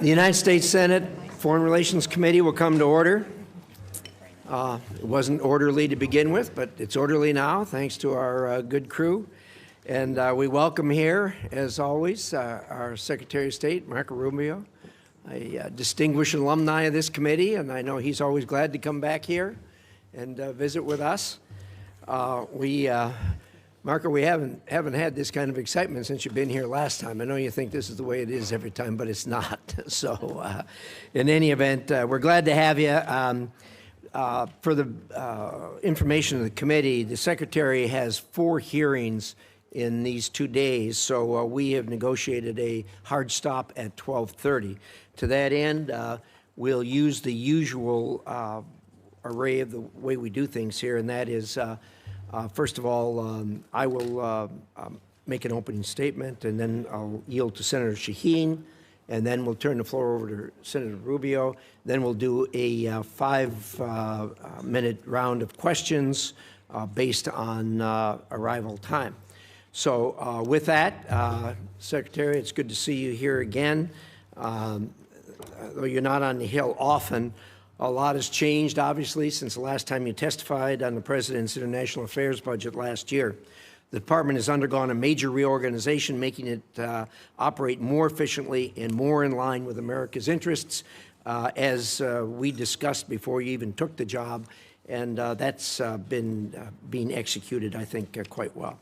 The United States Senate Foreign Relations Committee will come to order. It wasn't orderly to begin with, but it's orderly now, thanks to our good crew. And we welcome here, as always, our Secretary of State, Marco Rubio, a distinguished alumni of this committee, and I know he's always glad to come back here and visit with us. Marco, we haven't had this kind of excitement since you've been here last time. I know you think this is the way it is every time, but it's not. So in any event, we're glad to have you. For the information of the committee, the Secretary has 4 hearings in these 2 days, so we have negotiated a hard stop at 12:30. To that end, we'll use the usual array of the way we do things here, and that is first of all, I will make an opening statement, and then I'll yield to Senator Shaheen, and then we'll turn the floor over to Senator Rubio. Then we'll do a 5-minute round of questions based on arrival time. So with that, Secretary, it's good to see you here again. Though you're not on the Hill often, a lot has changed, obviously, since the last time you testified on the President's International Affairs budget last year. The Department has undergone a major reorganization, making it operate more efficiently and more in line with America's interests, as we discussed before you even took the job, and that's been being executed, I think, quite well.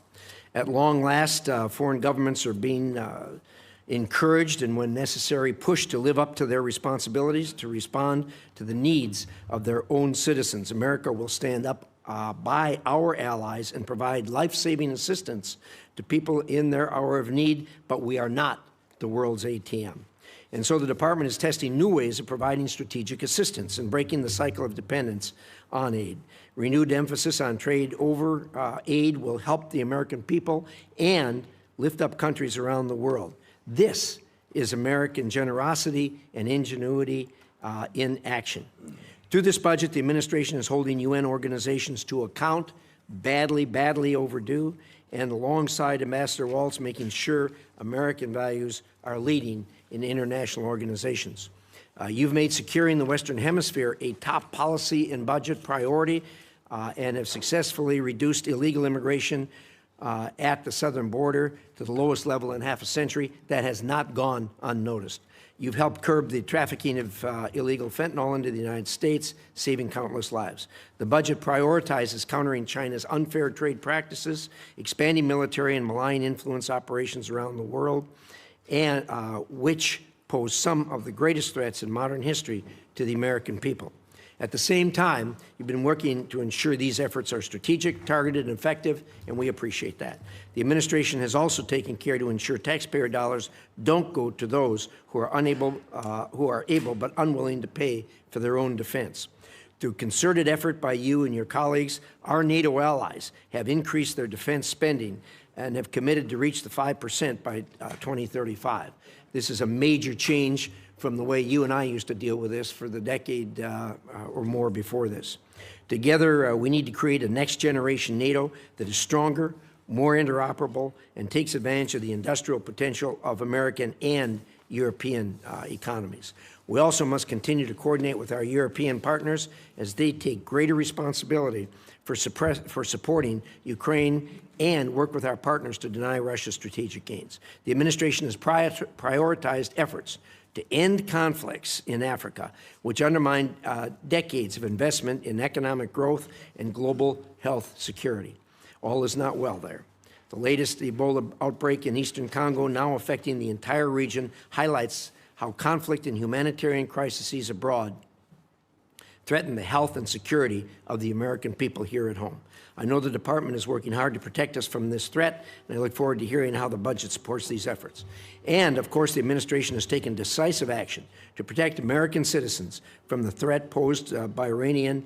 At long last, foreign governments are being encouraged and, when necessary, pushed to live up to their responsibilities to respond to the needs of their own citizens. America will stand up by our allies and provide life-saving assistance to people in their hour of need, but we are not the world's ATM. And so the Department is testing new ways of providing strategic assistance and breaking the cycle of dependence on aid. Renewed emphasis on trade over aid will help the American people and lift up countries around the world. This is American generosity and ingenuity in action. Through this budget, the administration is holding UN organizations to account, badly overdue, and alongside Ambassador Waltz, making sure American values are leading in international organizations. You've made securing the Western Hemisphere a top policy and budget priority and have successfully reduced illegal immigration at the southern border to the lowest level in half a century. That has not gone unnoticed. You've helped curb the trafficking of illegal fentanyl into the United States, saving countless lives. The budget prioritizes countering China's unfair trade practices, expanding military and malign influence operations around the world, and which pose some of the greatest threats in modern history to the American people. At the same time, you've been working to ensure these efforts are strategic, targeted, and effective, and we appreciate that. The administration has also taken care to ensure taxpayer dollars don't go to those who are able but unwilling to pay for their own defense. Through concerted effort by you and your colleagues, our NATO allies have increased their defense spending and have committed to reach the 5% by 2035. This is a major change from the way you and I used to deal with this for the decade or more before this. Together, we need to create a next-generation NATO that is stronger, more interoperable, and takes advantage of the industrial potential of American and European economies. We also must continue to coordinate with our European partners as they take greater responsibility for supporting Ukraine and work with our partners to deny Russia strategic gains. The administration has prioritized efforts to end conflicts in Africa, which undermine decades of investment in economic growth and global health security. All is not well there. The latest Ebola outbreak in eastern Congo, now affecting the entire region, highlights how conflict and humanitarian crises abroad threaten the health and security of the American people here at home. I know the Department is working hard to protect us from this threat, and I look forward to hearing how the budget supports these efforts. And, of course, the administration has taken decisive action to protect American citizens from the threat posed by Iranian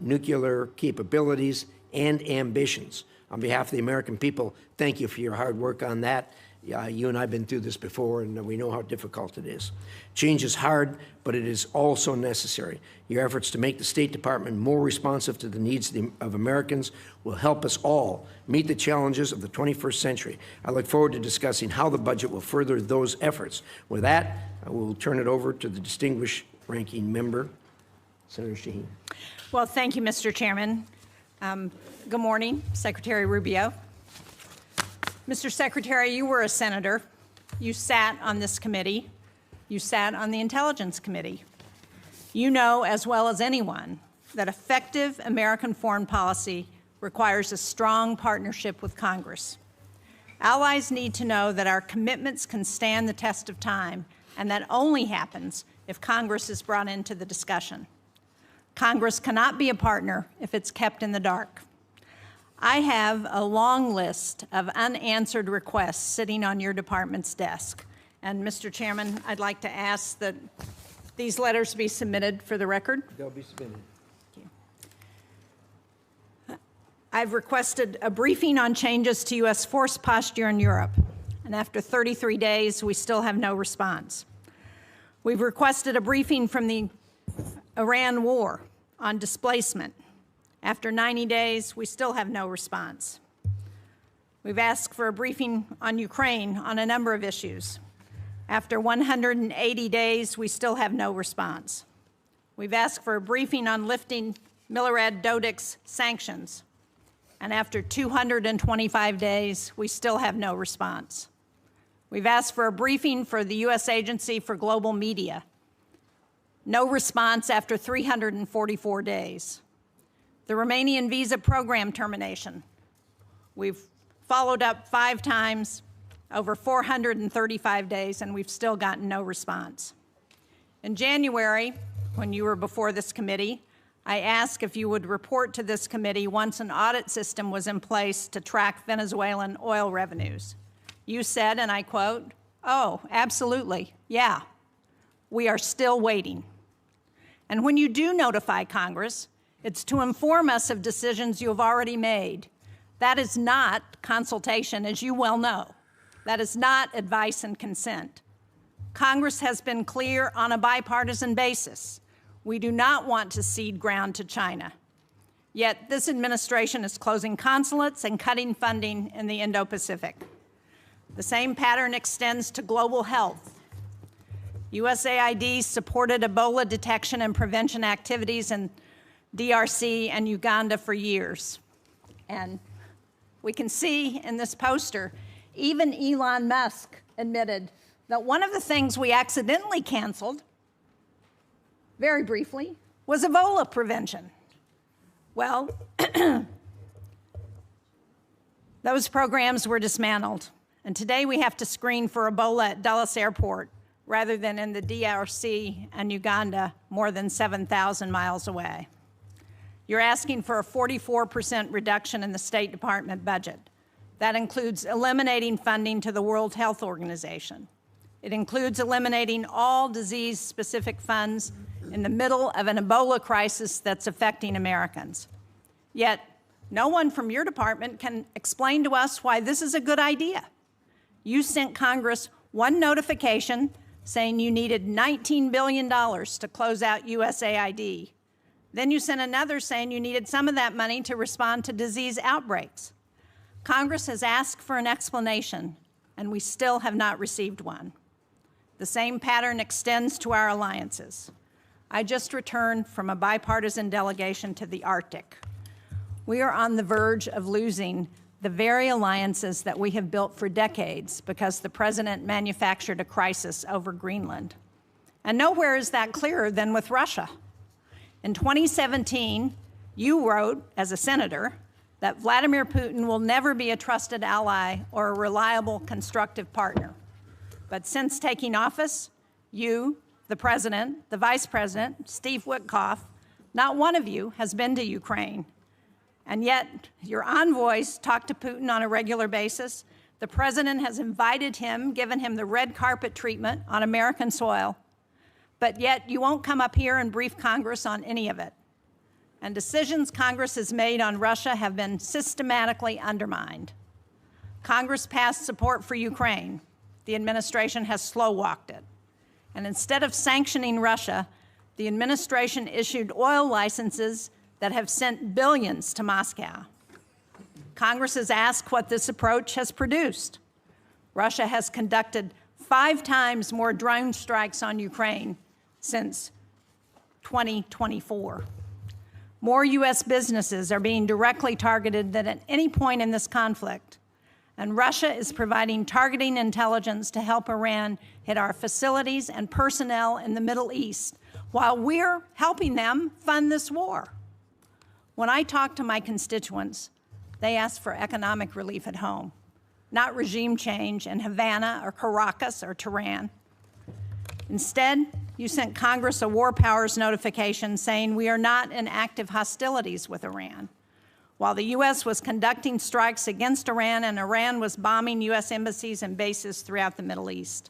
nuclear capabilities and ambitions. On behalf of the American people, thank you for your hard work on that. You and I have been through this before, and we know how difficult it is. Change is hard, but it is also necessary. Your efforts to make the State Department more responsive to the needs of Americans will help us all meet the challenges of the 21st century. I look forward to discussing how the budget will further those efforts. With that, I will turn it over to the distinguished ranking member, Senator Shaheen. Well, thank you, Mr. Chairman. Good morning, Secretary Rubio. Mr. Secretary, you were a senator. You sat on this committee. You sat on the Intelligence Committee. You know as well as anyone that effective American foreign policy requires a strong partnership with Congress. Allies need to know that our commitments can stand the test of time, and that only happens if Congress is brought into the discussion. Congress cannot be a partner if it's kept in the dark. I have a long list of unanswered requests sitting on your department's desk. And Mr. Chairman, I'd like to ask that these letters be submitted for the record. They'll be submitted. Thank you. I've requested a briefing on changes to U.S. force posture in Europe. And after 33 days, we still have no response. We've requested a briefing from the Iran war on displacement. After 90 days, we still have no response. We've asked for a briefing on Ukraine on a number of issues. After 180 days, we still have no response. We've asked for a briefing on lifting Milorad Dodik's sanctions. And after 225 days, we still have no response. We've asked for a briefing for the U.S. Agency for Global Media. No response after 344 days. The Romanian visa program termination. We've followed up 5 times over 435 days, and we've still gotten no response. In January, when you were before this committee, I asked if you would report to this committee once an audit system was in place to track Venezuelan oil revenues. You said, and I quote, "Oh, absolutely, yeah, we are still waiting." And when you do notify Congress, it's to inform us of decisions you have already made. That is not consultation, as you well know. That is not advice and consent. Congress has been clear on a bipartisan basis. We do not want to cede ground to China. Yet this administration is closing consulates and cutting funding in the Indo-Pacific. The same pattern extends to global health. USAID supported Ebola detection and prevention activities in DRC and Uganda for years. And we can see in this poster, even Elon Musk admitted that one of the things we accidentally canceled, very briefly, was Ebola prevention. Well, those programs were dismantled. And today we have to screen for Ebola at Dulles Airport rather than in the DRC and Uganda more than 7,000 miles away. You're asking for a 44% reduction in the State Department budget. That includes eliminating funding to the World Health Organization. It includes eliminating all disease-specific funds in the middle of an Ebola crisis that's affecting Americans. Yet, no one from your department can explain to us why this is a good idea. You sent Congress one notification saying you needed $19 billion to close out USAID. Then you sent another saying you needed some of that money to respond to disease outbreaks. Congress has asked for an explanation, and we still have not received one. The same pattern extends to our alliances. I just returned from a bipartisan delegation to the Arctic. We are on the verge of losing the very alliances that we have built for decades because the president manufactured a crisis over Greenland. And nowhere is that clearer than with Russia. In 2017, you wrote, as a senator, that Vladimir Putin will never be a trusted ally or a reliable, constructive partner. But since taking office, you, the president, the vice president, Steve Witkoff, not one of you has been to Ukraine. And yet, your envoys talk to Putin on a regular basis. The president has invited him, given him the red carpet treatment on American soil. But yet, you won't come up here and brief Congress on any of it. And decisions Congress has made on Russia have been systematically undermined. Congress passed support for Ukraine. The administration has slow-walked it. And instead of sanctioning Russia, the administration issued oil licenses that have sent billions to Moscow. Congress has asked what this approach has produced. Russia has conducted 5 times more drone strikes on Ukraine since 2024. More U.S. businesses are being directly targeted than at any point in this conflict. And Russia is providing targeting intelligence to help Iran hit our facilities and personnel in the Middle East, while we're helping them fund this war. When I talk to my constituents, they ask for economic relief at home, not regime change in Havana or Caracas or Tehran. Instead, you sent Congress a war powers notification saying we are not in active hostilities with Iran, while the U.S. was conducting strikes against Iran and Iran was bombing U.S. embassies and bases throughout the Middle East.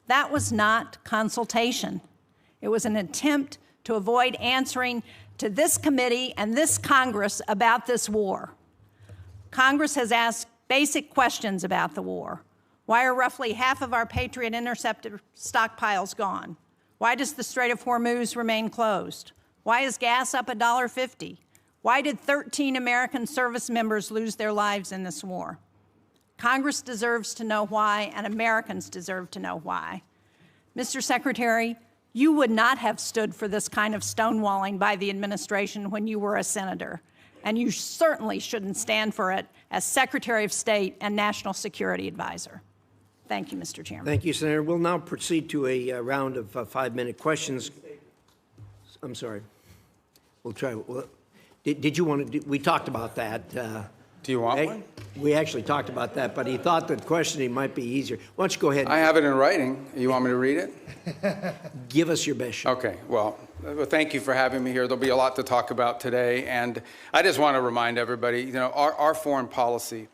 That was not consultation. It was an attempt to avoid answering to this committee and this Congress about this war. Congress has asked basic questions about the war. Why are roughly half of our Patriot interceptor stockpiles gone? Why does the Strait of Hormuz remain closed? Why is gas up $1.50? Why did 13 American service members lose their lives in this war? Congress deserves to know why, and Americans deserve to know why. Mr. Secretary, you would not have stood for this kind of stonewalling by the administration when you were a senator, and you certainly shouldn't stand for it as Secretary of State and National Security Advisor. Thank you, Mr. Chairman. Thank you, Senator. We'll now proceed to a round of 5-minute questions. I'm sorry. We'll try. Did you want to do, we talked about that. Do you want one? We actually talked about that, but he thought that questioning might be easier. Why don't you go ahead? I have it in writing. You want me to read it? Give us your best shot. Okay, well, thank you for having me here. There'll be a lot to talk about today, and I just want to remind everybody, you know, our foreign policy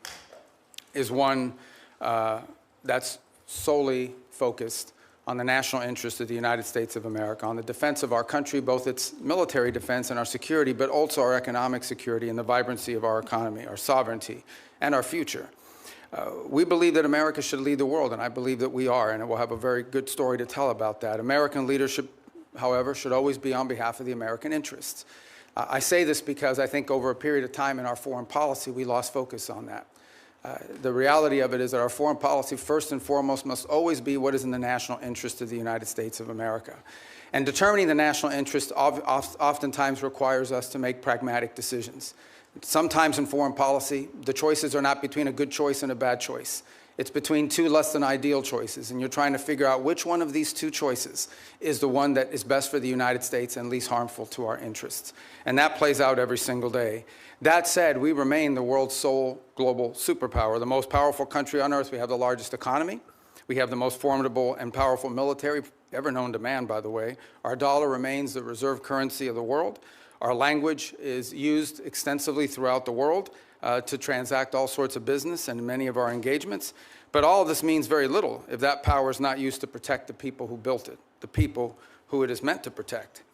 is one that's solely focused on the national interest of the United States of America, on the defense of our country, both its military defense and our security, but also our economic security and the vibrancy of our economy, our sovereignty, and our future. We believe that America should lead the world, and I believe that we are, and we'll have a very good story to tell about that. American leadership, however, should always be on behalf of the American interests. I say this because I think over a period of time in our foreign policy, we lost focus on that. The reality of it is that our foreign policy, first and foremost, must always be what is in the national interest of the United States of America. And determining the national interest oftentimes requires us to make pragmatic decisions. Sometimes in foreign policy, the choices are not between a good choice and a bad choice. It's between 2 less than ideal choices, and you're trying to figure out which one of these 2 choices is the one that is best for the United States and least harmful to our interests. And that plays out every single day. That said, we remain the world's sole global superpower, the most powerful country on earth. We have the largest economy. We have the most formidable and powerful military ever known to man, by the way. Our dollar remains the reserve currency of the world. Our language is used extensively throughout the world to transact all sorts of business and many of our engagements. But all of this means very little if that power is not used to protect the people who built it, the people who it is meant to protect.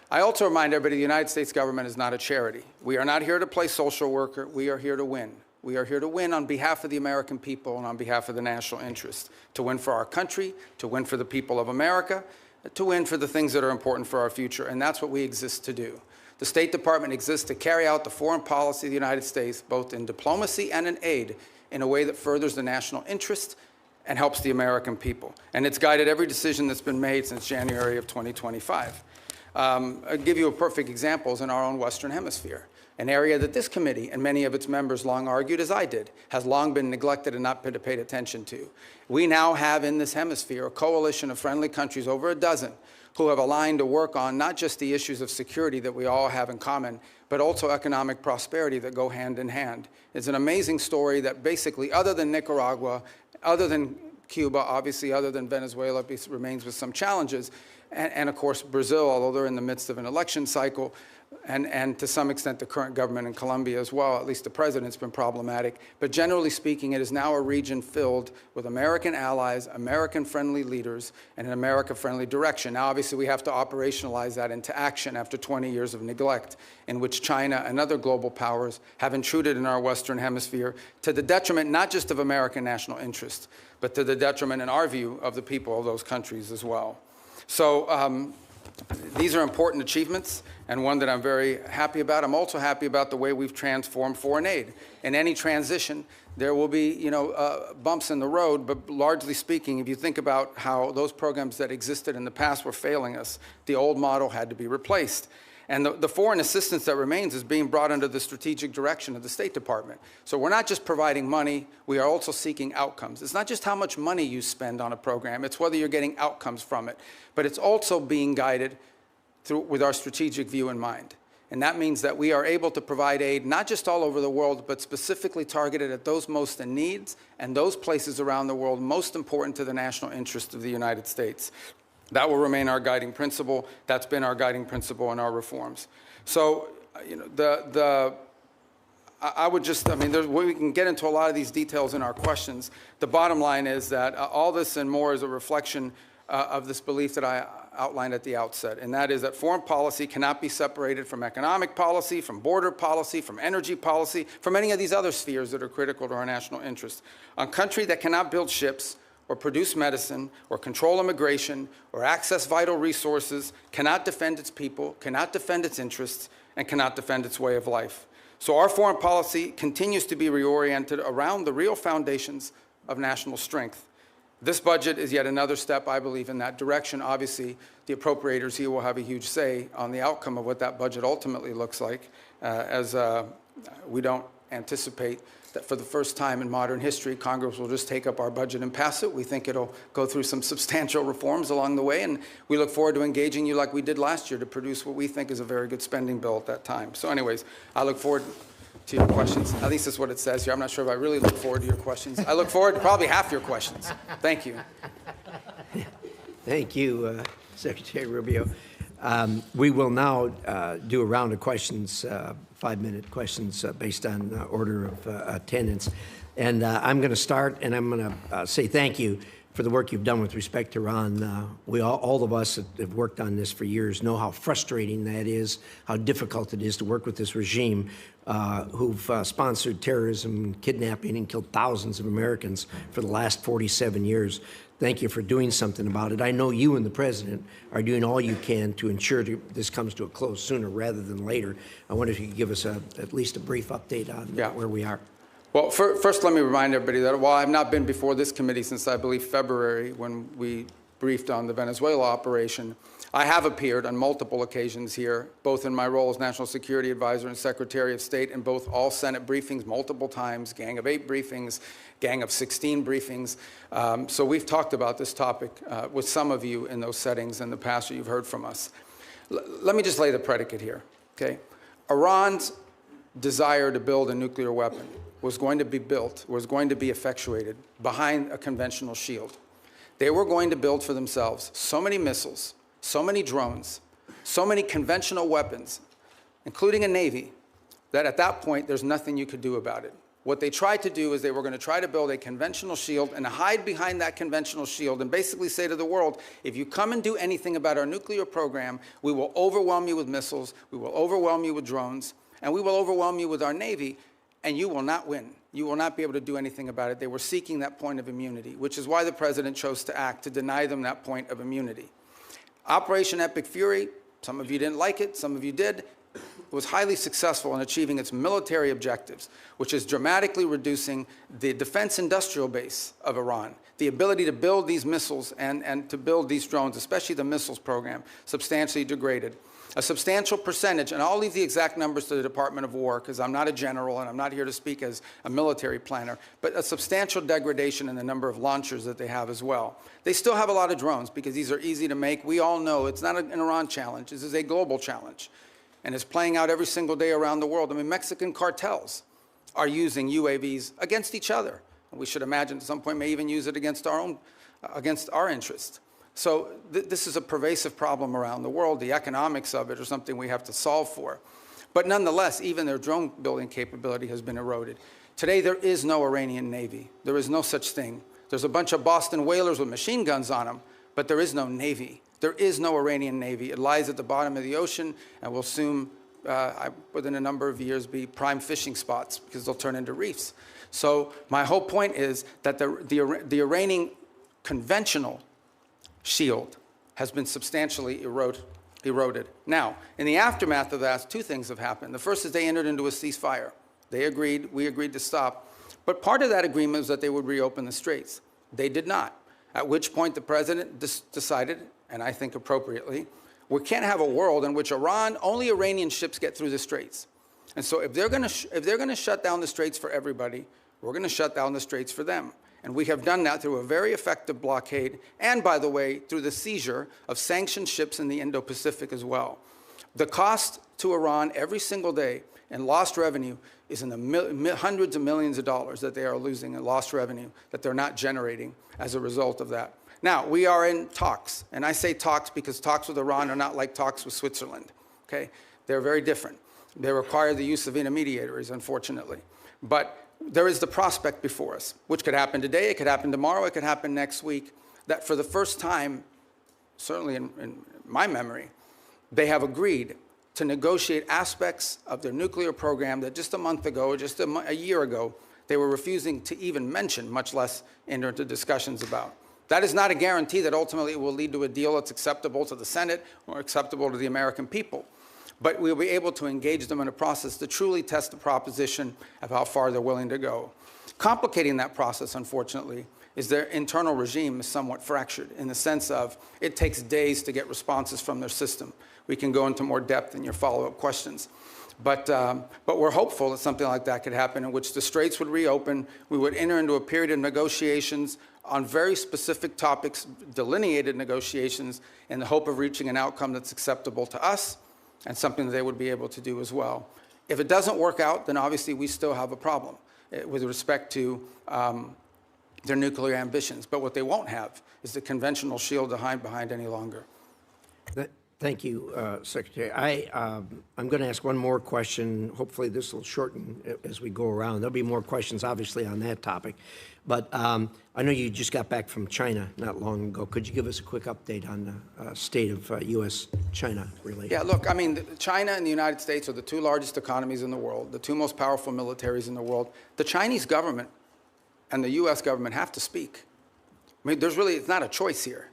I also remind everybody the United States government is not a charity. We are not here to play social worker. We are here to win. We are here to win on behalf of the American people and on behalf of the national interest, to win for our country, to win for the people of America, to win for the things that are important for our future, and that's what we exist to do. The State Department exists to carry out the foreign policy of the United States, both in diplomacy and in aid, in a way that furthers the national interest and helps the American people. And it's guided every decision that's been made since January of 2025. I'll give you a perfect example in our own Western Hemisphere, an area that this committee and many of its members long argued, as I did, has long been neglected and not been paid attention to. We now have in this hemisphere a coalition of friendly countries, over a dozen, who have aligned to work on not just the issues of security that we all have in common, but also economic prosperity that go hand in hand. It's an amazing story that basically, other than Nicaragua, other than Cuba, obviously other than Venezuela, remains with some challenges, and of course Brazil, although they're in the midst of an election cycle, and to some extent the current government in Colombia as well, at least the president's been problematic. But generally speaking, it is now a region filled with American allies, American-friendly leaders, and an America-friendly direction. Now, obviously, we have to operationalize that into action after 20 years of neglect, in which China and other global powers have intruded in our Western Hemisphere to the detriment not just of American national interest, but to the detriment, in our view, of the people of those countries as well. So these are important achievements, and one that I'm very happy about. I'm also happy about the way we've transformed foreign aid. In any transition, there will be, bumps in the road, but largely speaking, if you think about how those programs that existed in the past were failing us, the old model had to be replaced. And the foreign assistance that remains is being brought under the strategic direction of the State Department. So we're not just providing money, we are also seeking outcomes. It's not just how much money you spend on a program, it's whether you're getting outcomes from it. But it's also being guided with our strategic view in mind. And that means that we are able to provide aid not just all over the world, but specifically targeted at those most in need and those places around the world most important to the national interest of the United States. That will remain our guiding principle. That's been our guiding principle in our reforms. So, we can get into a lot of these details in our questions. The bottom line is that all this and more is a reflection of this belief that I outlined at the outset, and that is that foreign policy cannot be separated from economic policy, from border policy, from energy policy, from any of these other spheres that are critical to our national interest. A country that cannot build ships or produce medicine or control immigration or access vital resources cannot defend its people, cannot defend its interests, and cannot defend its way of life. So our foreign policy continues to be reoriented around the real foundations of national strength. This budget is yet another step, I believe, in that direction. Obviously, the appropriators here will have a huge say on the outcome of what that budget ultimately looks like, as we don't anticipate that for the first time in modern history, Congress will just take up our budget and pass it. We think it'll go through some substantial reforms along the way, and we look forward to engaging you like we did last year to produce what we think is a very good spending bill at that time. So anyways, I look forward to your questions. At least that's what it says here. I'm not sure if I really look forward to your questions. I look forward to probably half your questions. Thank you. Thank you, Secretary Rubio. We will now do a round of questions, 5-minute questions based on order of attendance. And I'm going to start, and I'm going to say thank you for the work you've done with respect to Iran. All of us that have worked on this for years know how frustrating that is, how difficult it is to work with this regime who've sponsored terrorism, kidnapping, and killed thousands of Americans for the last 47 years. Thank you for doing something about it. I know you and the President are doing all you can to ensure this comes to a close sooner rather than later. I wonder if you could give us at least a brief update on where we are. Well, first let me remind everybody that while I've not been before this committee since, I believe, February when we briefed on the Venezuela operation, I have appeared on multiple occasions here, both in my role as National Security Advisor and Secretary of State, in both all Senate briefings multiple times, Gang of 8 briefings, Gang of 16 briefings. So we've talked about this topic with some of you in those settings in the past that you've heard from us. Let me just lay the predicate here, okay? Iran's desire to build a nuclear weapon was going to be effectuated behind a conventional shield. They were going to build for themselves so many missiles, so many drones, so many conventional weapons, including a Navy, that at that point, there's nothing you could do about it. What they tried to do is they were going to try to build a conventional shield and hide behind that conventional shield and basically say to the world, if you come and do anything about our nuclear program, we will overwhelm you with missiles, we will overwhelm you with drones, and we will overwhelm you with our Navy, and you will not win. You will not be able to do anything about it. They were seeking that point of immunity, which is why the President chose to act, to deny them that point of immunity. Operation Epic Fury, some of you didn't like it, some of you did, was highly successful in achieving its military objectives, which is dramatically reducing the defense industrial base of Iran, the ability to build these missiles and to build these drones, especially the missiles program, substantially degraded. A substantial percentage, and I'll leave the exact numbers to the Department of War because I'm not a general and I'm not here to speak as a military planner, but a substantial degradation in the number of launchers that they have as well. They still have a lot of drones because these are easy to make. We all know it's not an Iran challenge. This is a global challenge, and it's playing out every single day around the world. I mean, Mexican cartels are using UAVs against each other. And we should imagine at some point may even use it against our interests. So this is a pervasive problem around the world. The economics of it are something we have to solve for. But nonetheless, even their drone building capability has been eroded. Today, there is no Iranian Navy. There is no such thing. There's a bunch of Boston whalers with machine guns on them, but there is no Navy. There is no Iranian Navy. It lies at the bottom of the ocean and will soon, within a number of years, be prime fishing spots because they'll turn into reefs. So my whole point is that the Iranian conventional shield has been substantially eroded eroded. Now, in the aftermath of that, two things have happened. The first is they entered into a ceasefire. They agreed, we agreed to stop. But part of that agreement was that they would reopen the straits. They did not, at which point the president decided, and I think appropriately, we can't have a world in which only Iranian ships get through the straits. And so if they're going to shut down the straits for everybody, we're going to shut down the straits for them. And we have done that through a very effective blockade, and by the way, through the seizure of sanctioned ships in the Indo-Pacific as well. The cost to Iran every single day in lost revenue is in the hundreds of millions of dollars that they are losing in lost revenue that they're not generating as a result of that. Now, we are in talks, and I say talks because talks with Iran are not like talks with Switzerland, okay? They're very different. They require the use of intermediaries, unfortunately. But there is the prospect before us, which could happen today, it could happen tomorrow, it could happen next week, that for the first time, certainly in my memory, they have agreed to negotiate aspects of their nuclear program that just a month ago, just a year ago, they were refusing to even mention, much less enter into discussions about. That is not a guarantee that ultimately it will lead to a deal that's acceptable to the Senate or acceptable to the American people. But we'll be able to engage them in a process to truly test the proposition of how far they're willing to go. Complicating that process, unfortunately, is their internal regime is somewhat fractured in the sense of it takes days to get responses from their system. We can go into more depth in your follow-up questions. But we're hopeful that something like that could happen in which the straits would reopen, we would enter into a period of negotiations on very specific topics, delineated negotiations, in the hope of reaching an outcome that's acceptable to us and something that they would be able to do as well. If it doesn't work out, then obviously we still have a problem with respect to their nuclear ambitions. But what they won't have is the conventional shield to hide behind any longer. Thank you, Secretary. I'm going to ask one more question. Hopefully this will shorten as we go around. There'll be more questions, obviously, on that topic. But I know you just got back from China not long ago. Could you give us a quick update on the state of U.S.-China relations? Yeah, look, I mean, China and the United States are the two largest economies in the world, the two most powerful militaries in the world. The Chinese government and the U.S. government have to speak. I mean, it's not a choice here.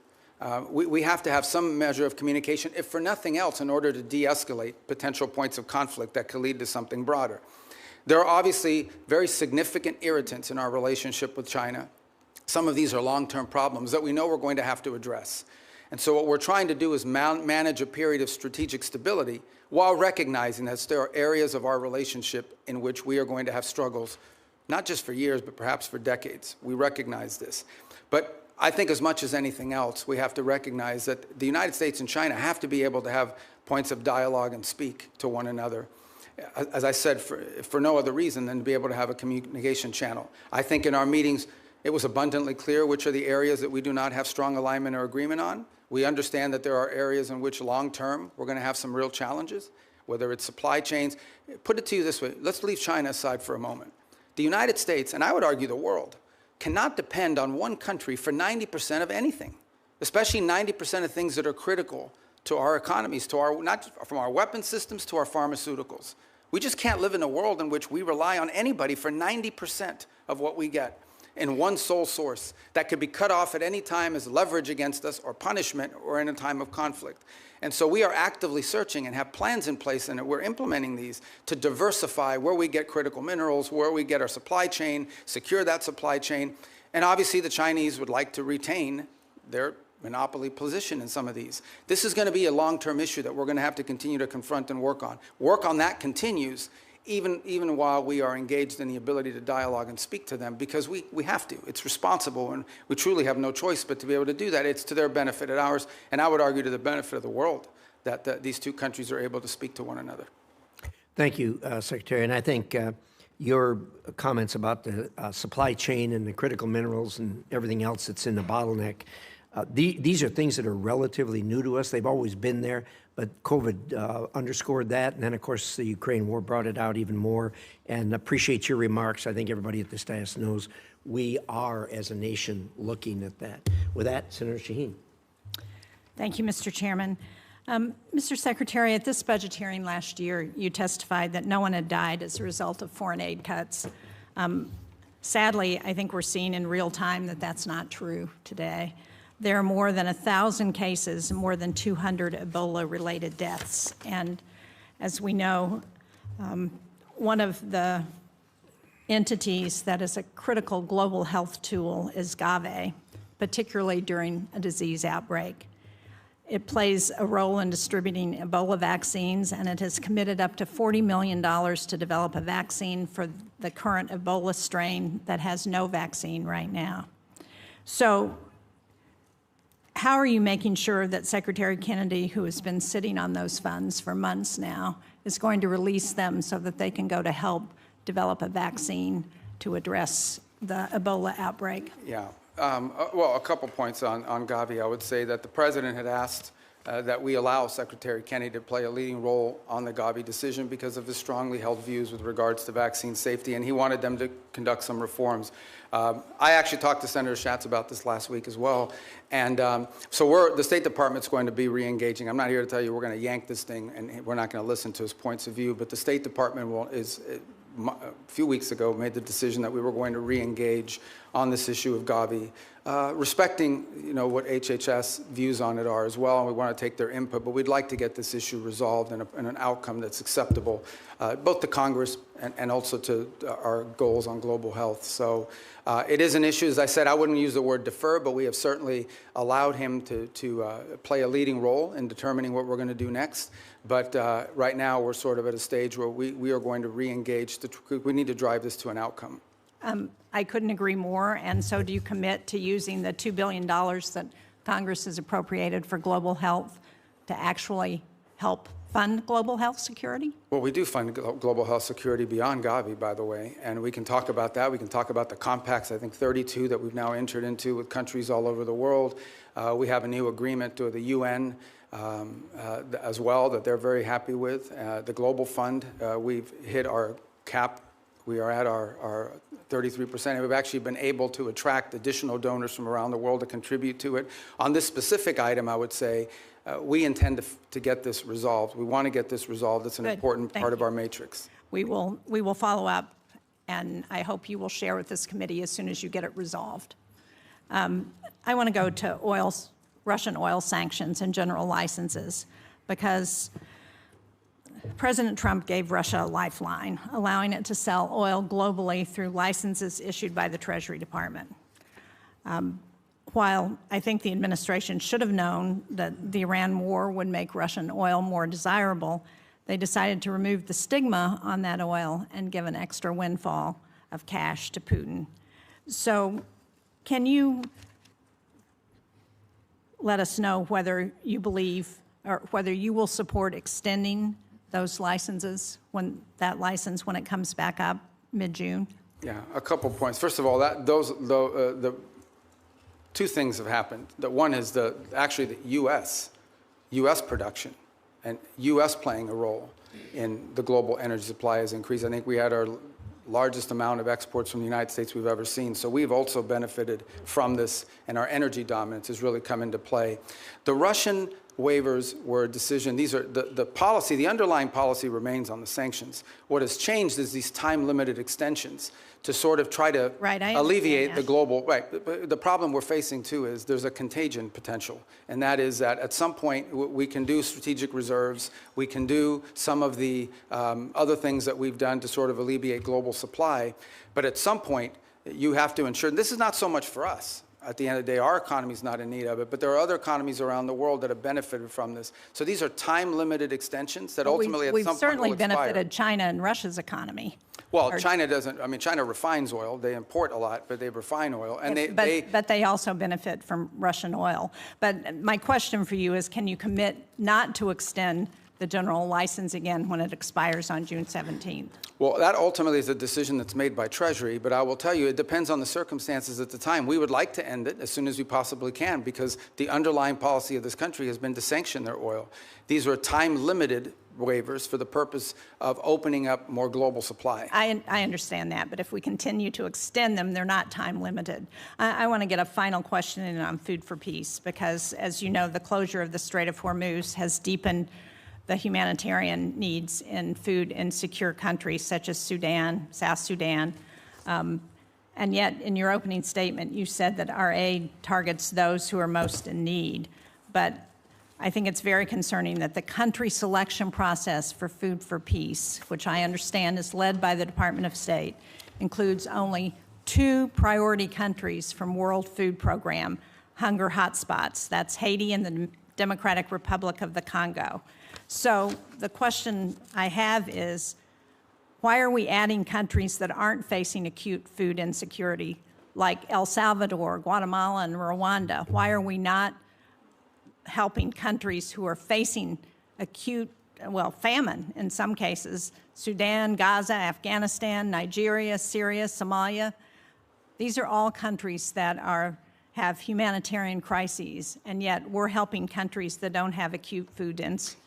We have to have some measure of communication, if for nothing else, in order to de-escalate potential points of conflict that could lead to something broader. There are obviously very significant irritants in our relationship with China. Some of these are long-term problems that we know we're going to have to address. And so what we're trying to do is manage a period of strategic stability while recognizing that there are areas of our relationship in which we are going to have struggles, not just for years, but perhaps for decades. We recognize this. But I think as much as anything else, we have to recognize that the United States and China have to be able to have points of dialogue and speak to one another. As I said, for no other reason than to be able to have a communication channel. I think in our meetings, it was abundantly clear which are the areas that we do not have strong alignment or agreement on. We understand that there are areas in which long-term we're going to have some real challenges, whether it's supply chains. Put it to you this way. Let's leave China aside for a moment. The United States, and I would argue the world, cannot depend on one country for 90% of anything, especially 90% of things that are critical to our economies, not from our weapon systems to our pharmaceuticals. We just can't live in a world in which we rely on anybody for 90% of what we get in one sole source that could be cut off at any time as leverage against us or punishment or in a time of conflict. And so we are actively searching and have plans in place, and we're implementing these to diversify where we get critical minerals, where we get our supply chain, secure that supply chain. And obviously the Chinese would like to retain their monopoly position in some of these. This is going to be a long-term issue that we're going to have to continue to confront and work on. Work on that continues even while we are engaged in the ability to dialogue and speak to them, because we have to. It's responsible, and we truly have no choice but to be able to do that. It's to their benefit and ours, and I would argue to the benefit of the world that these two countries are able to speak to one another. Thank you, Secretary. And I think your comments about the supply chain and the critical minerals and everything else that's in the bottleneck, these are things that are relatively new to us. They've always been there, but COVID underscored that. And then, of course, the Ukraine war brought it out even more. And appreciate your remarks. I think everybody at this dais knows we are, as a nation, looking at that. With that, Senator Shaheen. Thank you, Mr. Chairman. Mr. Secretary, at this budget hearing last year, you testified that no one had died as a result of foreign aid cuts. Sadly, I think we're seeing in real time that that's not true today. There are more than 1,000 cases, more than 200 Ebola-related deaths. And as we know, one of the entities that is a critical global health tool is Gavi, particularly during a disease outbreak. It plays a role in distributing Ebola vaccines, and it has committed up to $40 million to develop a vaccine for the current Ebola strain that has no vaccine right now. So how are you making sure that Secretary Kennedy, who has been sitting on those funds for months now, is going to release them so that they can go to help develop a vaccine to address the Ebola outbreak? Yeah. Well, a couple points on Gavi. I would say that the president had asked that we allow Secretary Kennedy to play a leading role on the Gavi decision because of his strongly held views with regards to vaccine safety, and he wanted them to conduct some reforms. I actually talked to Senator Schatz about this last week as well, and so the State Department's going to be re-engaging. I'm not here to tell you we're going to yank this thing and we're not going to listen to his points of view, but the State Department a few weeks ago made the decision that we were going to re-engage on this issue of Gavi, respecting what HHS views on it are as well, and we want to take their input, but we'd like to get this issue resolved in an outcome that's acceptable, both to Congress and also to our goals on global health. So it is an issue. As I said, I wouldn't use the word defer, but we have certainly allowed him to play a leading role in determining what we're going to do next. But right now, we're sort of at a stage where we are going to re-engage. We need to drive this to an outcome. I couldn't agree more. And so do you commit to using the $2 billion that Congress has appropriated for global health to actually help fund global health security? Well, we do fund global health security beyond Gavi, by the way, and we can talk about that. We can talk about the compacts, I think 32 that we've now entered into with countries all over the world. We have a new agreement with the UN as well that they're very happy with. The Global Fund, we've hit our cap. We are at our 33%, and we've actually been able to attract additional donors from around the world to contribute to it. On this specific item, I would say, we intend to get this resolved. We want to get this resolved. It's an important part of our matrix. We will follow up, and I hope you will share with this committee as soon as you get it resolved. I want to go to Russian oil sanctions and general licenses, because President Trump gave Russia a lifeline, allowing it to sell oil globally through licenses issued by the Treasury Department. While I think the administration should have known that the Iran war would make Russian oil more desirable, they decided to remove the stigma on that oil and give an extra windfall of cash to Putin. So can you let us know whether you believe or whether you will support extending those licenses, when it comes back up mid-June? Yeah, a couple points. First of all, the two things have happened. One is actually the U.S. production and U.S. playing a role in the global energy supply has increased. I think we had our largest amount of exports from the United States we've ever seen. So we've also benefited from this, and our energy dominance has really come into play. The Russian waivers were a decision. These are the policy, the underlying policy remains on the sanctions. What has changed is these time-limited extensions to sort of try to alleviate the global, But the problem we're facing too is there's a contagion potential. And that is that at some point we can do strategic reserves, we can do some of the other things that we've done to sort of alleviate global supply. But at some point you have to ensure, and this is not so much for us. At the end of the day, our economy is not in need of it, but there are other economies around the world that have benefited from this. So these are time-limited extensions that ultimately at some point will expire. We've certainly benefited China and Russia's economy. Well, China doesn't. I mean, China refines oil. They import a lot, but they refine oil, and but they also benefit from Russian oil. But my question for you is, can you commit not to extend the general license again when it expires on June 17th? Well, that ultimately is a decision that's made by Treasury, but I will tell you it depends on the circumstances at the time. We would like to end it as soon as we possibly can because the underlying policy of this country has been to sanction their oil. These are time-limited waivers for the purpose of opening up more global supply. I understand that, but if we continue to extend them, they're not time-limited. I want to get a final question in on food for peace because, as you know, the closure of the Strait of Hormuz has deepened the humanitarian needs in food in secure countries such as Sudan, South Sudan. And yet, in your opening statement, you said that our aid targets those who are most in need. But I think it's very concerning that the country selection process for Food for Peace, which I understand is led by the Department of State, includes only 2 priority countries from World Food Program hunger hotspots. That's Haiti and the Democratic Republic of the Congo. So the question I have is, why are we adding countries that aren't facing acute food insecurity, like El Salvador, Guatemala, and Rwanda? Why are we not helping countries who are facing acute, well, famine in some cases? Sudan, Gaza, Afghanistan, Nigeria, Syria, Somalia. These are all countries that have humanitarian crises, and yet we're helping countries that don't have acute food insecurity.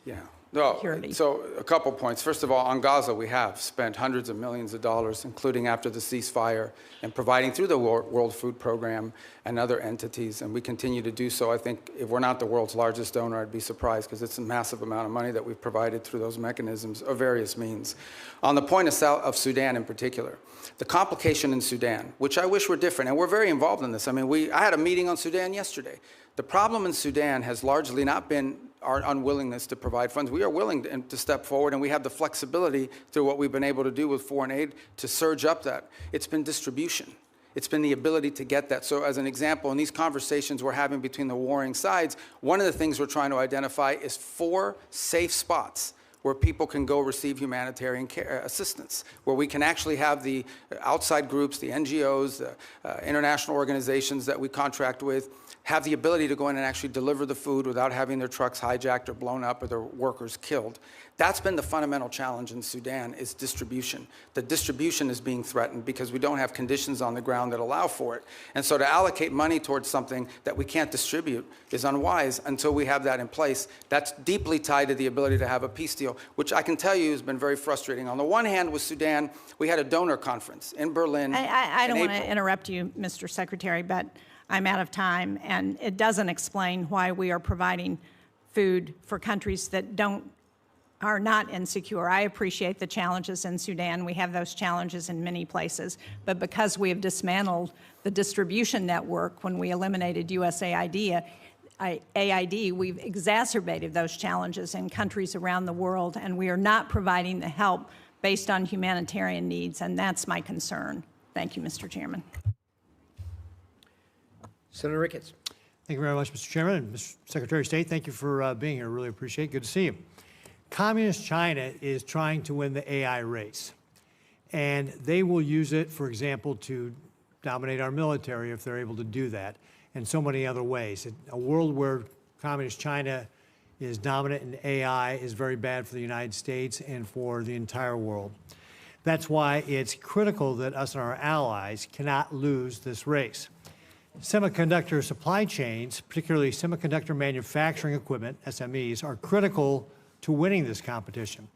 So a couple points. First of all, on Gaza, we have spent hundreds of millions of dollars, including after the ceasefire, and providing through the World Food Program and other entities, and we continue to do so. I think if we're not the world's largest donor, I'd be surprised, because it's a massive amount of money that we've provided through those mechanisms of various means. On the point of Sudan in particular, the complication in Sudan, which I wish were different, and we're very involved in this. I mean, I had a meeting on Sudan yesterday. The problem in Sudan has largely not been our unwillingness to provide funds. We are willing to step forward, and we have the flexibility through what we've been able to do with foreign aid to surge up that. It's been distribution. It's been the ability to get that. So as an example, in these conversations we're having between the warring sides, one of the things we're trying to identify is 4 safe spots where people can go receive humanitarian care, assistance, where we can actually have the outside groups, the NGOs, the international organizations that we contract with, have the ability to go in and actually deliver the food without having their trucks hijacked or blown up or their workers killed. That's been the fundamental challenge in Sudan, is distribution. The distribution is being threatened because we don't have conditions on the ground that allow for it. And so to allocate money towards something that we can't distribute is unwise until we have that in place. That's deeply tied to the ability to have a peace deal, which I can tell you has been very frustrating. On the one hand, with Sudan, we had a donor conference in Berlin. I don't want to interrupt you, Mr. Secretary, but I'm out of time, and it doesn't explain why we are providing food for countries that are not insecure. I appreciate the challenges in Sudan. We have those challenges in many places. But because we have dismantled the distribution network when we eliminated USAID, we've exacerbated those challenges in countries around the world, and we are not providing the help based on humanitarian needs, and that's my concern. Thank you, Mr. Chairman. Senator Ricketts. Thank you very much, Mr. Chairman. And Mr. Secretary of State, thank you for being here. Really appreciate it. Good to see you. Communist China is trying to win the AI race, and they will use it, for example, to dominate our military if they're able to do that, and so many other ways. A world where Communist China is dominant in AI is very bad for the United States and for the entire world. That's why it's critical that us and our allies cannot lose this race. Semiconductor supply chains, particularly semiconductor manufacturing equipment, SMEs, are critical to winning this competition.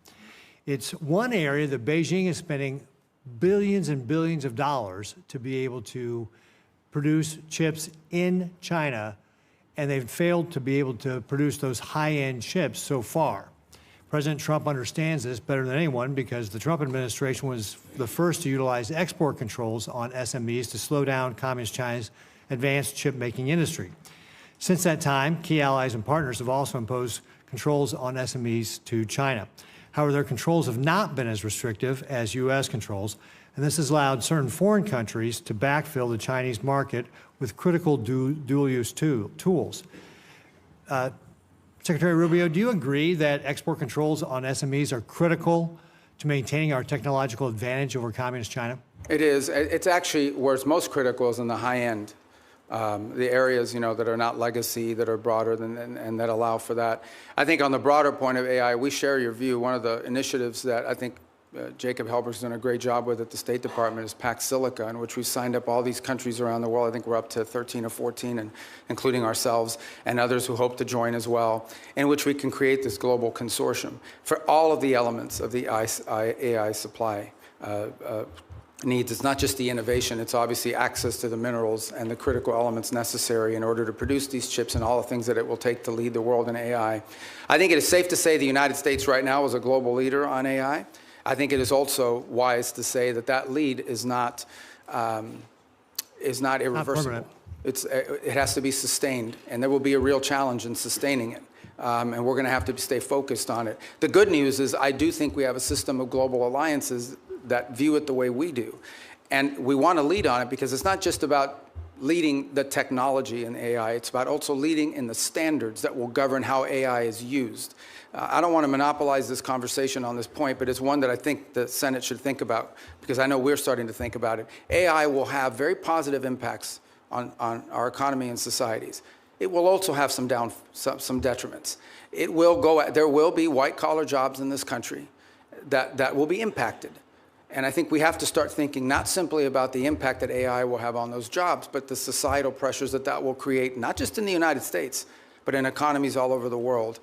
It's one area that Beijing is spending billions and billions of dollars to be able to produce chips in China, and they've failed to be able to produce those high-end chips so far. President Trump understands this better than anyone because the Trump administration was the first to utilize export controls on SMEs to slow down Communist China's advanced chip-making industry. Since that time, key allies and partners have also imposed controls on SMEs to China. However, their controls have not been as restrictive as U.S. controls, and this has allowed certain foreign countries to backfill the Chinese market with critical dual-use tools. Secretary Rubio, do you agree that export controls on SMEs are critical to maintaining our technological advantage over Communist China? It is. It's actually where it's most critical is in the high end. The areas, that are not legacy, that are broader and that allow for that. I think on the broader point of AI, we share your view. One of the initiatives that I think Jacob Helberg's done a great job with at the State Department is PACTS Silica, in which we signed up all these countries around the world. I think we're up to 13 or 14, and including ourselves and others who hope to join as well, in which we can create this global consortium for all of the elements of the AI supply needs. It's not just the innovation, it's obviously access to the minerals and the critical elements necessary in order to produce these chips and all the things that it will take to lead the world in AI. I think it is safe to say the United States right now is a global leader on AI. I think it is also wise to say that that lead is not is not irreversible. It has to be sustained, and there will be a real challenge in sustaining it. And we're going to have to stay focused on it. The good news is I do think we have a system of global alliances that view it the way we do. And we want to lead on it because it's not just about leading the technology in AI. It's about also leading in the standards that will govern how AI is used. I don't want to monopolize this conversation on this point, but it's one that I think the Senate should think about because I know we're starting to think about it. AI will have very positive impacts on our economy and societies. It will also have some detriments. There will be white-collar jobs in this country that will be impacted. And I think we have to start thinking not simply about the impact that AI will have on those jobs, but the societal pressures that will create, not just in the United States, but in economies all over the world.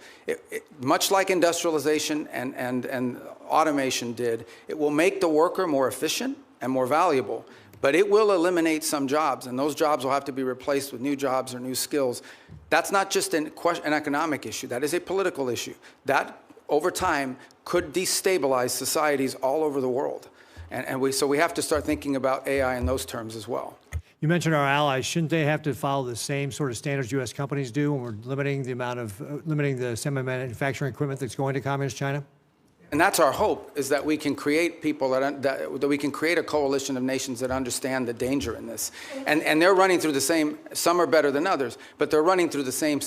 Much like industrialization and automation did, it will make the worker more efficient and more valuable. But it will eliminate some jobs, and those jobs will have to be replaced with new jobs or new skills. That's not just an economic issue. That is a political issue. That, over time, could destabilize societies all over the world. So we have to start thinking about AI in those terms as well. You mentioned our allies. Shouldn't they have to follow the same sort of standards U.S. companies do when we're limiting the semi-manufacturing equipment that's going to communist China? And that's our hope, is that we can create people that we can create a coalition of nations that understand the danger in this. And they're running through the same, some are better than others, but they're running through the same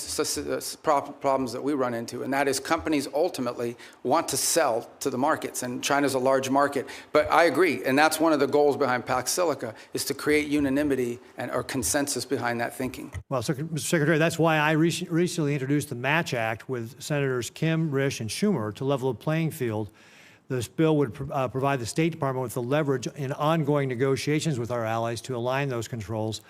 problems that we run into. And that is companies ultimately want to sell to the markets, and China's a large market. But I agree, and that's one of the goals behind PACTS Silica, is to create unanimity or consensus behind that thinking. Well, Mr. Secretary, that's why I recently introduced the Match Act with Senators Kim, Risch, and Schumer to level the playing field. This bill would provide the State Department with the leverage in ongoing negotiations with our allies to align those controls.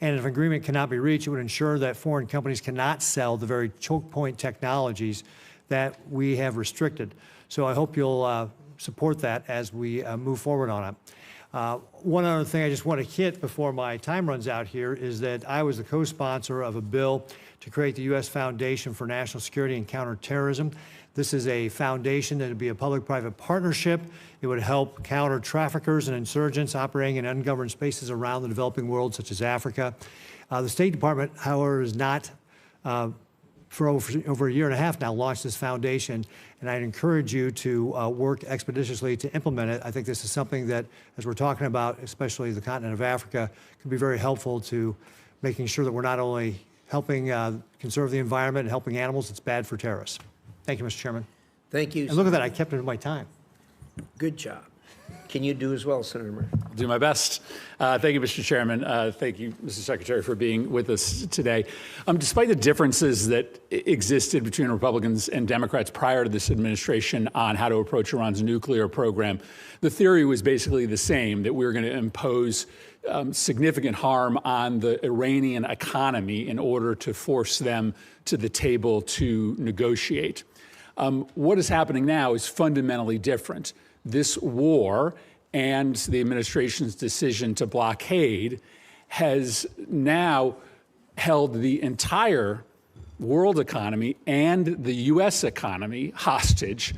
And if agreement cannot be reached, it would ensure that foreign companies cannot sell the very choke point technologies that we have restricted. So I hope you'll support that as we move forward on it. One other thing I just want to hit before my time runs out here is that I was the co-sponsor of a bill to create the U.S. Foundation for National Security and Counterterrorism. This is a foundation that would be a public-private partnership. It would help counter traffickers and insurgents operating in ungoverned spaces around the developing world, such as Africa. The State Department, however, has not, for over a year and a half now, launched this foundation, and I'd encourage you to work expeditiously to implement it. I think this is something that, as we're talking about, especially the continent of Africa, could be very helpful to making sure that we're not only helping conserve the environment and helping animals, it's bad for terrorists. Thank you, Mr. Chairman. Thank you. And look at that, I kept it in my time. Good job. Can you do as well, Senator Murphy? I'll do my best. Thank you, Mr. Chairman. Thank you, Mr. Secretary, for being with us today. Despite the differences that existed between Republicans and Democrats prior to this administration on how to approach Iran's nuclear program, the theory was basically the same, that we were going to impose significant harm on the Iranian economy in order to force them to the table to negotiate. What is happening now is fundamentally different. This war and the administration's decision to blockade has now held the entire world economy and the U.S. economy hostage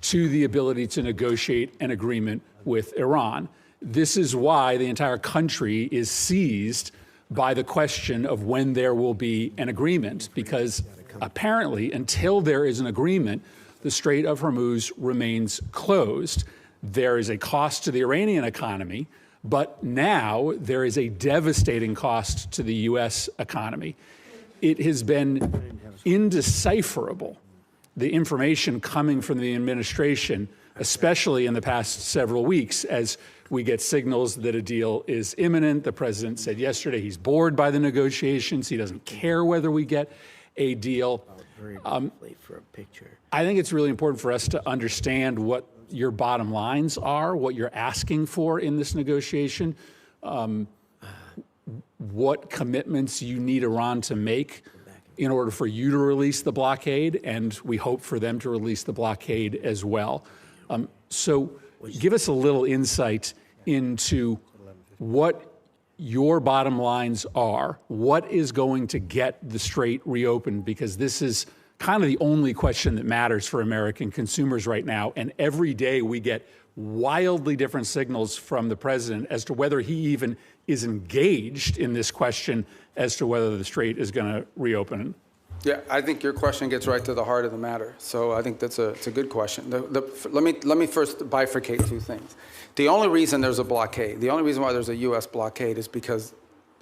to the ability to negotiate an agreement with Iran. This is why the entire country is seized by the question of when there will be an agreement, because apparently until there is an agreement, the Strait of Hormuz remains closed. There is a cost to the Iranian economy, but now there is a devastating cost to the U.S. economy. It has been indecipherable, the information coming from the administration, especially in the past several weeks, as we get signals that a deal is imminent. The president said yesterday he's bored by the negotiations. He doesn't care whether we get a deal. For a picture. I think it's really important for us to understand what your bottom lines are, what you're asking for in this negotiation, what commitments you need Iran to make in order for you to release the blockade, and we hope for them to release the blockade as well. So give us a little insight into what your bottom lines are, what is going to get the strait reopened, because this is kind of the only question that matters for American consumers right now. And every day we get wildly different signals from the president as to whether he even is engaged in this question as to whether the Strait is going to reopen. Yeah, I think your question gets right to the heart of the matter. So I think it's a good question. Let me first bifurcate two things. The only reason there's a blockade, the only reason why there's a U.S. blockade is because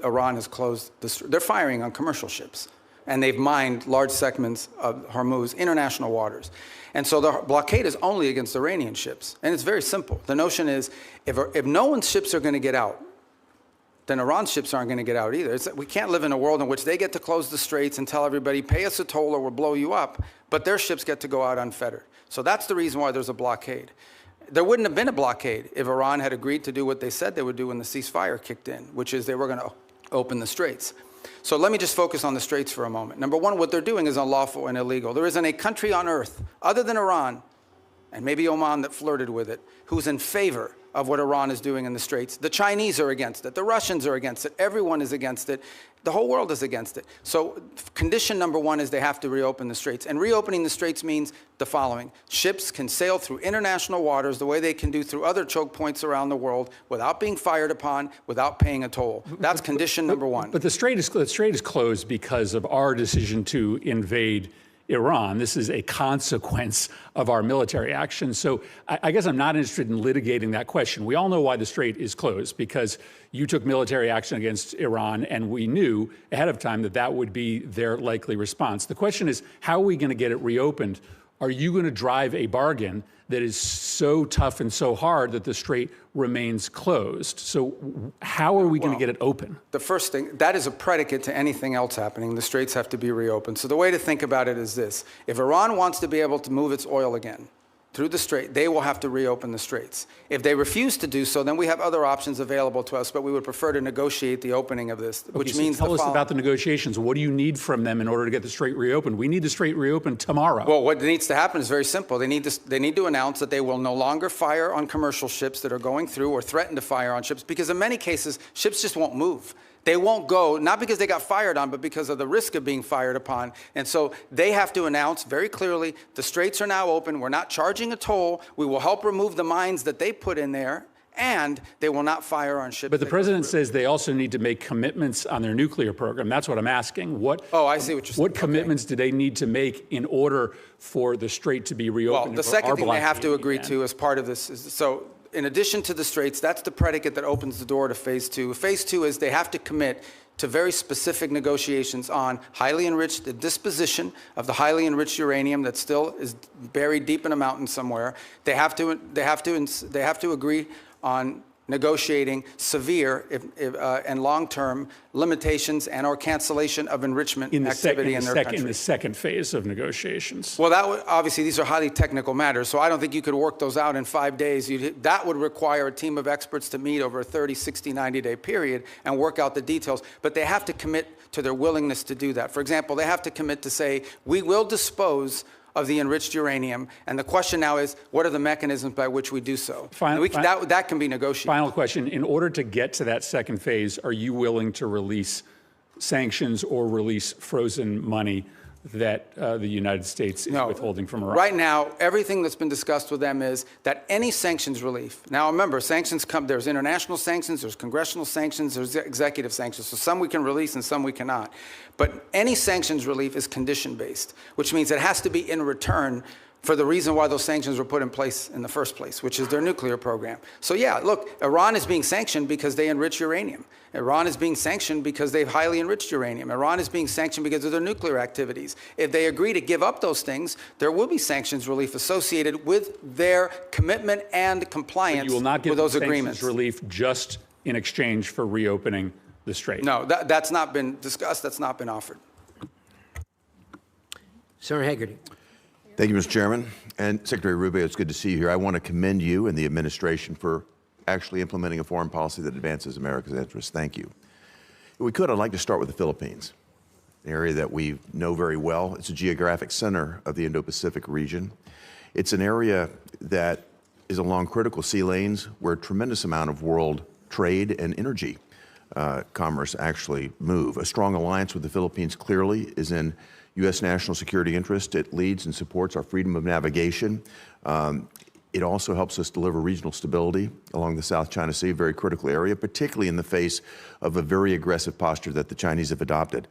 Iran has closed they're firing on commercial ships, and they've mined large segments of Hormuz, international waters. And so the blockade is only against Iranian ships. And it's very simple. The notion is if no one's ships are going to get out, then Iran's ships aren't going to get out either. We can't live in a world in which they get to close the straits and tell everybody, pay us a toll or we'll blow you up, but their ships get to go out unfettered. So that's the reason why there's a blockade. There wouldn't have been a blockade if Iran had agreed to do what they said they would do when the ceasefire kicked in, which is they were going to open the straits. So let me just focus on the straits for a moment. Number one, what they're doing is unlawful and illegal. There isn't a country on earth, other than Iran, and maybe Oman that flirted with it, who's in favor of what Iran is doing in the Straits. The Chinese are against it. The Russians are against it. Everyone is against it. The whole world is against it. So condition number one is they have to reopen the Straits. And reopening the Straits means the following. Ships can sail through international waters the way they can do through other choke points around the world without being fired upon, without paying a toll. That's condition number one. But the Strait is closed because of our decision to invade Iran. This is a consequence of our military action. So I guess I'm not interested in litigating that question. We all know why the Strait is closed, because you took military action against Iran, and we knew ahead of time that that would be their likely response. The question is, how are we going to get it reopened? Are you going to drive a bargain that is so tough and so hard that the Strait remains closed? So how are we going to get it open? The first thing, that is a predicate to anything else happening. The Straits have to be reopened. So the way to think about it is this. If Iran wants to be able to move its oil again through the Strait, they will have to reopen the Straits. If they refuse to do so, then we have other options available to us, but we would prefer to negotiate the oopening of this, which means tell us about the negotiations. What do you need from them in order to get the Strait reopened? We need the Strait reopened tomorrow. Well, what needs to happen is very simple. They need to announce that they will no longer fire on commercial ships that are going through or threaten to fire on ships, because in many cases, ships just won't move. They won't go, not because they got fired on, but because of the risk of being fired upon. And so they have to announce very clearly, the Straits are now open. We're not charging a toll. We will help remove the mines that they put in there, and they will not fire on ships. But the president says they also need to make commitments on their nuclear program. That's what I'm asking. I see what you're saying. What commitments do they need to make in order for the Strait to be reopened? Well, the second thing they have to agree to as part of this is, so in addition to the Straits, that's the predicate that opens the door to phase two. Phase two is they have to commit to very specific negotiations on highly enriched, the disposition of the highly enriched uranium that still is buried deep in a mountain somewhere. They have to agree on negotiating severe and long-term limitations and or cancellation of enrichment activity in their country. In the second phase of negotiations. Well, obviously, these are highly technical matters, so I don't think you could work those out in 5 days. That would require a team of experts to meet over a 30, 60, 90-day period and work out the details. But they have to commit to their willingness to do that. For example, they have to commit to say, we will dispose of the enriched uranium. And the question now is, what are the mechanisms by which we do so? That can be negotiated. Final question. In order to get to that second phase, are you willing to release sanctions or release frozen money that the United States is withholding from Iran? Right now, everything that's been discussed with them is that any sanctions relief. Now, remember, sanctions there's international sanctions, there's congressional sanctions, there's executive sanctions. So some we can release and some we cannot. But any sanctions relief is condition-based, which means it has to be in return for the reason why those sanctions were put in place in the first place, which is their nuclear program. So yeah, look, Iran is being sanctioned because they enrich uranium. Iran is being sanctioned because they've highly enriched uranium. Iran is being sanctioned because of their nuclear activities. If they agree to give up those things, there will be sanctions relief associated with their commitment and compliance with those agreements. You will not give sanctions relief just in exchange for reopening the Strait? No, that's not been discussed. That's not been offered. Senator Hagerty. Thank you, Mr. Chairman. And Secretary Rubio, it's good to see you here. I want to commend you and the administration for actually implementing a foreign policy that advances America's interests. Thank you. If we could, I'd like to start with the Philippines, an area that we know very well. It's a geographic center of the Indo-Pacific region. It's an area that is along critical sea lanes where a tremendous amount of world trade and energy commerce actually move. A strong alliance with the Philippines clearly is in U.S. national security interest. It leads and supports our freedom of navigation. It also helps us deliver regional stability along the South China Sea, a very critical area, particularly in the face of a very aggressive posture that the Chinese have adopted.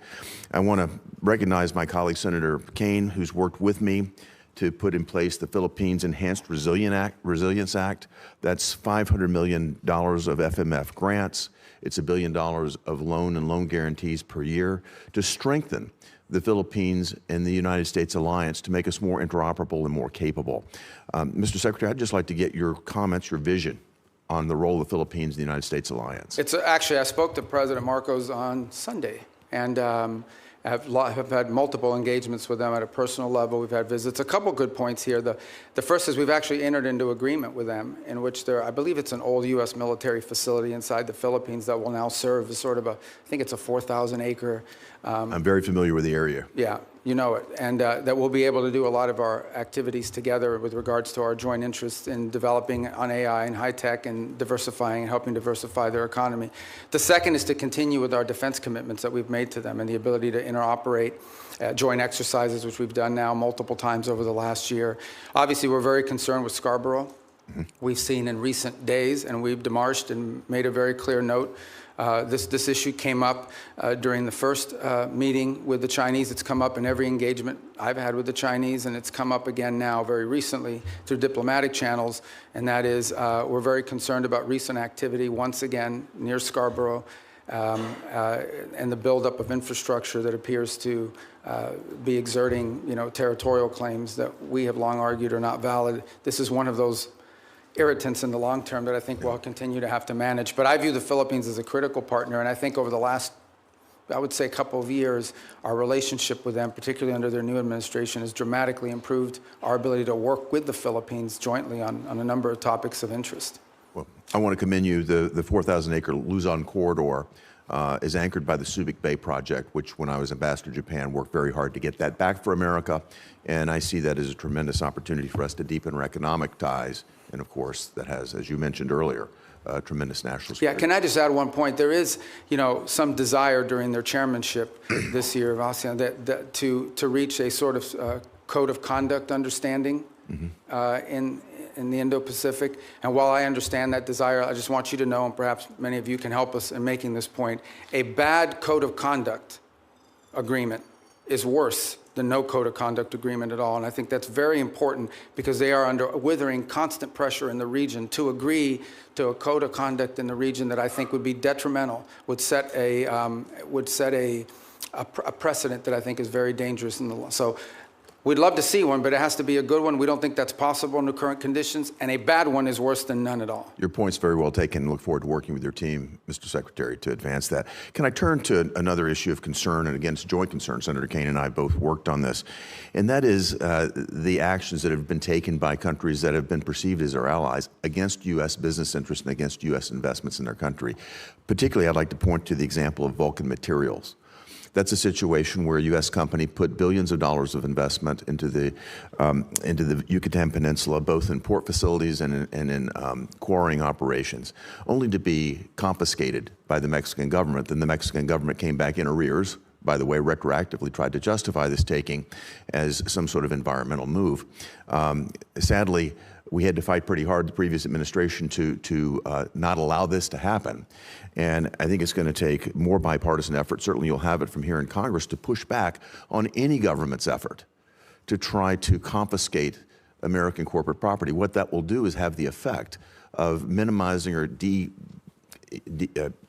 I want to recognize my colleague, Senator Kaine, who's worked with me to put in place the Philippines Enhanced Resilience Act. That's $500 million of FMF grants. It's $1 billion of loan and loan guarantees per year to strengthen the Philippines and the United States alliance to make us more interoperable and more capable. Mr. Secretary, I'd just like to get your comments, your vision on the role of the Philippines in the United States alliance. It's actually, I spoke to President Marcos on Sunday, and have had multiple engagements with them at a personal level. We've had visits. A couple good points here. The first is we've actually entered into agreement with them in which I believe it's an old U.S. military facility inside the Philippines that will now serve as sort of I think it's a 4,000 acre. I'm very familiar with the area. Yeah, you know it. And that we'll be able to do a lot of our activities together with regards to our joint interests in developing on AI and high tech and diversifying and helping diversify their economy. The second is to continue with our defense commitments that we've made to them and the ability to interoperate joint exercises, which we've done now multiple times over the last year. Obviously, we're very concerned with Scarborough. We've seen in recent days, and we've demarched and made a very clear note. This issue came up during the first meeting with the Chinese. It's come up in every engagement I've had with the Chinese, and it's come up again now very recently through diplomatic channels, and that is we're very concerned about recent activity once again near Scarborough and the buildup of infrastructure that appears to be exerting, territorial claims that we have long argued are not valid. This is one of those irritants in the long term that I think we'll continue to have to manage. But I view the Philippines as a critical partner, and I think over the last, I would say, couple of years, our relationship with them, particularly under their new administration, has dramatically improved our ability to work with the Philippines jointly on a number of topics of interest. Well, I want to commend you. The 4,000-acre Luzon corridor is anchored by the Subic Bay project, which when I was ambassador to Japan, worked very hard to get that back for America. And I see that as a tremendous opportunity for us to deepen our economic ties. And of course, that has, as you mentioned earlier, tremendous national security. Yeah, can I just add one point? There is, some desire during their chairmanship this year of ASEAN that to reach a sort of code of conduct understanding in the Indo-Pacific. And while I understand that desire, I just want you to know, and perhaps many of you can help us in making this point, a bad code of conduct agreement is worse than no code of conduct agreement at all. And I think that's very important because they are under withering constant pressure in the region to agree to a code of conduct in the region that I think would be detrimental, would set a precedent that I think is very dangerous in the law. So we'd love to see one, but it has to be a good one. We don't think that's possible under current conditions, and a bad one is worse than none at all. Your point's very well taken, and look forward to working with your team, Mr. Secretary, to advance that. Can I turn to another issue of concern, and again, it's joint concern. Senator Kaine and I both worked on this, and that is the actions that have been taken by countries that have been perceived as our allies against U.S. business interests and against U.S. investments in their country. Particularly, I'd like to point to the example of Vulcan Materials. That's a situation where a U.S. company put billions of dollars of investment into the Yucatan Peninsula, both in port facilities and in quarrying operations, only to be confiscated by the Mexican government. Then the Mexican government came back in arrears, by the way, retroactively tried to justify this taking as some sort of environmental move. Sadly, we had to fight pretty hard, the previous administration, to not allow this to happen. And I think it's going to take more bipartisan effort, certainly you'll have it from here in Congress, to push back on any government's effort to try to confiscate American corporate property. What that will do is have the effect of minimizing or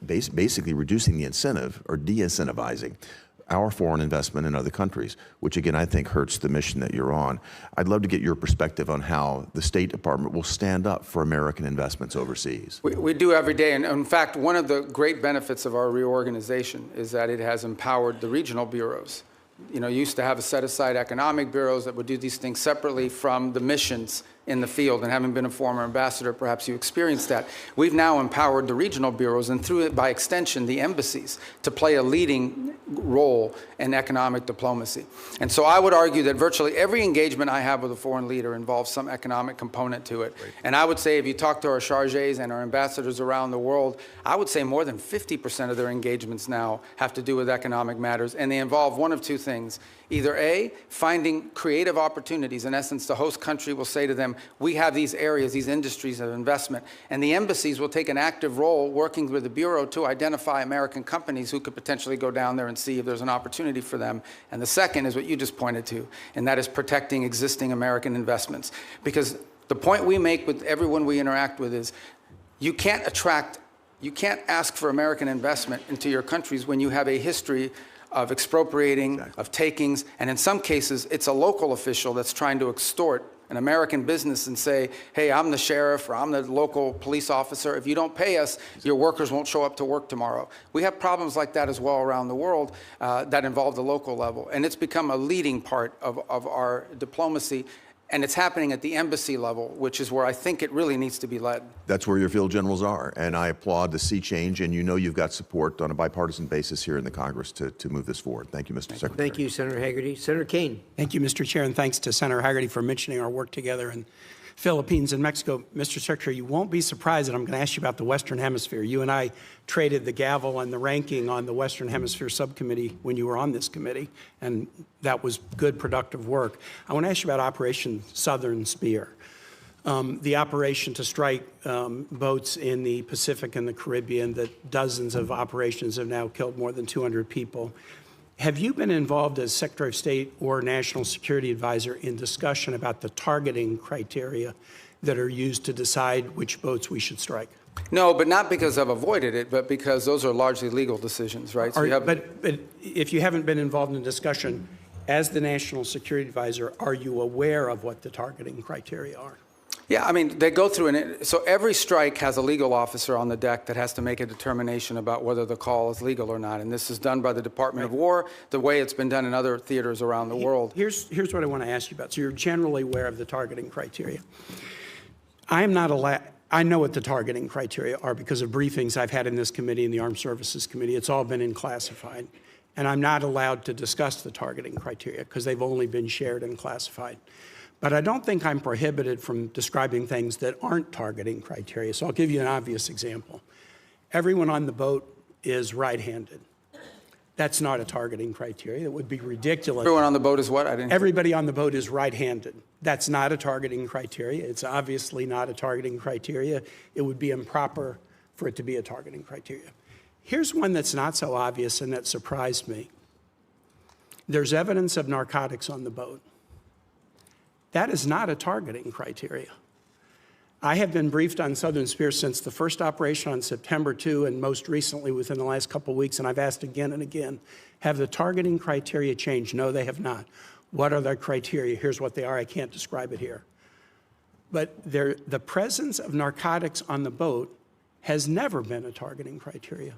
basically reducing the incentive or de-incentivizing our foreign investment in other countries, which again, I think hurts the mission that you're on. I'd love to get your perspective on how the State Department will stand up for American investments overseas. We do every day. And in fact, one of the great benefits of our reorganization is that it has empowered the regional bureaus. You used to have a set-aside economic bureaus that would do these things separately from the missions in the field, and having been a former ambassador, perhaps you experienced that. We've now empowered the regional bureaus, and through it, by extension, the embassies, to play a leading role in economic diplomacy. And so I would argue that virtually every engagement I have with a foreign leader involves some economic component to it. Right. And I would say if you talk to our chargés and our ambassadors around the world, I would say more than 50% of their engagements now have to do with economic matters, and they involve one of two things. Either A, finding creative opportunities. In essence, the host country will say to them, we have these areas, these industries of investment, and the embassies will take an active role working with the Bureau to identify American companies who could potentially go down there and see if there's an opportunity for them. And the second is what you just pointed to, and that is protecting existing American investments. Because the point we make with everyone we interact with is you can't ask for American investment into your countries when you have a history of expropriating, exactly, of takings, and in some cases, it's a local official that's trying to extort an American business and say, hey, I'm the sheriff or I'm the local police officer. If you don't pay us, your workers won't show up to work tomorrow. We have problems like that as well around the world that involve the local level, and it's become a leading part of our diplomacy. And it's happening at the embassy level, which is where I think it really needs to be led. That's where your field generals are, and I applaud the sea change, and you know you've got support on a bipartisan basis here in the Congress to move this forward. Thank you, Mr. Secretary. Thank you, Senator Hagerty. Senator Kaine. Thank you, Mr. Chair, and thanks to Senator Hagerty for mentioning our work together in Philippines and Mexico. Mr. Secretary, you won't be surprised that I'm going to ask you about the Western Hemisphere. You and I traded the gavel and the ranking on the Western Hemisphere subcommittee when you were on this committee, and that was good, productive work. I want to ask you about Operation Southern Spear, the operation to strike boats in the Pacific and the Caribbean, that dozens of operations have now killed more than 200 people. Have you been involved as Secretary of State or National Security Advisor in discussion about the targeting criteria that are used to decide which boats we should strike? No, but not because I've avoided it, but because those are largely legal decisions, right? So but if you haven't been involved in discussion, as the National Security Advisor, are you aware of what the targeting criteria are? Yeah, I mean, they go through so every strike has a legal officer on the deck that has to make a determination about whether the call is legal or not. And this is done by the Department of War, the way it's been done in other theaters around the world. Here's what I want to ask you about. So you're generally aware of the targeting criteria. I am not allowed. I know what the targeting criteria are because of briefings I've had in this committee and the Armed Services Committee. It's all been in classified. And I'm not allowed to discuss the targeting criteria because they've only been shared and classified. But I don't think I'm prohibited from describing things that aren't targeting criteria. So I'll give you an obvious example. Everyone on the boat is right-handed. That's not a targeting criteria. It would be ridiculous. Everyone on the boat is what? Everybody on the boat is right-handed. That's not a targeting criteria. It's obviously not a targeting criteria. It would be improper for it to be a targeting criteria. Here's one that's not so obvious and that surprised me. There's evidence of narcotics on the boat. That is not a targeting criteria. I have been briefed on Southern Spear since the first operation on September 2 and most recently within the last couple of weeks, and I've asked again and again, have the targeting criteria changed? No, they have not. What are the criteria? Here's what they are. I can't describe it here. But the presence of narcotics on the boat has never been a targeting criteria.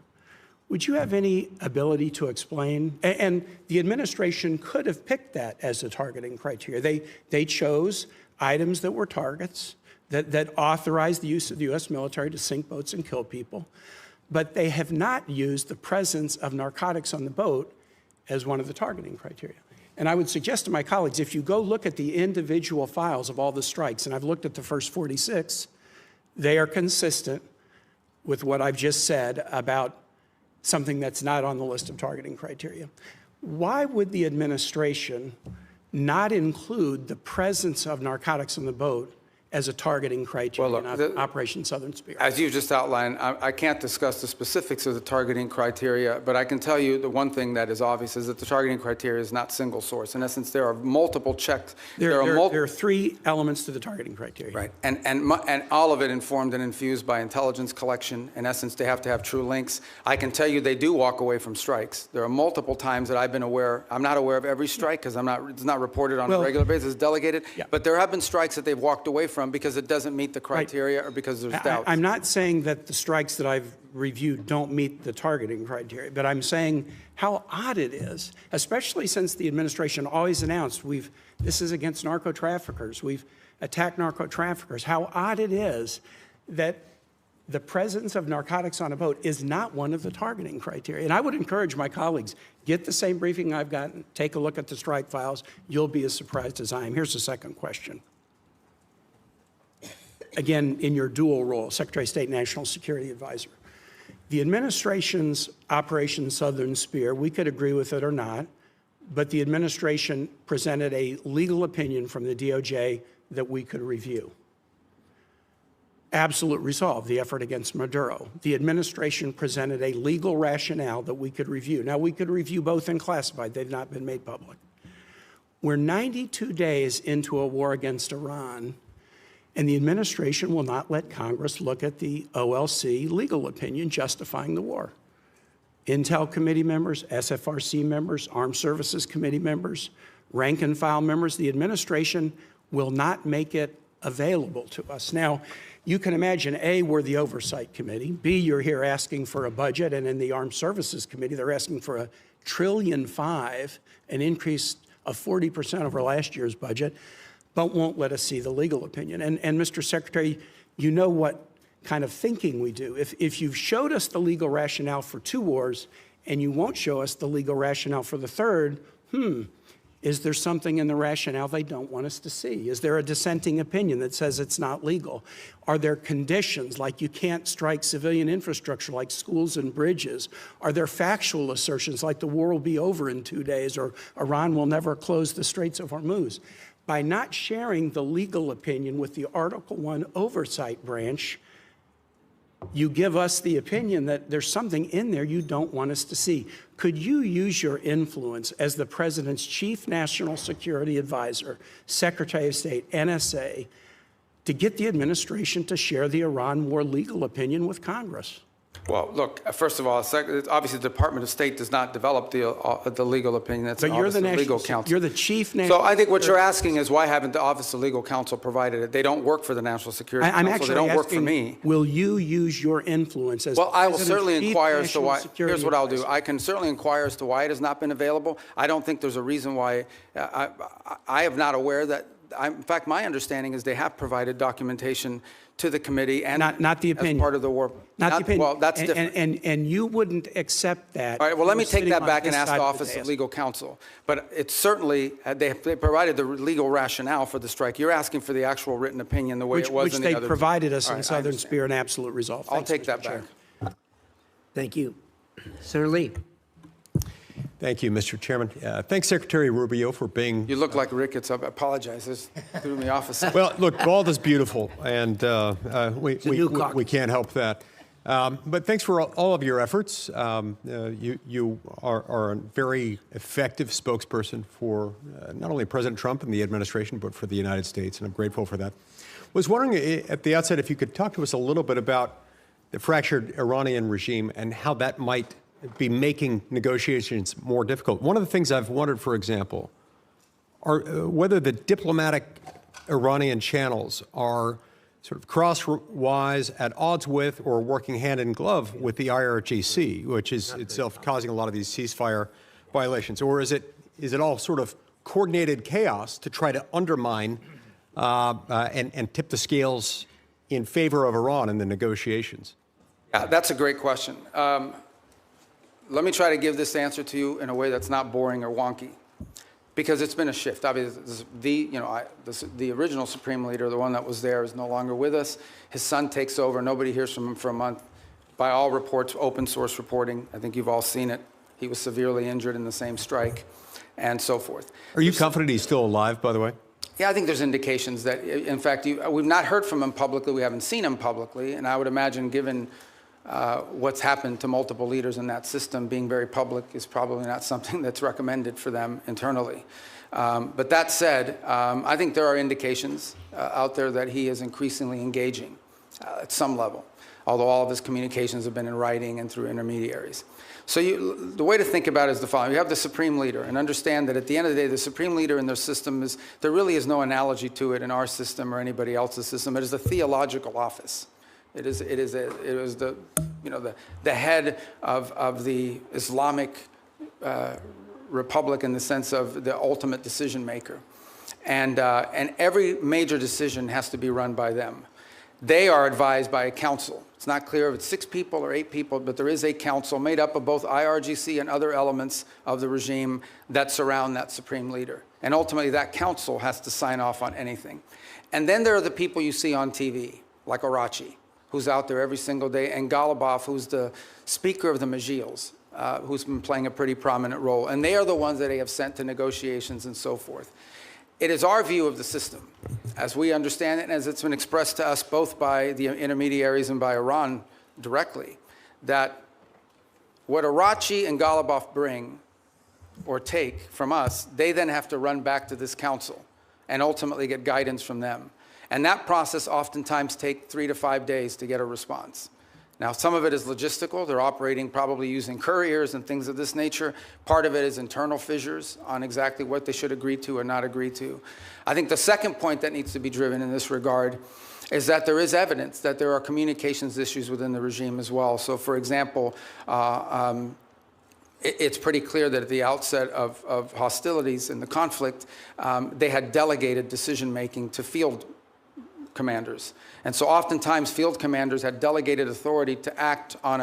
Would you have any ability to explain? And the administration could have picked that as a targeting criteria. They chose items that were targets, that authorized the use of the U.S. military to sink boats and kill people, but they have not used the presence of narcotics on the boat as one of the targeting criteria. And I would suggest to my colleagues, if you go look at the individual files of all the strikes, and I've looked at the first 46, they are consistent with what I've just said about something that's not on the list of targeting criteria. Why would the administration not include the presence of narcotics on the boat as a targeting criteria in Operation Southern Spear? As you just outlined, I can't discuss the specifics of the targeting criteria, but I can tell you the one thing that is obvious is that the targeting criteria is not single source. In essence, there are multiple checks. There are three elements to the targeting criteria. Right, and all of it informed and infused by intelligence collection. In essence, they have to have true links. I can tell you they do walk away from strikes. There are multiple times that I've been aware. I'm not aware of every strike because it's not reported on a regular basis, it's delegated. Yeah. But there have been strikes that they've walked away from from because it doesn't meet the criteria or because there's doubts? I'm not saying that the strikes that I've reviewed don't meet the targeting criteria, but I'm saying how odd it is, especially since the administration always announced this is against narco traffickers. We've attacked narco traffickers. How odd it is that the presence of narcotics on a boat is not one of the targeting criteria. And I would encourage my colleagues, get the same briefing I've gotten, take a look at the strike files. You'll be as surprised as I am. Here's the second question. Again, in your dual role, Secretary of State, National Security Advisor. The administration's Operation Southern Spear, we could agree with it or not, but the administration presented a legal opinion from the DOJ that we could review. Absolute resolve, the effort against Maduro. The administration presented a legal rationale that we could review. Now, we could review both in classified. They've not been made public. We're 92 days into a war against Iran, and the administration will not let Congress look at the OLC legal opinion justifying the war. Intel committee members, SFRC members, Armed Services Committee members, rank and file members, the administration will not make it available to us. Now, you can imagine, A, we're the Oversight Committee. B, you're here asking for a budget, and in the Armed Services Committee, they're asking for $1.5 trillion, an increase of 40% over last year's budget, but won't let us see the legal opinion. And Mr. Secretary, you know what kind of thinking we do. If you've showed us the legal rationale for 2 wars, and you won't show us the legal rationale for the third, is there something in the rationale they don't want us to see? Is there a dissenting opinion that says it's not legal? Are there conditions like you can't strike civilian infrastructure like schools and bridges? Are there factual assertions like the war will be over in 2 days or Iran will never close the Straits of Hormuz? By not sharing the legal opinion with the Article I Oversight Branch, you give us the opinion that there's something in there you don't want us to see. Could you use your influence as the President's Chief National Security Advisor, Secretary of State, NSA, to get the administration to share the Iran war legal opinion with Congress? Well, look, first of all, obviously the Department of State does not develop the legal opinion. That's the Office of Legal Counsel. You're the Chief National So I think what you're asking is why haven't the Office of Legal Counsel provided it? They don't work for the National Security Council. They don't work for me. Will you use your influence as Well, I will certainly Chief inquire as to National why. Security Here's what I'll do. Advisor? I can certainly inquire as to why it has not been available. I don't think there's a reason why. I am not aware that. In fact, my understanding is they have provided documentation to the committee and not the opinion. as part of the war. Not the opinion. Well, that's different. And you wouldn't accept that. All right, well, let me You're take sitting that on back this and ask side the of Office of dais. Legal Counsel. But it's certainly, they provided the legal rationale for the strike. You're asking for the actual written opinion the way it was Which in the they other. provided us All in right, I Southern understand. Spear and absolute resolve. I'll Thanks, take Mr. that Chair. back. Thank you. Senator Lee. Thank you, Mr. Chairman. Thanks, Secretary Rubio, for being... You look like rickets. I apologize. This threw me off a second. Well, look, bald is beautiful, and we can't help that. But thanks for all of your efforts. You are a very effective spokesperson for not only President Trump and the administration, but for the United States, and I'm grateful for that. Was wondering at the outset if you could talk to us a little bit about the fractured Iranian regime and how that might be making negotiations more difficult. One of the things I've wondered, for example, are whether the diplomatic Iranian channels are sort of crosswise at odds with or working hand in glove with the IRGC, which is itself causing a lot of these ceasefire violations, or is it all sort of coordinated chaos to try to undermine and tip the scales in favor of Iran in the negotiations? Yeah, that's a great question. Let me try to give this answer to you in a way that's not boring or wonky, because it's been a shift. Obviously, the original Supreme Leader, the one that was there, is no longer with us. His son takes over. Nobody hears from him for a month. By all reports, open source reporting, I think you've all seen it. He was severely injured in the same strike, and so forth. Are you confident he's still alive, by the way? Yeah, I think there's indications that, in fact, we've not heard from him publicly. We haven't seen him publicly, and I would imagine, given what's happened to multiple leaders in that system, being very public is probably not something that's recommended for them internally. But that said, I think there are indications out there that he is increasingly engaging at some level. although all of his communications have been in writing and through intermediaries. So the way to think about it is the following. You have the supreme leader, and understand that at the end of the day, the supreme leader in their system there really is no analogy to it in our system or anybody else's system. It is a theological office. It is the head of the Islamic republic in the sense of the ultimate decision maker. And every major decision has to be run by them. They are advised by a council. It's not clear if it's 6 people or 8 people, but there is a council made up of both IRGC and other elements of the regime that surround that supreme leader. And ultimately, that council has to sign off on anything. And then there are the people you see on TV, like Arachi, who's out there every single day, and Golubov, who's the speaker of the Majils, who's been playing a pretty prominent role. And they are the ones that they have sent to negotiations and so forth. It is our view of the system, as we understand it, and as it's been expressed to us both by the intermediaries and by Iran directly, that what Arachi and Golubov bring or take from us, they then have to run back to this council and ultimately get guidance from them. And that process oftentimes takes 3 to 5 days to get a response. Now, some of it is logistical. They're operating probably using couriers and things of this nature. Part of it is internal fissures on exactly what they should agree to or not agree to. I think the second point that needs to be driven in this regard is that there is evidence that there are communications issues within the regime as well. So, for example, it's pretty clear that at the outset of hostilities and the conflict, they had delegated decision-making to field commanders. And so oftentimes field commanders had delegated authority to act on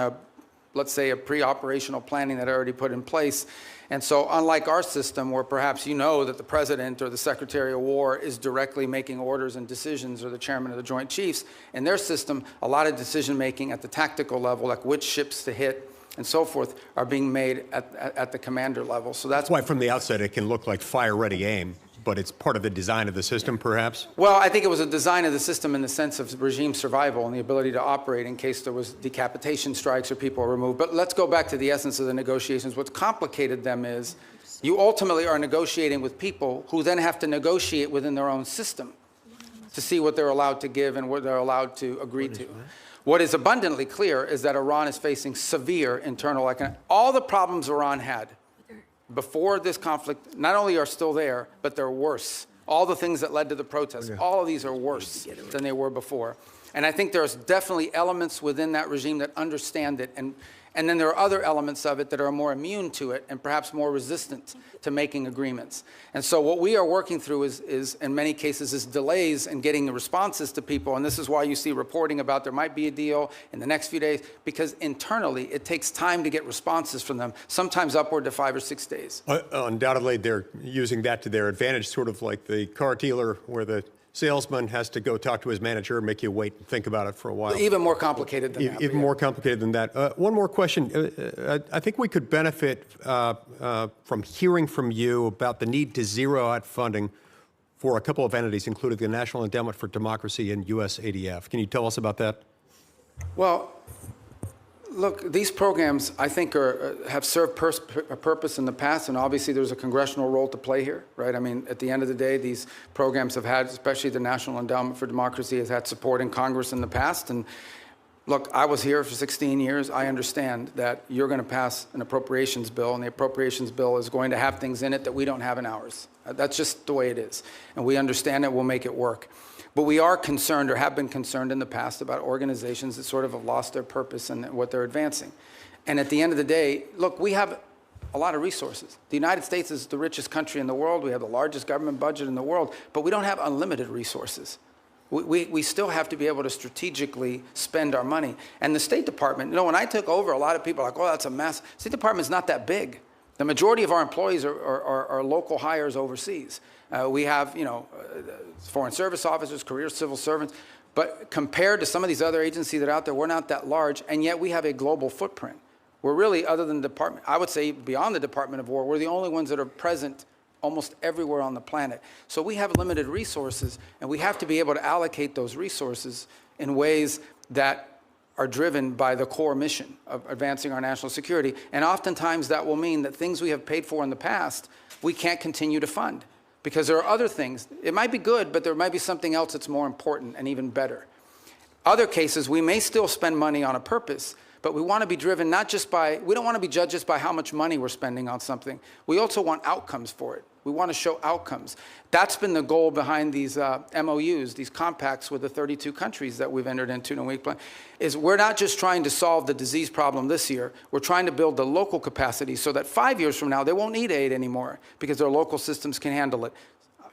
let's say, a pre-operational planning that already put in place. And so unlike our system, where perhaps you know that the president or the secretary of war is directly making orders and decisions, or the chairman of the Joint Chiefs, in their system, a lot of decision-making at the tactical level, like which ships to hit and so forth, are being made at the commander level. So that's why from the outset it can look like fire-ready aim, but it's part of the design of the system, perhaps? Well, I think it was a design of the system in the sense of regime survival and the ability to operate in case there was decapitation strikes or people were removed. But let's go back to the essence of the negotiations. What's complicated them is you ultimately are negotiating with people who then have to negotiate within their own system to see what they're allowed to give and what they're allowed to agree to. What is abundantly clear is that Iran is facing severe internal economic. All the problems Iran had before this conflict not only are still there, but they're worse. All the things that led to the protests, all of these are worse than they were before. And I think there's definitely elements within that regime that understand it. And then there are other elements of it that are more immune to it and perhaps more resistant to making agreements. And so what we are working through is in many cases, is delays in getting the responses to people. And this is why you see reporting about there might be a deal in the next few days, because internally it takes time to get responses from them, sometimes upward to 5 or 6 days. Undoubtedly, they're using that to their advantage, sort of like the car dealer where the salesman has to go talk to his manager, make you wait and think about it for a while. Even more complicated than that. Even more complicated than that. One more question. I think we could benefit from hearing from you about the need to zero out funding for a couple of entities, including the National Endowment for Democracy and USAID. Can you tell us about that? Well, look, these programs, I think, have served a purpose in the past, and obviously there's a congressional role to play here, right? I mean, at the end of the day, these programs have had, especially the National Endowment for Democracy, has had support in Congress in the past. And look, I was here for 16 years. I understand that you're going to pass an appropriations bill, and the appropriations bill is going to have things in it that we don't have in ours. That's just the way it is. And we understand it. We'll make it work. But we are concerned, or have been concerned in the past, about organizations that sort of have lost their purpose and what they're advancing. And at the end of the day, look, we have a lot of resources. The United States is the richest country in the world. We have the largest government budget in the world, but we don't have unlimited resources. We still have to be able to strategically spend our money. And the State Department, when I took over, a lot of people are like, oh, that's a mess. State Department's not that big. The majority of our employees are local hires overseas. We have, foreign service officers, career civil servants, but compared to some of these other agencies that are out there, we're not that large, and yet we have a global footprint. We're really, other than the department, I would say beyond the Department of War, we're the only ones that are present almost everywhere on the planet. So we have limited resources, and we have to be able to allocate those resources in ways that are driven by the core mission of advancing our national security. And oftentimes that will mean that things we have paid for in the past, we can't continue to fund. Because there are other things. It might be good, but there might be something else that's more important and even better. Other cases, we may still spend money on a purpose, but we want to be driven not just by, we don't want to be judged just by how much money we're spending on something. We also want outcomes for it. We want to show outcomes. That's been the goal behind these MOUs, these compacts with the 32 countries that we've entered into in a week plan, is we're not just trying to solve the disease problem this year. We're trying to build the local capacity so that 5 years from now, they won't need aid anymore because their local systems can handle it.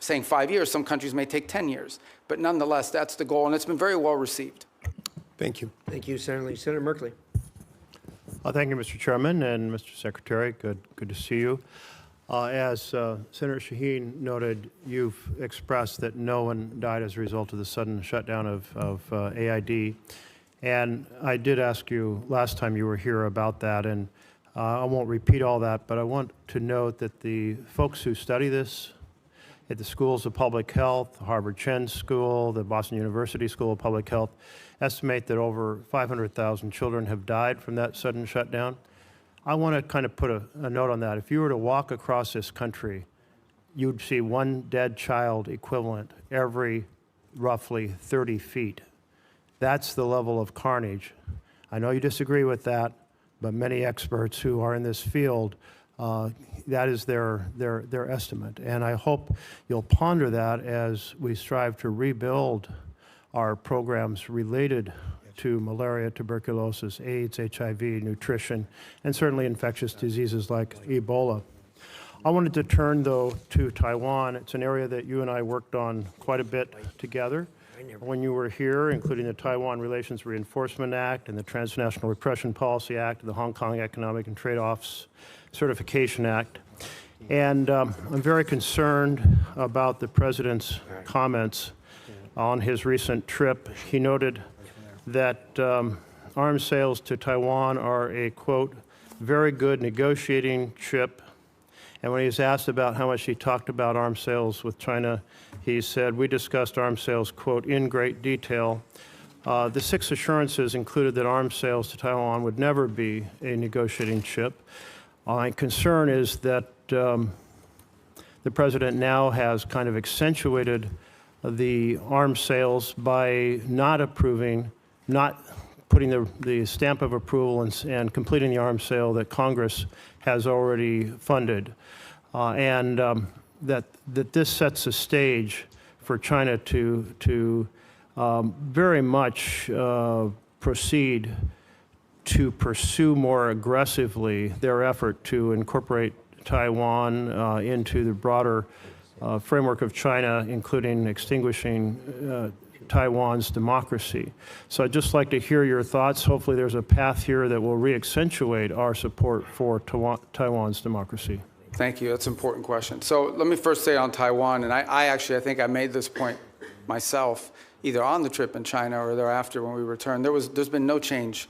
Saying 5 years, some countries may take 10 years. But nonetheless, that's the goal, and it's been very well received. Thank you. Thank you, Senator Lee. Senator Merkley. Thank you, Mr. Chairman and Mr. Secretary. Good to see you. As Senator Shaheen noted, you've expressed that no one died as a result of the sudden shutdown of AID. And I did ask you last time you were here about that, and I won't repeat all that, but I want to note that the folks who study this at the schools of public health, the Harvard Chen School, the Boston University School of Public Health, estimate that over 500,000 children have died from that sudden shutdown. I want to kind of put a note on that. If you were to walk across this country, you'd see one dead child equivalent every roughly 30 feet. That's the level of carnage. I know you disagree with that, but many experts who are in this field, that is their estimate. And I hope you'll ponder that as we strive to rebuild our programs related to malaria, tuberculosis, AIDS, HIV, nutrition, and certainly infectious diseases like Ebola. I wanted to turn, though, to Taiwan. It's an area that you and I worked on quite a bit together when you were here, including the Taiwan Relations Reinforcement Act and the Transnational Repression Policy Act, and the Hong Kong Economic and Trade Offs Certification Act. And I'm very concerned about the President's comments on his recent trip. He noted that arms sales to Taiwan are a, quote, very good negotiating chip. And when he was asked about how much he talked about arms sales with China, he said, we discussed arms sales, quote, in great detail. The 6 assurances included that arms sales to Taiwan would never be a negotiating chip. My concern is that the President now has kind of accentuated the arms sales by not approving, not putting the stamp of approval and completing the arms sale that Congress has already funded. That this sets a stage for China to very much proceed to pursue more aggressively their effort to incorporate Taiwan into the broader framework of China, including extinguishing Taiwan's democracy. So I'd just like to hear your thoughts. Hopefully there's a path here that will re-accentuate our support for Taiwan's democracy. Thank you. That's an important question. So let me first say on Taiwan, and I think I made this point myself, either on the trip in China or thereafter when we returned. There's been no change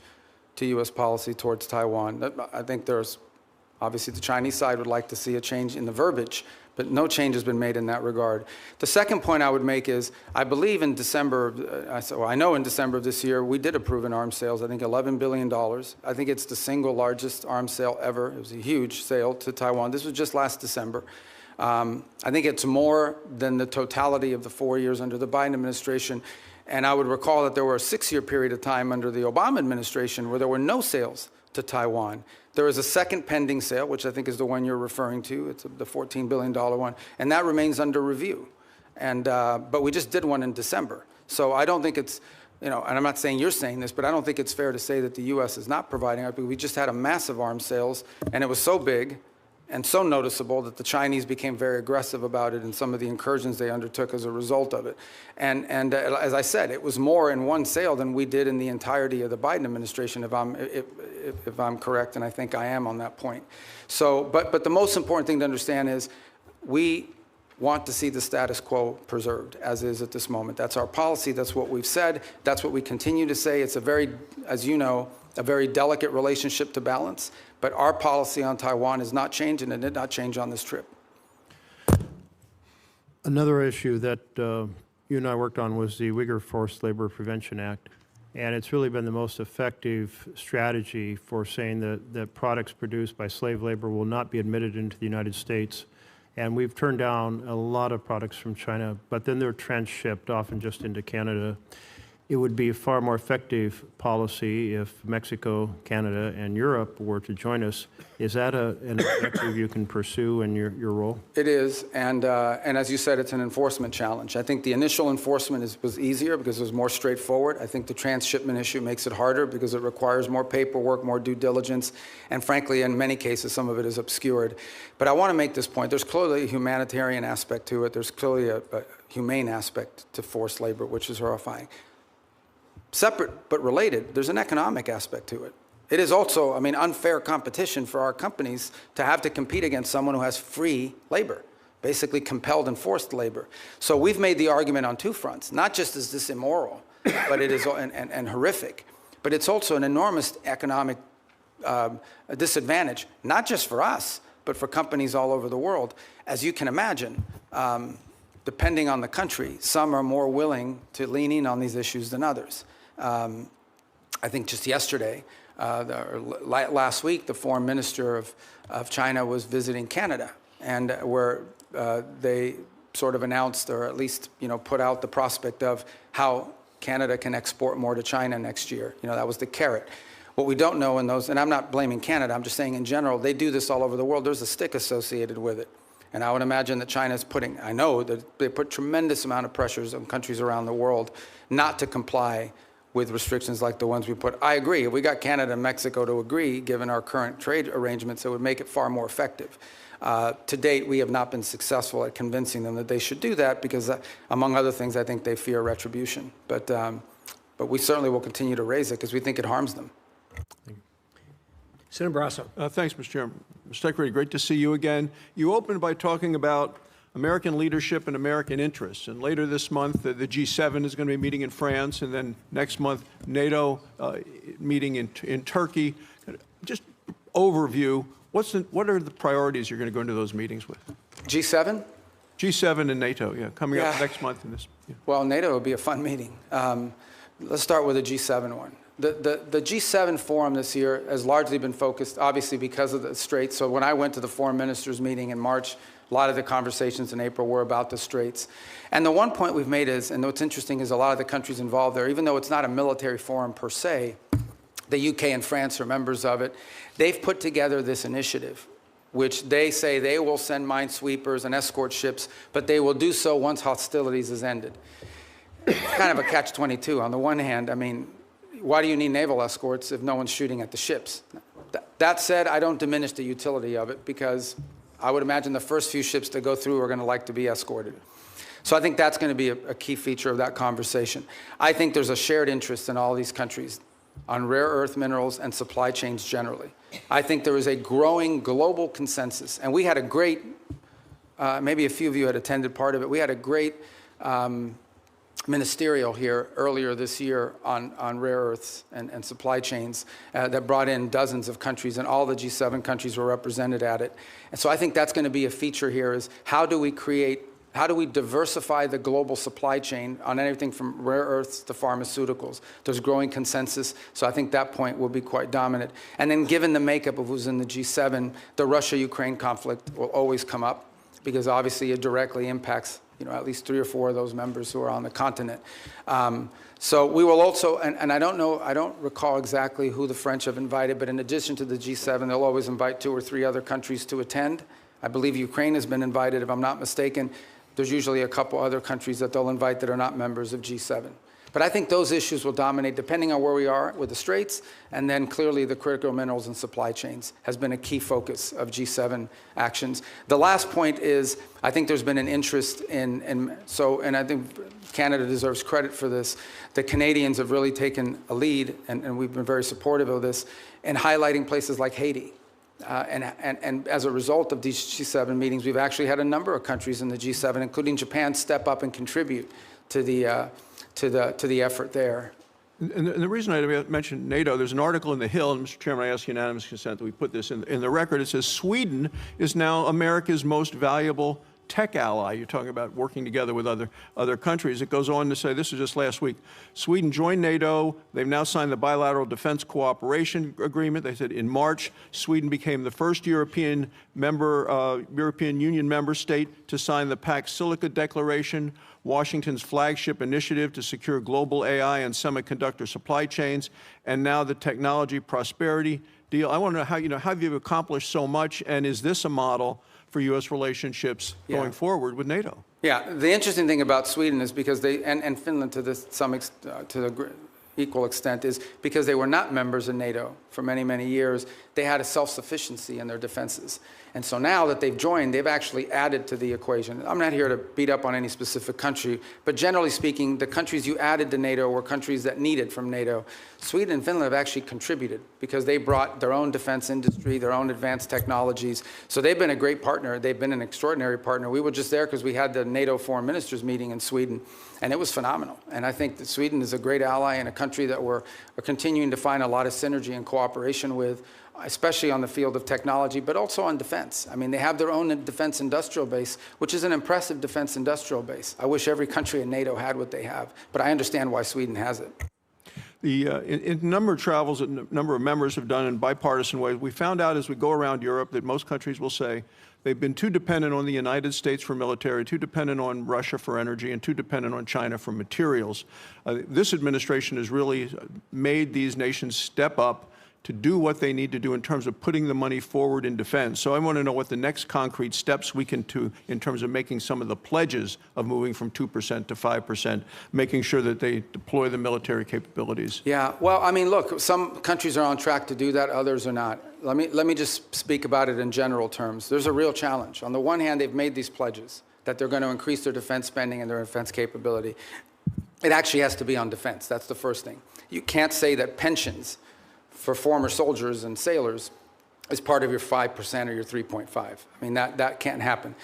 to U.S. policy towards Taiwan. I think there's, obviously the Chinese side would like to see a change in the verbiage, but no change has been made in that regard. The second point I would make is, I believe in December, I know in December of this year, we did approve an arms sales, I think $11 billion. I think it's the single largest arms sale ever. It was a huge sale to Taiwan. This was just last December. I think it's more than the totality of the 4 years under the Biden administration. And I would recall that there were a 6-year period of time under the Obama administration where there were no sales to Taiwan. There is a second pending sale, which I think is the one you're referring to. It's the $14 billion one, and that remains under review. And but we just did one in December. So I don't think it's, and I'm not saying you're saying this, but I don't think it's fair to say that the U.S. is not providing it. We just had a massive arms sales, and it was so big and so noticeable that the Chinese became very aggressive about it in some of the incursions they undertook as a result of it. And as I said, it was more in one sale than we did in the entirety of the Biden administration, if I'm correct, and I think I am on that point. So, but the most important thing to understand is we want to see the status quo preserved as is at this moment. That's our policy. That's what we've said. That's what we continue to say. It's a very, as you know, a very delicate relationship to balance. But our policy on Taiwan has not changed, and it did not change on this trip. Another issue that you and I worked on was the Uyghur Forced Labor Prevention Act. And it's really been the most effective strategy for saying that products produced by slave labor will not be admitted into the United States. And we've turned down a lot of products from China, but then they're transshipped, often just into Canada. it would be a far more effective policy if Mexico, Canada, and Europe were to join us. Is that an objective you can pursue in your role? It is, and as you said, it's an enforcement challenge. I think the initial enforcement was easier because it was more straightforward. I think the transshipment issue makes it harder because it requires more paperwork, more due diligence, and frankly, in many cases, some of it is obscured. But I want to make this point. There's clearly a humanitarian aspect to it. There's clearly a humane aspect to forced labor, which is horrifying. Separate but related, there's an economic aspect to it. It is also, unfair competition for our companies to have to compete against someone who has free labor, basically compelled and forced labor. So we've made the argument on two fronts. Not just is this immoral, but it is and horrific, but it's also an enormous economic disadvantage, not just for us, but for companies all over the world. As you can imagine, depending on the country, some are more willing to lean in on these issues than others. I think just yesterday, last week, the foreign minister of China was visiting Canada, and where they sort of announced, or at least put out the prospect of how Canada can export more to China next year. That was the carrot. What we don't know in those, and I'm not blaming Canada, I'm just saying in general, they do this all over the world. There's a stick associated with it. And I would imagine that China's I know that they put tremendous amount of pressures on countries around the world not to comply with restrictions like the ones we put. I agree. If we got Canada and Mexico to agree, given our current trade arrangements, it would make it far more effective. To date, we have not been successful at convincing them that they should do that because, among other things, I think they fear retribution. But we certainly will continue to raise it because we think it harms them. Senator Barrasso. Thanks, Mr. Chairman. Mr. Secretary, great to see you again. You opened by talking about American leadership and American interests. And later this month, the G7 is going to be meeting in France, and then next month, NATO meeting in Turkey. Just overview, what are the priorities you're going to go into those meetings with? G7? G7 and NATO, coming up next month in this. Yeah. Well, NATO will be a fun meeting. Let's start with the G7 one. The G7 forum this year has largely been focused, obviously, because of the Straits. So when I went to the foreign ministers meeting in March, a lot of the conversations in April were about the Straits. And the one point we've made is, and what's interesting is a lot of the countries involved there, even though it's not a military forum per se, the UK and France are members of it, they've put together this initiative, which they say they will send minesweepers and escort ships, but they will do so once hostilities is ended. It's kind of a catch-22. On the one hand, why do you need naval escorts if no one's shooting at the ships? That said, I don't diminish the utility of it because I would imagine the first few ships to go through are going to like to be escorted. So I think that's going to be a key feature of that conversation. I think there's a shared interest in all these countries on rare earth minerals and supply chains generally. I think there is a growing global consensus. And we had a great, maybe a few of you had attended part of it, we had a great ministerial here earlier this year on rare earths and supply chains that brought in dozens of countries, and all the G7 countries were represented at it. And so I think that's going to be a feature here is how do we diversify the global supply chain on anything from rare earths to pharmaceuticals? There's growing consensus, so I think that point will be quite dominant. And then given the makeup of who's in the G7, the Russia-Ukraine conflict will always come up because obviously it directly impacts at least 3 or 4 of those members who are on the continent. So we will also, and I don't recall exactly who the French have invited, but in addition to the G7, they'll always invite 2 or 3 other countries to attend. I believe Ukraine has been invited, if I'm not mistaken. There's usually a couple other countries that they'll invite that are not members of G7. But I think those issues will dominate depending on where we are with the Straits, and then clearly the critical minerals and supply chains has been a key focus of G7 actions. The last point is, I think there's been an interest and I think Canada deserves credit for this. The Canadians have really taken a lead, and we've been very supportive of this, in highlighting places like Haiti. And as a result of these G7 meetings, we've actually had a number of countries in the G7, including Japan, step up and contribute to the effort there. And the reason I mentioned NATO, there's an article in The Hill, and Mr. Chairman, I ask unanimous consent that we put this in the record. It says Sweden is now America's most valuable tech ally. You're talking about working together with other countries. It goes on to say, this is just last week, Sweden joined NATO. They've now signed the bilateral defense cooperation agreement. They said in March, Sweden became the first European Union member state to sign the PACTS Silica Declaration, Washington's flagship initiative to secure global AI and semiconductor supply chains, and now the technology prosperity deal. I want to know how you've accomplished so much, and is this a model for U.S. relationships going forward with NATO? Yeah, the interesting thing about Sweden is because they, and Finland to the equal extent, is because they were not members of NATO for many, many years, they had a self-sufficiency in their defenses. And so now that they've joined, they've actually added to the equation. I'm not here to beat up on any specific country, but generally speaking, the countries you added to NATO were countries that needed from NATO. Sweden and Finland have actually contributed because they brought their own defense industry, their own advanced technologies. So they've been a great partner. They've been an extraordinary partner. We were just there because we had the NATO foreign ministers meeting in Sweden, and it was phenomenal. And I think that Sweden is a great ally and a country that we're continuing to find a lot of synergy and cooperation with, especially on the field of technology, but also on defense. I mean, they have their own defense industrial base, which is an impressive defense industrial base. I wish every country in NATO had what they have, but I understand why Sweden has it. In a number of travels that a number of members have done in bipartisan ways, we found out as we go around Europe that most countries will say they've been too dependent on the United States for military, too dependent on Russia for energy, and too dependent on China for materials. This administration has really made these nations step up to do what they need to do in terms of putting the money forward in defense. So I want to know what the next concrete steps we can do in terms of making some of the pledges of moving from 2% to 5%, making sure that they deploy the military capabilities. Yeah, well, I mean, look, some countries are on track to do that, others are not. Let me just speak about it in general terms. There's a real challenge. On the one hand, they've made these pledges that they're going to increase their defense spending and their defense capability. It actually has to be on defense. That's the first thing. You can't say that pensions for former soldiers and sailors is part of your 5% or your 3.5. I mean, that can't happen.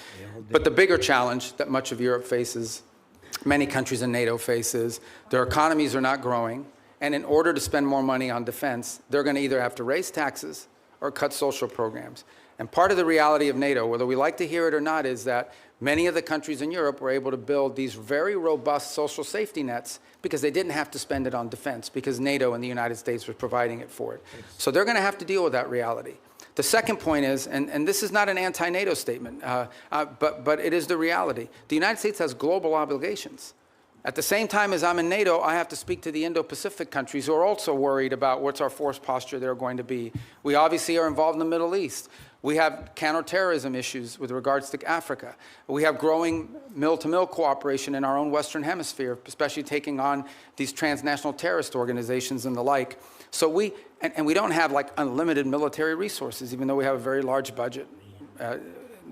But the bigger challenge that much of Europe faces, many countries in NATO faces, their economies are not growing, and in order to spend more money on defense, they're going to either have to raise taxes or cut social programs. And part of the reality of NATO, whether we like to hear it or not, is that many of the countries in Europe were able to build these very robust social safety nets because they didn't have to spend it on defense because NATO and the United States were providing it for it. So they're going to have to deal with that reality. The second point is, and this is not an anti-NATO statement, but it is the reality. The United States has global obligations. At the same time as I'm in NATO, I have to speak to the Indo-Pacific countries who are also worried about what's our force posture they're going to be. We obviously are involved in the Middle East. We have counterterrorism issues with regards to Africa. We have growing mill-to-mill cooperation in our own Western Hemisphere, especially taking on these transnational terrorist organizations and the like. So we don't have like unlimited military resources, even though we have a very large budget.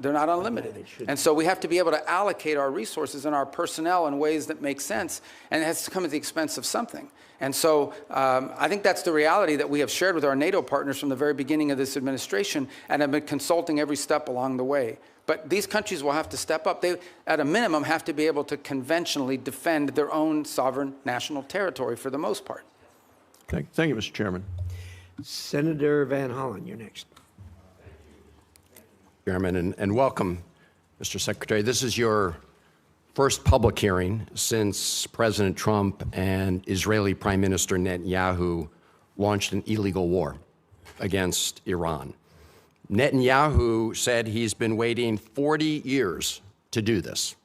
They're not unlimited. And so we have to be able to allocate our resources and our personnel in ways that make sense, and it has to come at the expense of something. And so I think that's the reality that we have shared with our NATO partners from the very beginning of this administration and have been consulting every step along the way. But these countries will have to step up. They, at a minimum, have to be able to conventionally defend their own sovereign national territory for the most part. Thank you, Mr. Chairman. Senator Van Hollen, you're next. Chairman, and welcome, Mr. Secretary. This is your first public hearing since President Trump and Israeli Prime Minister Netanyahu launched an illegal war against Iran. Netanyahu said he's been waiting 40 years to do this.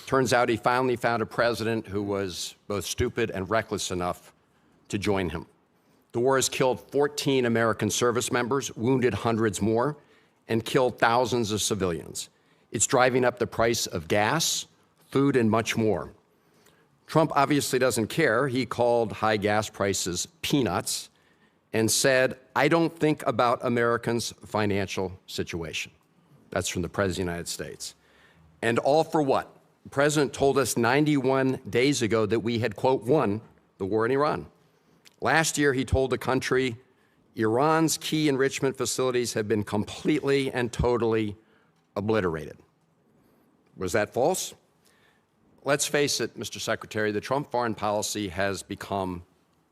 Turns out he finally found a president who was both stupid and reckless enough to join him. The war has killed 14 American service members, wounded hundreds more, and killed thousands of civilians. It's driving up the price of gas, food, and much more. Trump obviously doesn't care. He called high gas prices peanuts and said, "I don't think about Americans' financial situation." That's from the President of the United States. And all for what? The President told us 91 days ago that we had, quote, won the war in Iran. Last year, he told the country, Iran's key enrichment facilities have been completely and totally obliterated. Was that false? Let's face it, Mr. Secretary, the Trump foreign policy has become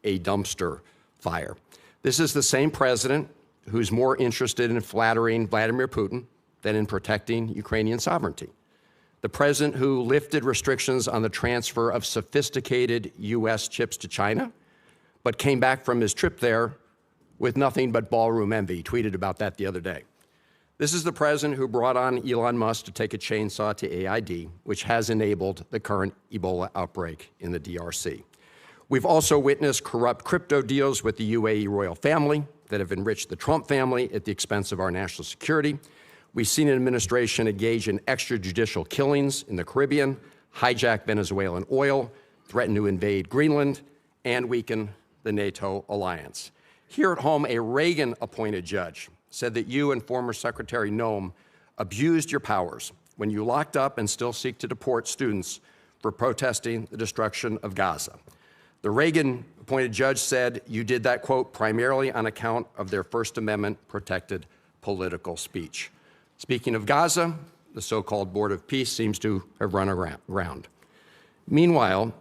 a dumpster fire. This is the same president who's more interested in flattering Vladimir Putin than in protecting Ukrainian sovereignty. The president who lifted restrictions on the transfer of sophisticated U.S. chips to China, but came back from his trip there with nothing but ballroom envy. He tweeted about that the other day. This is the president who brought on Elon Musk to take a chainsaw to AID, which has enabled the current Ebola outbreak in the DRC. We've also witnessed corrupt crypto deals with the UAE royal family that have enriched the Trump family at the expense of our national security. We've seen an administration engage in extrajudicial killings in the Caribbean, hijack Venezuelan oil, threaten to invade Greenland, and weaken the NATO alliance. Here at home, a Reagan-appointed judge said that you and former Secretary Noem abused your powers when you locked up and still seek to deport students for protesting the destruction of Gaza. The Reagan-appointed judge said you did that, quote, primarily on account of their First Amendment-protected political speech. Speaking of Gaza, the so-called Board of Peace seems to have run around. Meanwhile,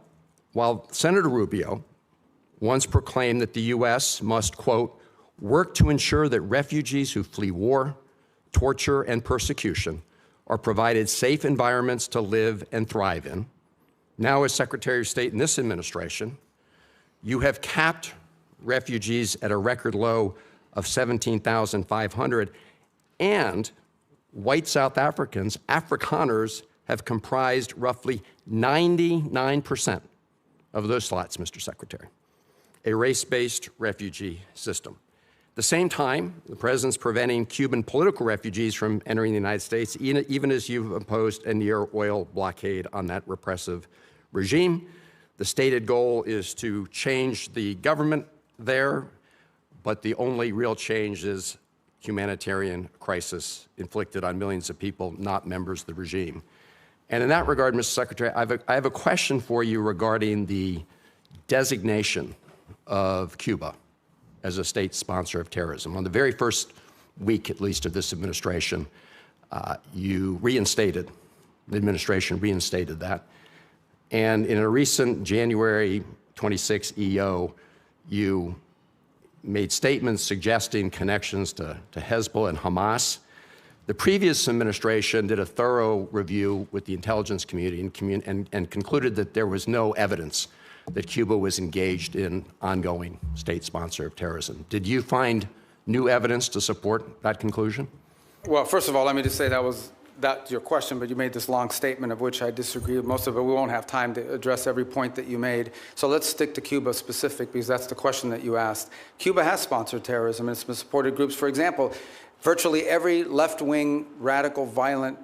while Senator Rubio once proclaimed that the U.S. must, quote, work to ensure that refugees who flee war, torture, and persecution are provided safe environments to live and thrive in, now as Secretary of State in this administration, you have capped refugees at a record low of 17,500, and white South Africans, Afrikaners, have comprised roughly 99% of those slots, Mr. Secretary, a race-based refugee system. At the same time, the president's preventing Cuban political refugees from entering the United States, even as you've imposed a near oil blockade on that repressive regime. The stated goal is to change the government there, but the only real change is humanitarian crisis inflicted on millions of people, not members of the regime. And in that regard, Mr. Secretary, I have a question for you regarding the designation of Cuba as a state sponsor of terrorism. On the very first week, at least, of this administration, the administration reinstated that. And in a recent January 26 EO, you made statements suggesting connections to Hezbollah and Hamas. The previous administration did a thorough review with the intelligence community and concluded that there was no evidence that Cuba was engaged in ongoing state sponsor of terrorism. Did you find new evidence to support that conclusion? Well, first of all, let me just say that's your question, but you made this long statement of which I disagree with most of it. We won't have time to address every point that you made. So let's stick to Cuba specific, because that's the question that you asked. Cuba has sponsored terrorism, and it's been supported groups. For example, virtually every left-wing, radical, violent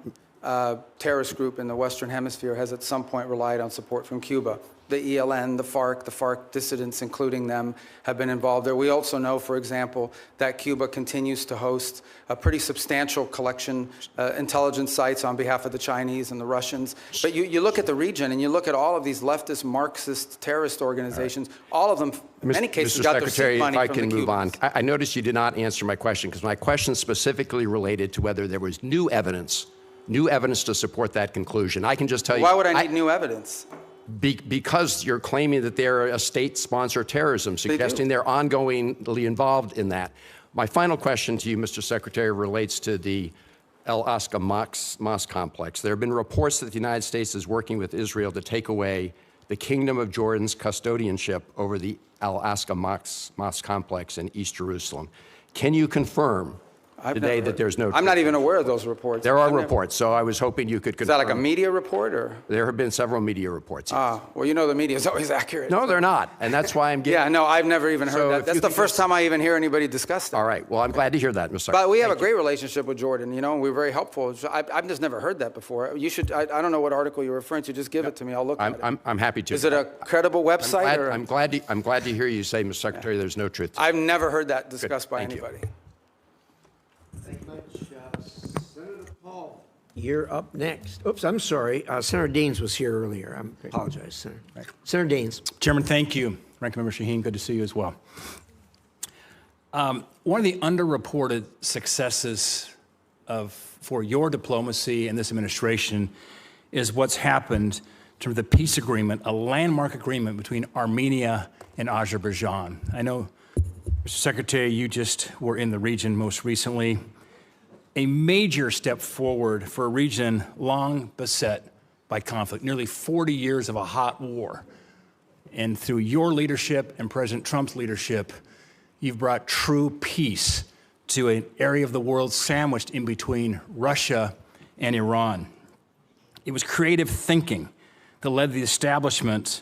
terrorist group in the Western Hemisphere has at some point relied on support from Cuba. The ELN, the FARC dissidents, including them, have been involved there. We also know, for example, that Cuba continues to host a pretty substantial collection intelligence sites on behalf of the Chinese and the Russians. But you look at the region and you look at all of these leftist Marxist terrorist organizations, all of them, in many cases, got their seed money from the Cubans. If I can move on. I noticed you did not answer my question, because my question specifically related to whether there was new evidence to support that conclusion. I can just tell you— Why would I need new evidence? Because you're claiming that they're a state-sponsored terrorism, suggesting they're ongoingly involved in that. My final question to you, Mr. Secretary, relates to the Al-Aqsa Mosque complex. There have been reports that the United States is working with Israel to take away the Kingdom of Jordan's custodianship over the Al-Aqsa Mosque complex in East Jerusalem. Can you confirm today that there's no truth? I'm not even aware of those reports. There are reports, so I was hoping you could confirm. Is that like a media report, or? There have been several media reports. Yes. Well, you know the media is always accurate. No, they're not, and that's why I'm getting— Yeah, no, I've never even heard that. That's the first time I even hear anybody discuss that. All right, well, I'm glad to hear that, Mr. Secretary. But we have a great relationship with Jordan, and we're very helpful. I've just never heard that before. You should— I don't know what article you're referring to. Just give it to me. I'll look at it. I'm happy to. Is it a credible website? I'm glad to hear you say, Mr. Secretary, there's no truth. I've never heard that discussed by anybody. Thank you much. Senator Paul, you're up next. Oops, I'm sorry. Senator Daines was here earlier. I apologize, Senator. Right. Senator Daines. Chairman, thank you. Ranking Member Shaheen, good to see you as well. One of the underreported successes for your diplomacy and this administration is what's happened in terms of the peace agreement, a landmark agreement between Armenia and Azerbaijan. I know, Mr. Secretary, you just were in the region most recently. a major step forward for a region long beset by conflict, nearly 40 years of a hot war. And through your leadership and President Trump's leadership, you've brought true peace to an area of the world sandwiched in between Russia and Iran. It was creative thinking that led to the establishment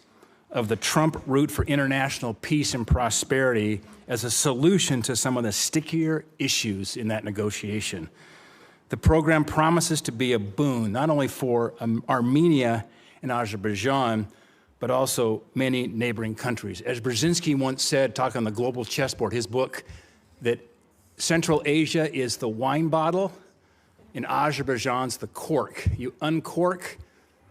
of the Trump route for international peace and prosperity as a solution to some of the stickier issues in that negotiation. The program promises to be a boon, not only for Armenia and Azerbaijan, but also many neighboring countries. As Brzezinski once said, talking on the global chessboard, his book, that Central Asia is the wine bottle and Azerbaijan's the cork. You uncork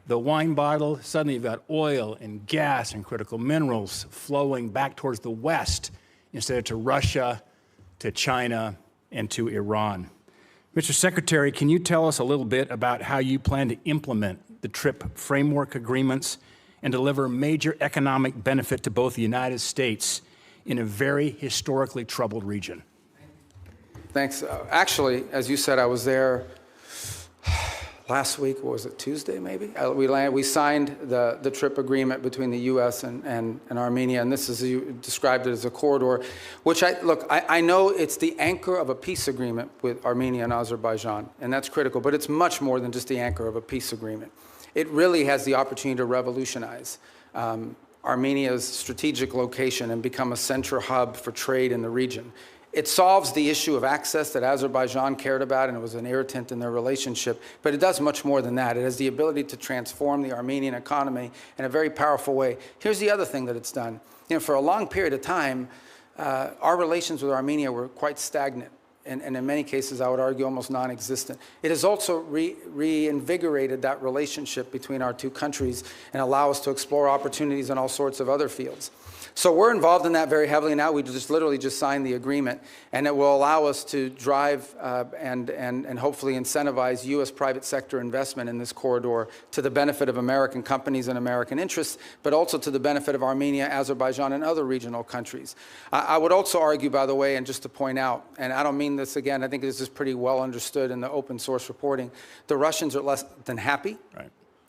the wine bottle, suddenly you've got oil and gas and critical minerals flowing back towards the West instead of to Russia, to China, and to Iran. Mr. Secretary, can you tell us a little bit about how you plan to implement the TRIP framework agreements and deliver major economic benefit to both the United States in a very historically troubled region? Thanks. Actually, as you said, I was there last week. What was it, Tuesday maybe? We signed the TRIP agreement between the U.S. and Armenia, and this is, you described it as a corridor, which I know it's the anchor of a peace agreement with Armenia and Azerbaijan, and that's critical, but it's much more than just the anchor of a peace agreement. It really has the opportunity to revolutionize Armenia's strategic location and become a central hub for trade in the region. It solves the issue of access that Azerbaijan cared about, and it was an irritant in their relationship, but it does much more than that. It has the ability to transform the Armenian economy in a very powerful way. Here's the other thing that it's done. You know, for a long period of time, our relations with Armenia were quite stagnant, and in many cases, I would argue, almost non-existent. It has also reinvigorated that relationship between our two countries and allow us to explore opportunities in all sorts of other fields. So we're involved in that very heavily now. We just literally just signed the agreement, and it will allow us to drive and hopefully incentivize U.S. private sector investment in this corridor to the benefit of American companies and American interests, but also to the benefit of Armenia, Azerbaijan, and other regional countries. I would also argue, by the way, and just to point out, and I don't mean this again, I think this is pretty well understood in the open source reporting, the Russians are less than happy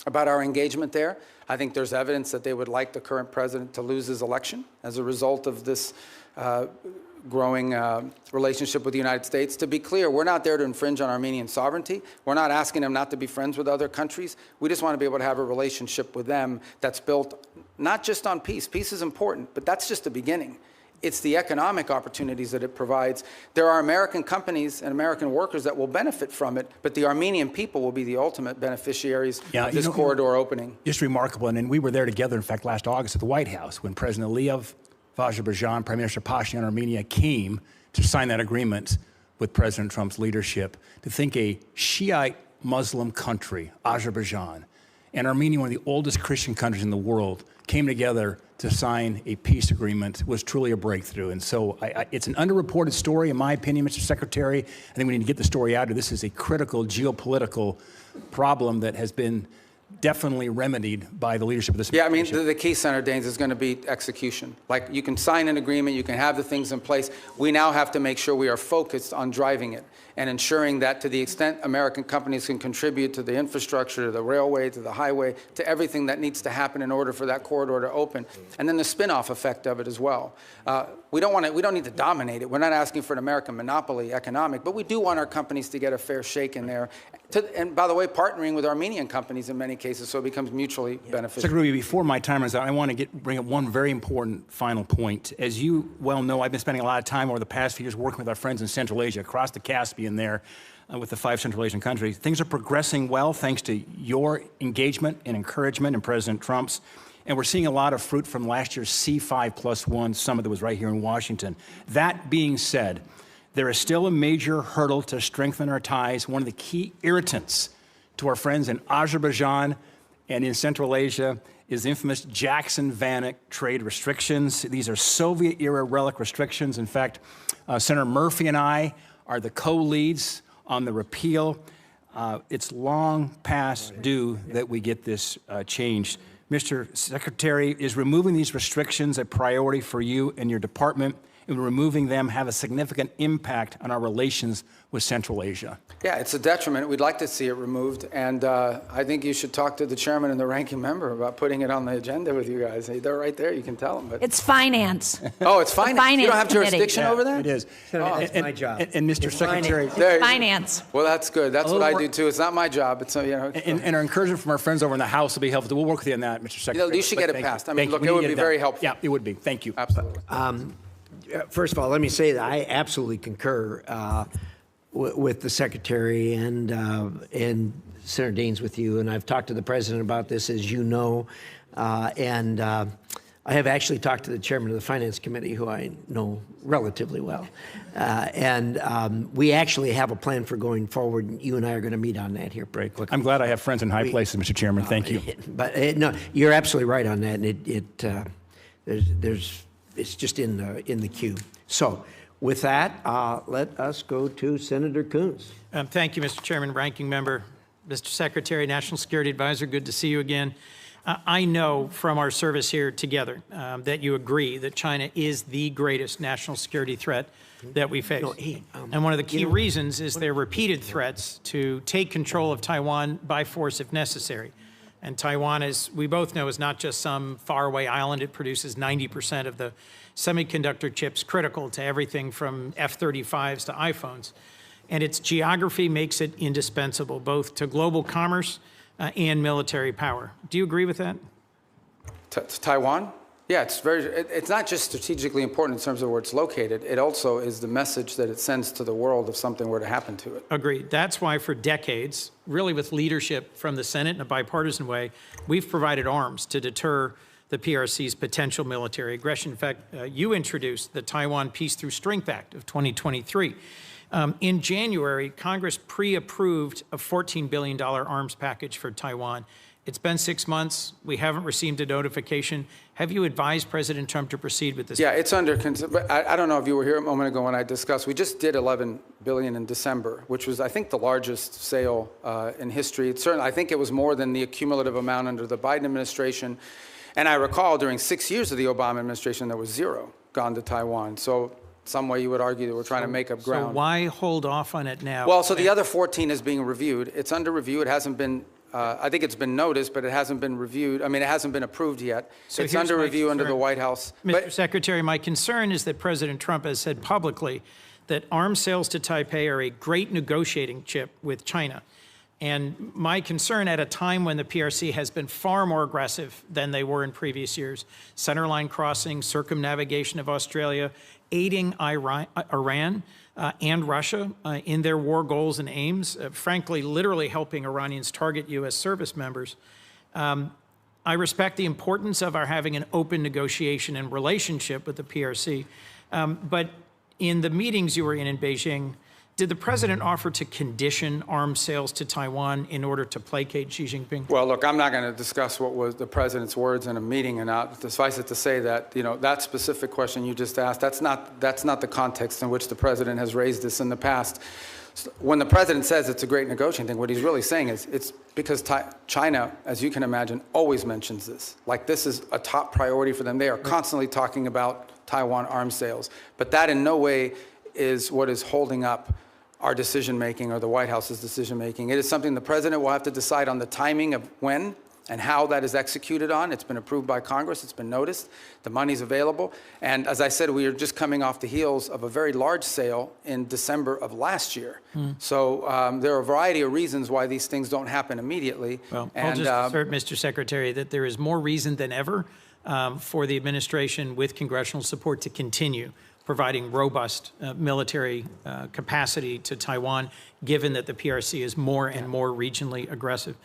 about our engagement there. I think there's evidence that they would like the current president to lose his election as a result of this growing relationship with the United States. To be clear, we're not there to infringe on Armenian sovereignty. We're not asking them not to be friends with other countries. We just want to be able to have a relationship with them that's built not just on peace. Peace is important, but that's just the beginning. It's the economic opportunities that it provides. There are American companies and American workers that will benefit from it, but the Armenian people will be the ultimate beneficiaries of this corridor opening. Just remarkable, and we were there together, in fact, last August at the White House when President Aliyev of Azerbaijan, Prime Minister Pashinyan of Armenia came to sign that agreement with President Trump's leadership. To think a Shiite Muslim country, Azerbaijan, and Armenia, one of the oldest Christian countries in the world, came together to sign a peace agreement was truly a breakthrough. And so it's an underreported story, in my opinion, Mr. Secretary. I think we need to get the story out. This is a critical geopolitical problem that has been definitely remedied by the leadership of this administration. Yeah, I mean, the key, Senator Daines, is going to be execution. Like, you can sign an agreement, you can have the things in place. We now have to make sure we are focused on driving it and ensuring that to the extent American companies can contribute to the infrastructure, to the railway, to the highway, to everything that needs to happen in order for that corridor to open, and then the spin-off effect of it as well. We don't need to dominate it. We're not asking for an American monopoly economic, but we do want our companies to get a fair shake in there. And by the way, partnering with Armenian companies in many cases, so it becomes mutually beneficial. Secretary Rubio, before my time is out, I want to bring up one very important final point. As you well know, I've been spending a lot of time over the past few years working with our friends in Central Asia, across the Caspian there, with the 5 Central Asian countries. Things are progressing well thanks to your engagement and encouragement and President Trump's. And we're seeing a lot of fruit from last year's C5+1 summit that was right here in Washington. That being said, there is still a major hurdle to strengthen our ties. One of the key irritants to our friends in Azerbaijan and in Central Asia is the infamous Jackson-Vanik trade restrictions. These are Soviet-era relic restrictions. In fact, Senator Murphy and I are the co-leads on the repeal. It's long past due that we get this changed. Mr. Secretary, is removing these restrictions a priority for you and your department? and removing them have a significant impact on our relations with Central Asia. Yeah, it's a detriment. We'd like to see it removed, and I think you should talk to the chairman and the ranking member about putting it on the agenda with you guys. They're right there. You can tell them. But It's finance. oh, it's finance. You don't have committee. jurisdiction over that? It is. That's my job. And Mr. Secretary, Finance. Well, that's good. That's what I do too. It's not my job. It's and our encouragement from our friends over in the House will be helpful. We'll work with you on that, Mr. Secretary. you should get it Thank you. passed. I mean, Thank you. look, We it need would to be get it very done. helpful. Yeah, it would be. Thank you. Absolutely. First of all, let me say that I absolutely concur with the Secretary and Senator Deans with you, and I've talked to the President about this, as you know, and I have actually talked to the Chairman of the Finance Committee, who I know relatively well, and we actually have a plan for going forward. You and I are going to meet on that here pretty quickly. I'm glad I have friends in high places, Mr. Chairman. Thank you. But no, you're absolutely right on that, and it's just in the queue. So with that, let us go to Senator Coons. Thank you, Mr. Chairman, Ranking Member, Mr. Secretary, National Security Advisor, good to see you again. I know from our service here together that you agree that China is the greatest national security threat that we face. And one of the key reasons is their repeated threats to take control of Taiwan by force if necessary. And Taiwan, as we both know, is not just some faraway island. It produces 90% of the semiconductor chips critical to everything from F-35s to iPhones. And its geography makes it indispensable, both to global commerce and military power. Do you agree with that? Taiwan? Yeah, it's not just strategically important in terms of where it's located. It also is the message that it sends to the world if something were to happen to it. Agreed. That's why for decades, really with leadership from the Senate in a bipartisan way, we've provided arms to deter the PRC's potential military aggression. In fact, you introduced the Taiwan Peace Through Strength Act of 2023. In January, Congress pre-approved a $14 billion arms package for Taiwan. It's been 6 months. We haven't received a notification. Have you advised President Trump to proceed with this? Yeah, it's under consideration. I don't know if you were here a moment ago when I discussed. We just did $11 billion in December, which was, I think, the largest sale in history. It's certainly, I think it was more than the cumulative amount under the Biden administration. And I recall during 6 years of the Obama administration, there was zero gone to Taiwan. So some way you would argue that we're trying to make up ground. So why hold off on it now? Well, so the other 14 is being reviewed. It's under review. It hasn't been. I think it's been noticed, but it hasn't been reviewed. I mean, it hasn't been approved yet. So it's under review under the White House. Mr. Secretary, my concern is that President Trump has said publicly that arms sales to Taipei are a great negotiating chip with China. And my concern at a time when the PRC has been far more aggressive than they were in previous years, centerline crossing, circumnavigation of Australia, aiding Iran and Russia in their war goals and aims, frankly, literally helping Iranians target U.S. service members. I respect the importance of our having an open negotiation and relationship with the PRC, but in the meetings you were in Beijing, did the president offer to condition arms sales to Taiwan in order to placate Xi Jinping? Well, look, I'm not going to discuss what was the president's words in a meeting, and suffice it to say that that specific question you just asked, that's not the context in which the president has raised this in the past. When the president says it's a great negotiating thing, what he's really saying is it's because China, as you can imagine, always mentions this. Like this is a top priority for them. They are constantly talking about Taiwan arms sales, but that in no way is what is holding up our decision-making or the White House's decision-making. It is something the president will have to decide on the timing of when and how that is executed on. It's been approved by Congress. It's been noticed. The money's available. And as I said, we are just coming off the heels of a very large sale in December of last year. So there are a variety of reasons why these things don't happen immediately. Well, I'll just assert, Mr. Secretary, that there is more reason than ever for the administration with congressional support to continue providing robust military capacity to Taiwan, given that the PRC is more and more regionally aggressive.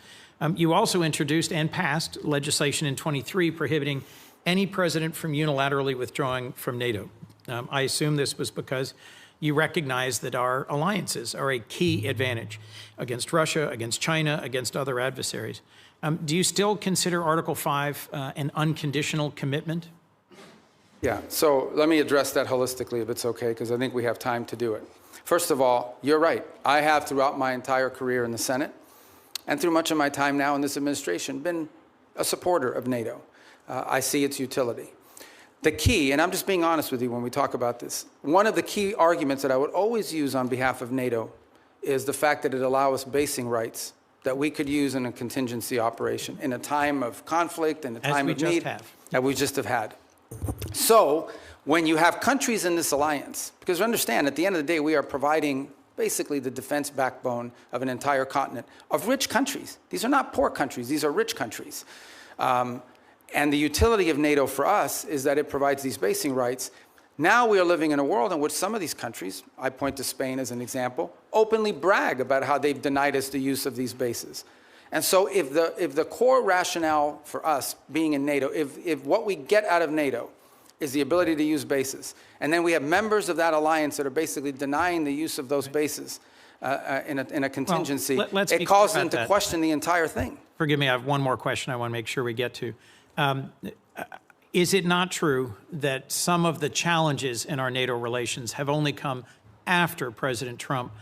You also introduced and passed legislation in 23 prohibiting any president from unilaterally withdrawing from NATO. I assume this was because you recognize that our alliances are a key advantage against Russia, against China, against other adversaries. Do you still consider Article 5 an unconditional commitment? Yeah, so let me address that holistically if it's okay, because I think we have time to do it. First of all, you're right. I have throughout my entire career in the Senate and through much of my time now in this administration been a supporter of NATO. I see its utility. the key, and I'm just being honest with you when we talk about this, one of the key arguments that I would always use on behalf of NATO is the fact that it allows us basing rights that we could use in a contingency operation in a time of conflict, in a time of need, that we just have had. So when you have countries in this alliance, because understand, at the end of the day, we are providing basically the defense backbone of an entire continent of rich countries. These are not poor countries, these are rich countries. And the utility of NATO for us is that it provides these basing rights. Now we are living in a world in which some of these countries, I point to Spain as an example, openly brag about how they've denied us the use of these bases. And so if the core rationale for us being in NATO, if what we get out of NATO is the ability to use bases, and then we have members of that alliance that are basically denying the use of those bases in a contingency, well, it calls them to question the entire thing. Forgive me, I have one more question I want to make sure we get to. Is it not true that some of the challenges in our NATO relations have only come after President Trump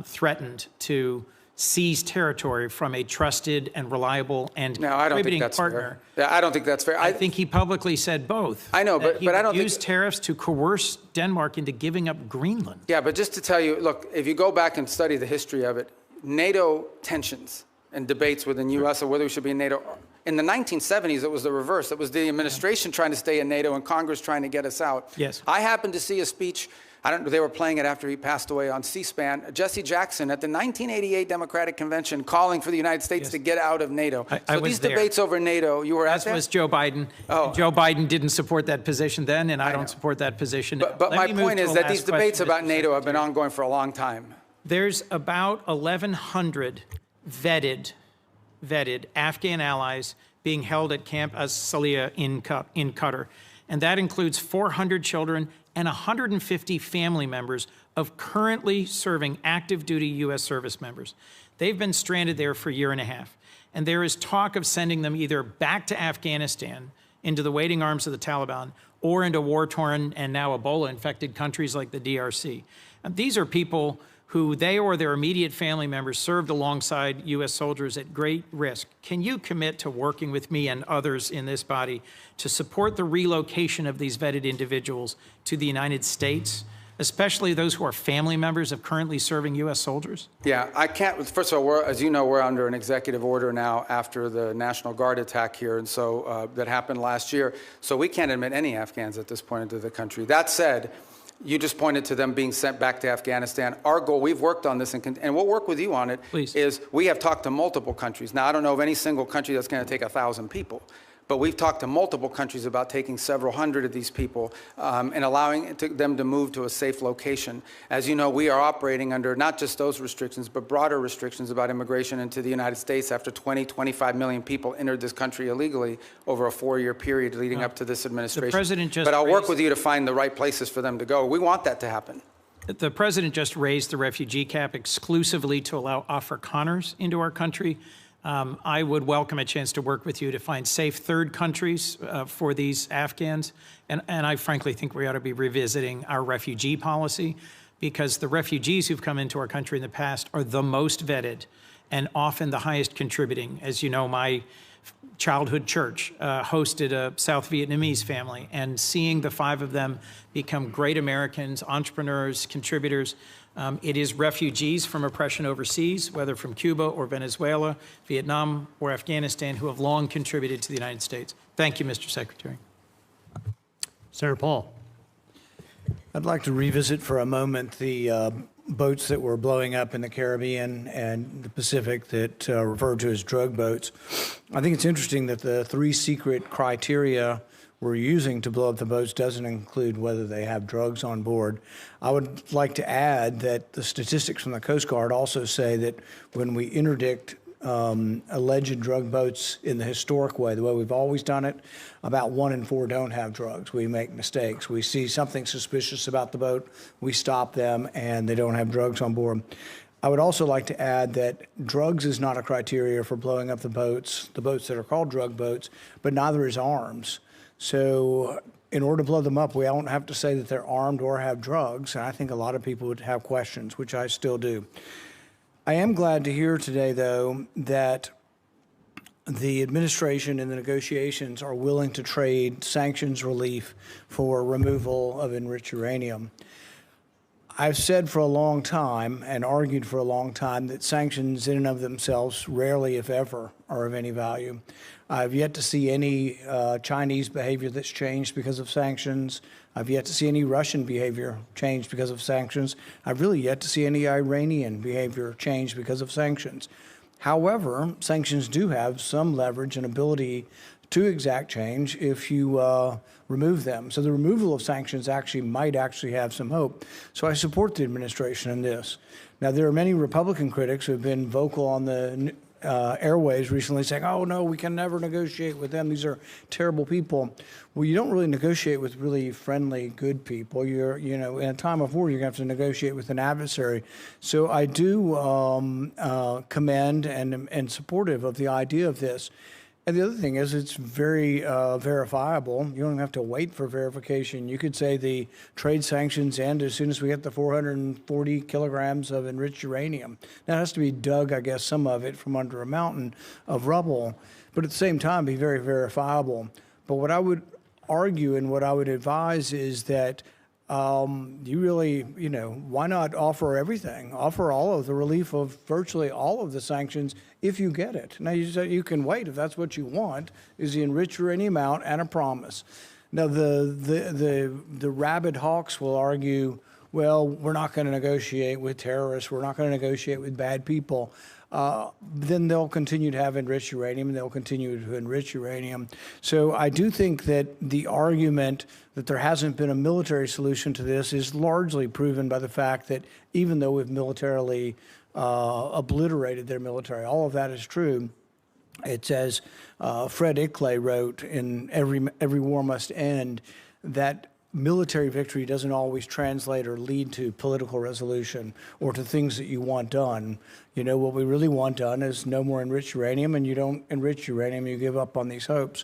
threatened to seize territory from a trusted and reliable and contributing partner? Fair. Yeah, I don't think that's fair. I think he publicly said both. I know, but I don't use tariffs to coerce Denmark into giving up Greenland. Yeah, but just to tell you, look, if you go back and study the history of it, NATO tensions and debates within U.S. or whether we should be in NATO. In the 1970s, it was the reverse. It was the administration trying to stay in NATO and Congress trying to get us out. Yes. I happened to see a speech, they were playing it after he passed away on C-SPAN, Jesse Jackson at the 1988 Democratic Convention calling for the United States to get out of NATO. So these debates over NATO, you were at that? As was Joe Biden. Oh. Joe Biden didn't support that position then, and I don't support that position. But my point is that these debates about NATO have been ongoing for a long time. There's about 1,100 vetted Afghan allies being held at Camp Silica in Qatar. And that includes 400 children and 150 family members of currently serving active duty U.S. service members. They've been stranded there for a year and a half. And there is talk of sending them either back to Afghanistan into the waiting arms of the Taliban or into war-torn and now Ebola-infected countries like the DRC. And these are people who they or their immediate family members served alongside U.S. soldiers at great risk. Can you commit to working with me and others in this body to support the relocation of these vetted individuals to the United States, especially those who are family members of currently serving U.S. soldiers? Yeah, I can't. First of all, as you know, we're under an executive order now after the National Guard attack here, and so that happened last year. So we can't admit any Afghans at this point into the country. That said, you just pointed to them being sent back to Afghanistan. Our goal, we've worked on this, and we'll work with you on it, is we have talked to multiple countries. Now, I don't know of any single country that's going to take 1,000 people, but we've talked to multiple countries about taking several hundred of these people and allowing them to move to a safe location. As you know, we are operating under not just those restrictions, but broader restrictions about immigration into the United States after 25 million people entered this country illegally over a 4-year period leading up to this administration. The president just but I'll work with you to find the right places for them to go. We want that to happen. The president just raised the refugee cap exclusively to allow Afrikaners into our country. I would welcome a chance to work with you to find safe third countries for these Afghans. And I frankly think we ought to be revisiting our refugee policy, because the refugees who've come into our country in the past are the most vetted and often the highest contributing. As you know, my childhood church hosted a South Vietnamese family, and seeing the 5 of them become great Americans, entrepreneurs, contributors. It is refugees from oppression overseas, whether from Cuba or Venezuela, Vietnam or Afghanistan, who have long contributed to the United States. Thank you, Mr. Secretary. Senator Paul. I'd like to revisit for a moment the boats that were blowing up in the Caribbean and the Pacific that referred to as drug boats. I think it's interesting that the 3 secret criteria we're using to blow up the boats doesn't include whether they have drugs on board. I would like to add that the statistics from the Coast Guard also say that when we interdict alleged drug boats in the historic way, the way we've always done it, about 1 in 4 don't have drugs. We make mistakes. We see something suspicious about the boat, we stop them, and they don't have drugs on board. I would also like to add that drugs is not a criteria for blowing up the boats that are called drug boats, but neither is arms. So in order to blow them up, we don't have to say that they're armed or have drugs. And I think a lot of people would have questions, which I still do. I am glad to hear today, though, that the administration and the negotiations are willing to trade sanctions relief for removal of enriched uranium. I've said for a long time and argued for a long time that sanctions in and of themselves rarely, if ever, are of any value. I've yet to see any Chinese behavior that's changed because of sanctions. I've yet to see any Russian behavior change because of sanctions. I've really yet to see any Iranian behavior change because of sanctions. However, sanctions do have some leverage and ability to exact change if you remove them. So the removal of sanctions might actually have some hope. So I support the administration in this. Now, there are many Republican critics who have been vocal on the airwaves recently saying, oh, no, we can never negotiate with them. These are terrible people. Well, you don't really negotiate with really friendly, good people. In a time of war, you're going to have to negotiate with an adversary. So I do commend and supportive of the idea of this. And the other thing is it's very verifiable. You don't have to wait for verification. You could say the trade sanctions end as soon as we get the 440 kilograms of enriched uranium. Now, it has to be dug, I guess, some of it from under a mountain of rubble, but at the same time be very verifiable. But what I would argue and what I would advise is that you really, why not offer everything? Offer all of the relief of virtually all of the sanctions if you get it. Now, you can wait if that's what you want, is the enriched uranium out and a promise. Now, the rabid hawks will argue, well, we're not going to negotiate with terrorists. We're not going to negotiate with bad people. Then they'll continue to have enriched uranium, and they'll continue to enrich uranium. So I do think that the argument that there hasn't been a military solution to this is largely proven by the fact that even though we've militarily obliterated their military, all of that is true. It's as Fred Ickley wrote in Every War Must End, that military victory doesn't always translate or lead to political resolution or to things that you want done. What we really want done is no more enriched uranium, and you don't enrich uranium, you give up on these hopes.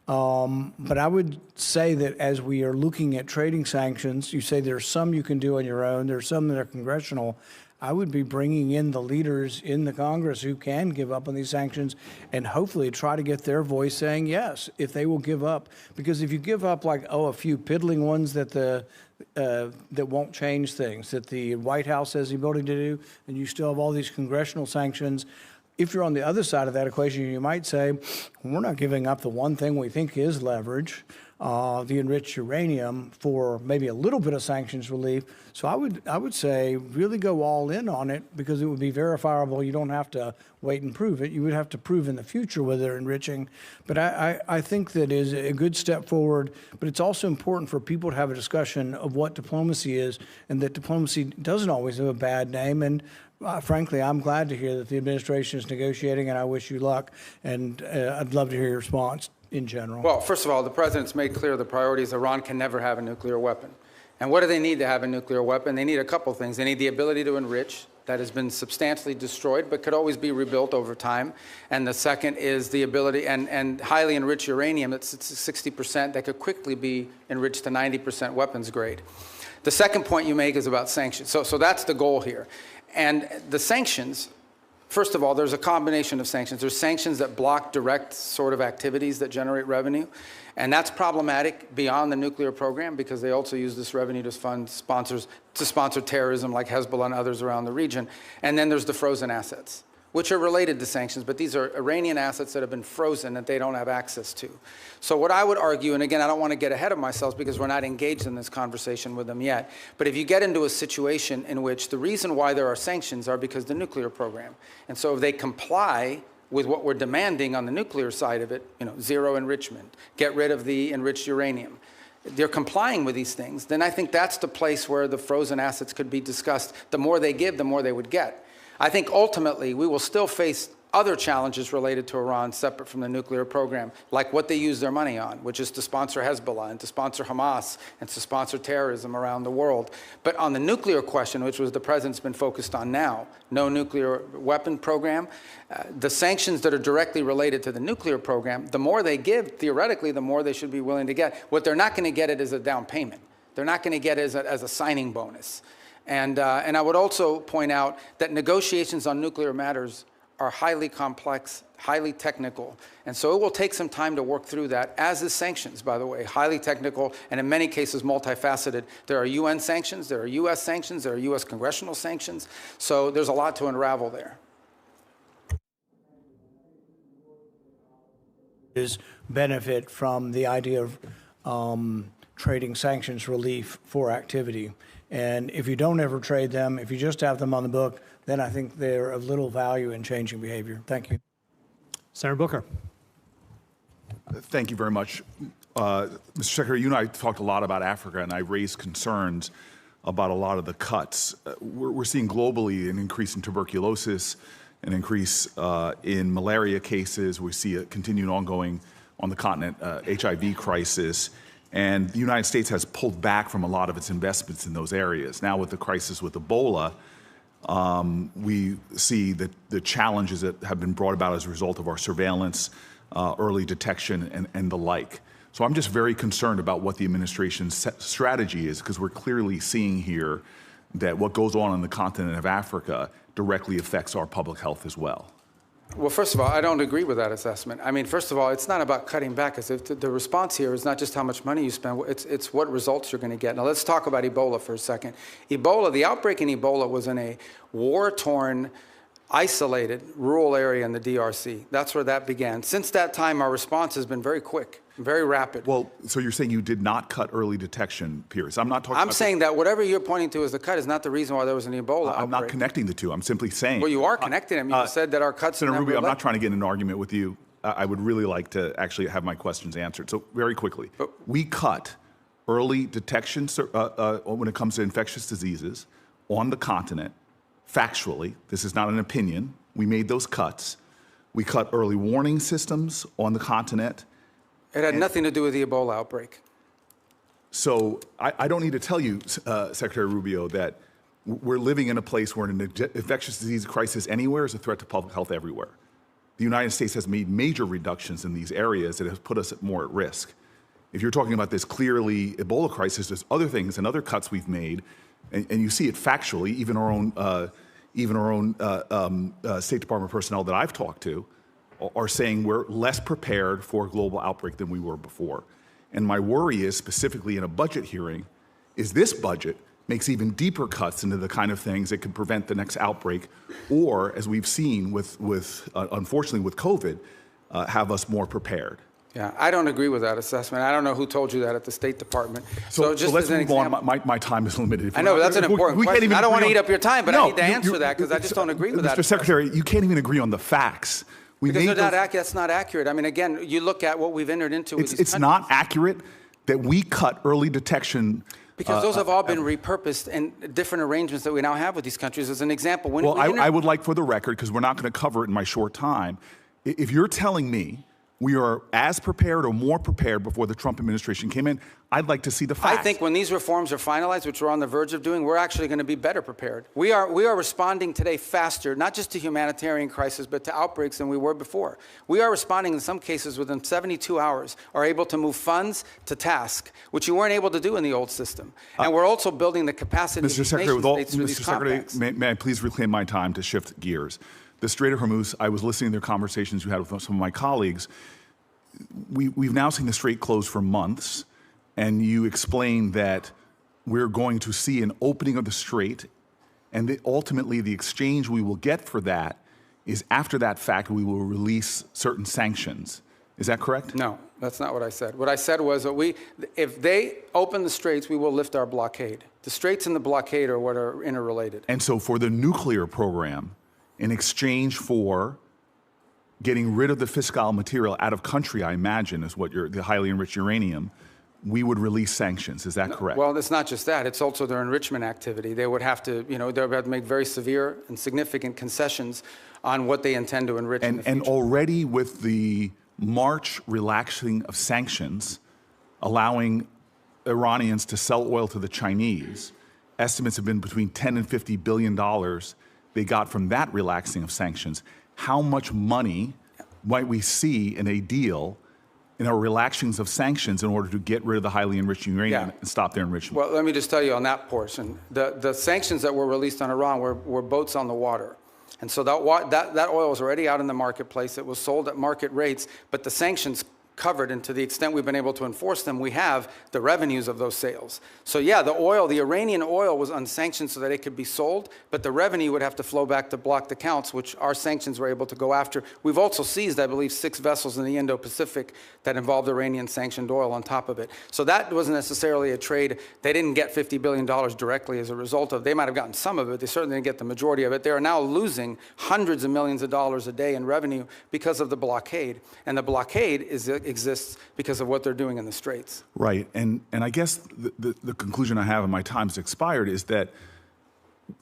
But I would say that as we are looking at trading sanctions, you say there's some you can do on your own, there's some that are congressional. I would be bringing in the leaders in the Congress who can give up on these sanctions and hopefully try to get their voice saying yes, if they will give up. Because if you give up a few piddling ones that that won't change things, that the White House has the ability to do, and you still have all these congressional sanctions, if you're on the other side of that equation, you might say, we're not giving up the one thing we think is leverage, the enriched uranium, for maybe a little bit of sanctions relief. So I would say really go all in on it, because it would be verifiable. You don't have to wait and prove it. You would have to prove in the future whether they're enriching. But I think that is a good step forward. But it's also important for people to have a discussion of what diplomacy is, and that diplomacy doesn't always have a bad name. And frankly, I'm glad to hear that the administration is negotiating, and I wish you luck. And I'd love to hear your response in general. Well, first of all, the president's made clear the priority is Iran can never have a nuclear weapon. And what do they need to have a nuclear weapon? They need a couple things. They need the ability to enrich. That has been substantially destroyed, but could always be rebuilt over time. And the second is the ability, and highly enriched uranium, that's 60%, that could quickly be enriched to 90% weapons grade. The second point you make is about sanctions. So that's the goal here. And the sanctions, first of all, there's a combination of sanctions. There's sanctions that block direct sort of activities that generate revenue. And that's problematic beyond the nuclear program, because they also use this revenue to fund sponsors, to sponsor terrorism like Hezbollah and others around the region. And then there's the frozen assets, which are related to sanctions, but these are Iranian assets that have been frozen that they don't have access to. So what I would argue, and again, I don't want to get ahead of myself because we're not engaged in this conversation with them yet, but if you get into a situation in which the reason why there are sanctions are because the nuclear program, and so if they comply with what we're demanding on the nuclear side of it, zero enrichment, get rid of the enriched uranium, they're complying with these things, then I think that's the place where the frozen assets could be discussed. The more they give, the more they would get. I think ultimately we will still face other challenges related to Iran separate from the nuclear program, like what they use their money on, which is to sponsor Hezbollah and to sponsor Hamas and to sponsor terrorism around the world. But on the nuclear question, which was the president's been focused on now, no nuclear weapon program, the sanctions that are directly related to the nuclear program, the more they give, theoretically, the more they should be willing to get. What they're not going to get it as a down payment. They're not going to get it as a signing bonus. And I would also point out that negotiations on nuclear matters are highly complex, highly technical. And so it will take some time to work through that, as is sanctions, by the way, highly technical and in many cases multifaceted. There are UN sanctions, there are US sanctions, there are US congressional sanctions. So there's a lot to unravel there. Is benefit from the idea of trading sanctions relief for activity. And if you don't ever trade them, if you just have them on the book, then I think they're of little value in changing behavior. Thank you. Senator Booker. Thank you very much. Mr. Secretary, you and I talked a lot about Africa, and I raised concerns about a lot of the cuts. We're seeing globally an increase in tuberculosis, an increase in malaria cases. We see a continued ongoing on the continent HIV crisis. And the United States has pulled back from a lot of its investments in those areas. Now with the crisis with Ebola, we see that the challenges that have been brought about as a result of our surveillance, early detection, and the like. So I'm just very concerned about what the administration's strategy is, because we're clearly seeing here that what goes on the continent of Africa directly affects our public health as well. Well, first of all, I don't agree with that assessment. I mean, first of all, it's not about cutting back. The response here is not just how much money you spend, it's what results you're going to get. Now, let's talk about Ebola for a second. Ebola, the outbreak in Ebola was in a war-torn, isolated rural area in the DRC. That's where that began. Since that time, our response has been very quick, very rapid. Well, so you're saying you did not cut early detection periods. I'm not talking about... I'm saying that whatever you're pointing to as the cut is not the reason why there was an Ebola outbreak. I'm not connecting the two. I'm simply saying... Well, you are connecting them. You said that our cuts... Senator Rubio, I'm not trying to get in an argument with you. I would really like to actually have my questions answered. So very quickly, we cut early detection when it comes to infectious diseases on the continent. Factually, this is not an opinion. We made those cuts. We cut early warning systems on the continent. It had nothing to do with the Ebola outbreak. So I don't need to tell you, Secretary Rubio, that we're living in a place where an infectious disease crisis anywhere is a threat to public health everywhere. The United States has made major reductions in these areas that have put us more at risk. If you're talking about this clearly Ebola crisis, there's other things and other cuts we've made, and you see it factually. Even our own State Department personnel that I've talked to are saying we're less prepared for a global outbreak than we were before. And my worry is, specifically in a budget hearing, is this budget makes even deeper cuts into the kind of things that could prevent the next outbreak, or, as we've seen unfortunately with COVID, have us more prepared. Yeah, I don't agree with that assessment. I don't know who told you that at the State Department. So let's move on. My time is limited. I know, but that's an important question. I don't want to eat up your time, but I need to answer that because I just don't agree with that. Mr. Secretary, you can't even agree on the facts. Because that's not accurate. I mean, again, you look at what we've entered into with these countries. It's not accurate that we cut early detection. Because those have all been repurposed in different arrangements that we now have with these countries. As an example, I would like, for the record, because we're not going to cover it in my short time, if you're telling me we are as prepared or more prepared before the Trump administration came in, I'd like to see the facts. I think when these reforms are finalized, which we're on the verge of doing, we're actually going to be better prepared. We are responding today faster, not just to humanitarian crisis, but to outbreaks than we were before. We are responding in some cases within 72 hours, are able to move funds to task, which you weren't able to do in the old system. And we're also building the capacity of these nation states through these compacts. May I please reclaim my time to shift gears? The Strait of Hormuz, I was listening to their conversations you had with some of my colleagues. We've now seen the Strait close for months, and you explained that we're going to see an opening of the Strait, and ultimately the exchange we will get for that is, after that fact, we will release certain sanctions. Is that correct? No, that's not what I said. What I said was that if they open the Straits, we will lift our blockade. The Straits and the blockade are what are interrelated. And so for the nuclear program, in exchange for getting rid of the fissile material out of country, I imagine, is what the highly enriched uranium, we would release sanctions. Is that correct? Well, it's not just that. It's also their enrichment activity. They would have to, they would have to make very severe and significant concessions on what they intend to enrich in the future. And already with the March relaxing of sanctions, allowing Iranians to sell oil to the Chinese, estimates have been between $10 and $50 billion they got from that relaxing of sanctions. How much money might we see in a deal in our relaxings of sanctions in order to get rid of the highly enriched uranium and stop their enrichment? Well, let me just tell you on that portion. The sanctions that were released on Iran were boats on the water. And so that oil was already out in the marketplace. It was sold at market rates, but the sanctions covered, and to the extent we've been able to enforce them, we have the revenues of those sales. So yeah, the Iranian oil was unsanctioned so that it could be sold, but the revenue would have to flow back to blocked accounts, which our sanctions were able to go after. We've also seized, I believe, 6 vessels in the Indo-Pacific that involved Iranian sanctioned oil on top of it. So that wasn't necessarily a trade. They didn't get $50 billion directly as a result of, they might have gotten some of it, they certainly didn't get the majority of it. They are now losing hundreds of millions of dollars a day in revenue because of the blockade. And the blockade exists because of what they're doing in the Straits. Right, and I guess the conclusion I have, and my time's expired, is that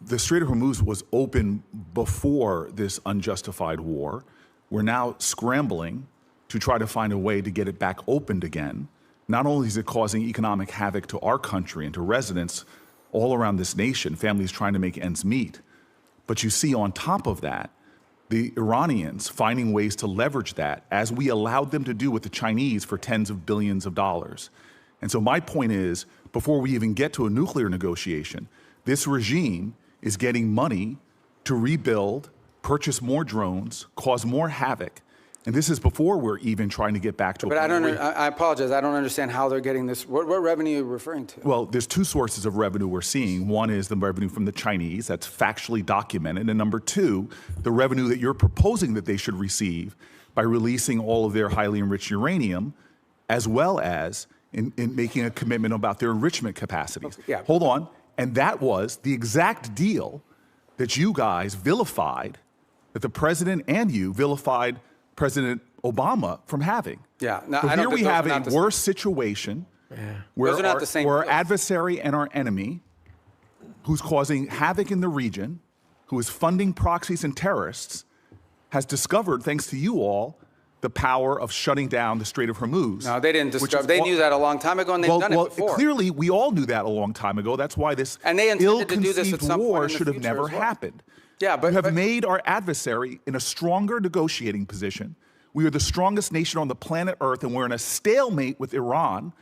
the Strait of Hormuz was open before this unjustified war. We're now scrambling to try to find a way to get it back opened again. Not only is it causing economic havoc to our country and to residents all around this nation, families trying to make ends meet, but you see on top of that, the Iranians finding ways to leverage that, as we allowed them to do with the Chinese for tens of billions of dollars. And so my point is, before we even get to a nuclear negotiation, this regime is getting money to rebuild, purchase more drones, cause more havoc. And this is before we're even trying to get back to a point. But I apologize, I don't understand how they're getting this. What revenue are you referring to? Well, there's 2 sources of revenue we're seeing. One is the revenue from the Chinese, that's factually documented. And number 2, the revenue that you're proposing that they should receive by releasing all of their highly enriched uranium, as well as in making a commitment about their enrichment capacities. Okay, yeah. Hold on. And that was the exact deal that you guys vilified, that the president and you vilified President Obama from having. Yeah. No, so I don't here we think have those are a not the worse situation where Those are not the same our deals. adversary and our enemy, who's causing havoc in the region, who is funding proxies and terrorists, has discovered, thanks to you all, the power of shutting down the Strait of Hormuz. No, they didn't discover. They knew that a long time ago, and they've done it before. Clearly, we all knew that a long time ago. That's why this and they intended to do this at ill-conceived some point war in the should have future never as well. happened. Yeah, but you have made our adversary in a stronger negotiating position. We are the strongest nation on the planet Earth, and we're in a stalemate with Iran.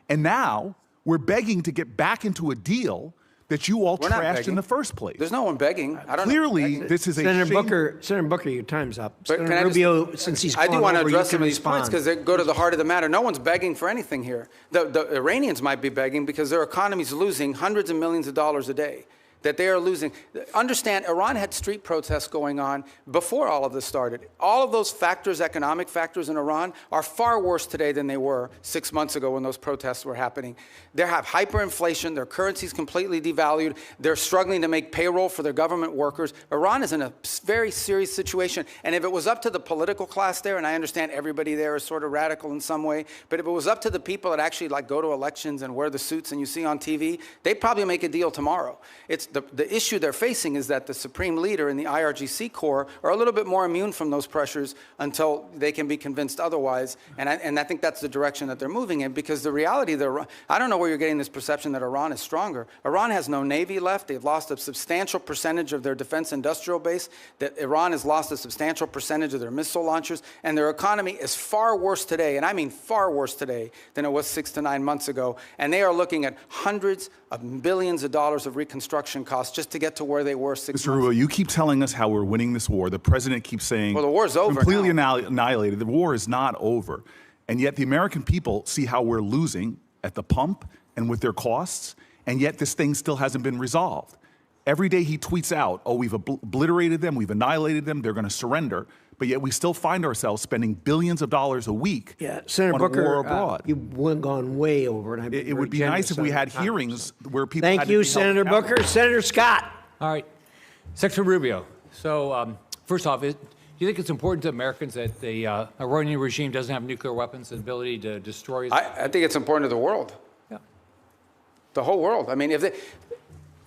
And now we're begging to get back into a deal that you all trashed in the first place. There's no one begging. I don't Clearly, know. this is a Senator shame. Senator Booker, your time's up. But Senator Rubio, since he's I do gone want to over, you address can some of these points respond. because they go to the heart of the matter. No one's begging for anything here. The Iranians might be begging because their economy's losing hundreds of millions of dollars a day. That they are losing. Understand, Iran had street protests going on before all of this started. All of those factors, economic factors in Iran, are far worse today than they were 6 months ago when those protests were happening. They have hyperinflation, their currency's completely devalued, they're struggling to make payroll for their government workers. Iran is in a very serious situation, and if it was up to the political class there, and I understand everybody there is sort of radical in some way, but if it was up to the people that actually go to elections and wear the suits and you see on TV, they'd probably make a deal tomorrow. It's the issue they're facing is that the supreme leader and the IRGC Corps are a little bit more immune from those pressures until they can be convinced otherwise. And I think that's the direction that they're moving in, because the reality, I don't know where you're getting this perception that Iran is stronger. Iran has no navy left. They've lost a substantial percentage of their defense industrial base. That Iran has lost a substantial percentage of their missile launchers. And their economy is far worse today, and I mean far worse today, than it was 6 to 9 months ago. And they are looking at hundreds of billions of dollars of reconstruction costs just to get to where they were 6 months Mr. Rubio, you keep telling us how we're winning this war. The president keeps saying, well, the war's over completely now. Annihilated. The war is not over. And yet the American people see how we're losing at the pump and with their costs, and yet this thing still hasn't been resolved. Every day he tweets out, oh, we've obliterated them, we've annihilated them, they're going to surrender. But yet we still find ourselves spending billions of dollars a week Senator on Booker, a war abroad. You've gone way over. And It would be nice if we had hearings where people Thank had to you, be held Senator accountable. Booker. Senator Scott. All right. Secretary Rubio, so first off, do you think it's important to Americans that the Iranian regime doesn't have nuclear weapons and ability to destroy? I think it's important to the world. Yeah. The whole world. I mean,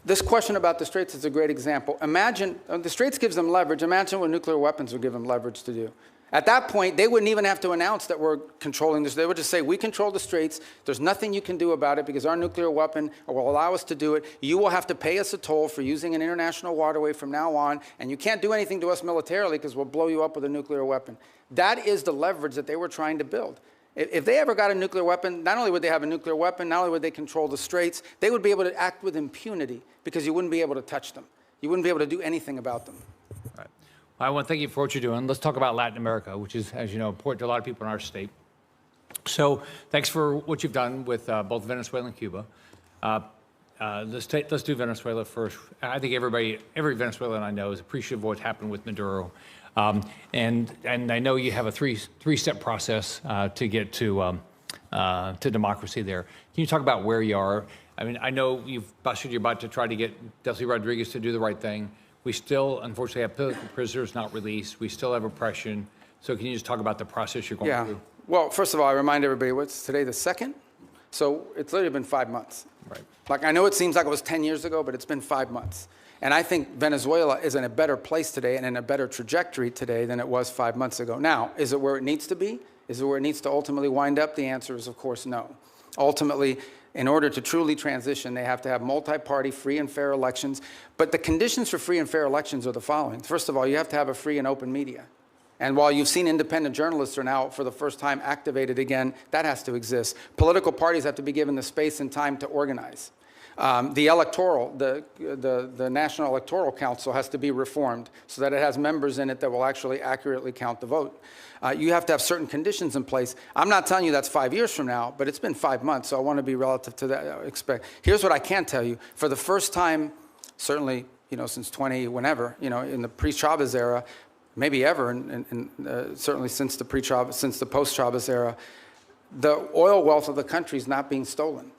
this question about the Straits is a great example. Imagine, the Straits gives them leverage. Imagine what nuclear weapons would give them leverage to do. At that point, they wouldn't even have to announce that we're controlling this. They would just say, we control the Straits. There's nothing you can do about it because our nuclear weapon will allow us to do it. You will have to pay us a toll for using an international waterway from now on, and you can't do anything to us militarily because we'll blow you up with a nuclear weapon. That is the leverage that they were trying to build. If they ever got a nuclear weapon, not only would they have a nuclear weapon, not only would they control the Straits, they would be able to act with impunity because you wouldn't be able to touch them. You wouldn't be able to do anything about them. Right. I want to thank you for what you're doing. Let's talk about Latin America, which is, as you know, important to a lot of people in our state. So thanks for what you've done with both Venezuela and Cuba. Let's do Venezuela first. I think every Venezuelan I know is appreciative of what happened with Maduro. And I know you have a three-step process to get to democracy there. Can you talk about where you are? I mean, I know you've busted your butt to try to get Delcy Rodriguez to do the right thing. We still, unfortunately, have political prisoners not released. We still have oppression. So can you just talk about the process you're going through? Well, first of all, I remind everybody, what's today, the 2nd? So it's literally been 5 months. Right. Like, I know it seems like it was 10 years ago, but it's been 5 months. And I think Venezuela is in a better place today and in a better trajectory today than it was 5 months ago. Now, is it where it needs to be? Is it where it needs to ultimately wind up? The answer is, of course, no. Ultimately, in order to truly transition, they have to have multi-party, free and fair elections. But the conditions for free and fair elections are the following. First of all, you have to have a free and open media. And while you've seen independent journalists are now, for the first time, activated again, that has to exist. Political parties have to be given the space and time to organize. The National Electoral Council has to be reformed so that it has members in it that will actually accurately count the vote. You have to have certain conditions in place. I'm not telling you that's 5 years from now, but it's been 5 months, so I want to be relative to that. Here's what I can tell you. For the first time, certainly, since whenever, in the pre-Chavez era, maybe ever, and certainly since the post-Chavez era, the oil wealth of the country is not being stolen.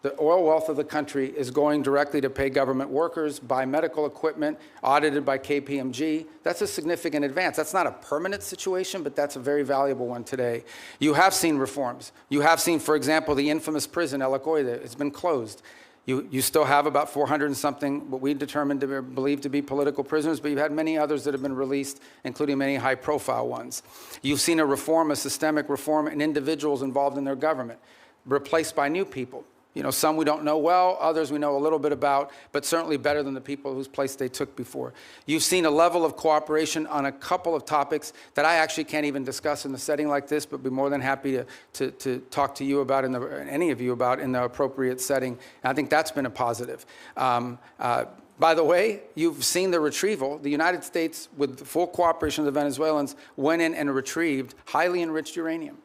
The oil wealth of the country is going directly to pay government workers, buy medical equipment, audited by KPMG. That's a significant advance. That's not a permanent situation, but that's a very valuable one today. You have seen reforms. You have seen, for example, the infamous prison, El Acoide, it's been closed. You still have about 400 and something, what we determined to believe to be political prisoners, but you've had many others that have been released, including many high-profile ones. You've seen a reform, a systemic reform in individuals involved in their government, replaced by new people. Some we don't know well, others we know a little bit about, but certainly better than the people whose place they took before. You've seen a level of cooperation on a couple of topics that I actually can't even discuss in a setting like this, but be more than happy to talk to you about, any of you about, in the appropriate setting. And I think that's been a positive. By the way, you've seen the retrieval. The United States, with the full cooperation of the Venezuelans, went in and retrieved highly enriched uranium.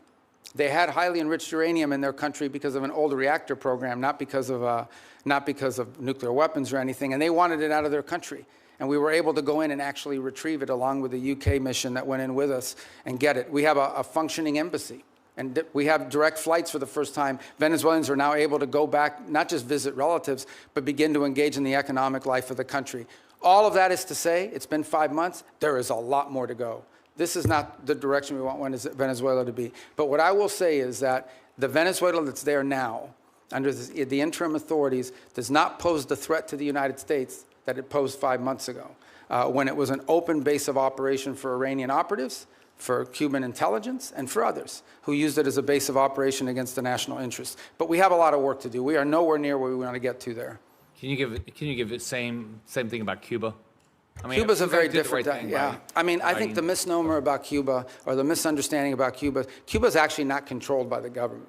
They had highly enriched uranium in their country because of an old reactor program, not because of nuclear weapons or anything, and they wanted it out of their country. And we were able to go in and actually retrieve it along with the UK mission that went in with us and get it. We have a functioning embassy, and we have direct flights for the first time. Venezuelans are now able to go back, not just visit relatives, but begin to engage in the economic life of the country. All of that is to say, it's been 5 months, there is a lot more to go. This is not the direction we want Venezuela to be. But what I will say is that the Venezuela that's there now, under the interim authorities, does not pose the threat to the United States that it posed 5 months ago, when it was an open base of operation for Iranian operatives, for Cuban intelligence, and for others who used it as a base of operation against the national interests. But we have a lot of work to do. We are nowhere near where we want to get to there. Can you give the same thing about Cuba? I mean, Cuba's a very different thing, yeah. Right? I mean, I think the misnomer about Cuba, or the misunderstanding about Cuba's actually not controlled by the government.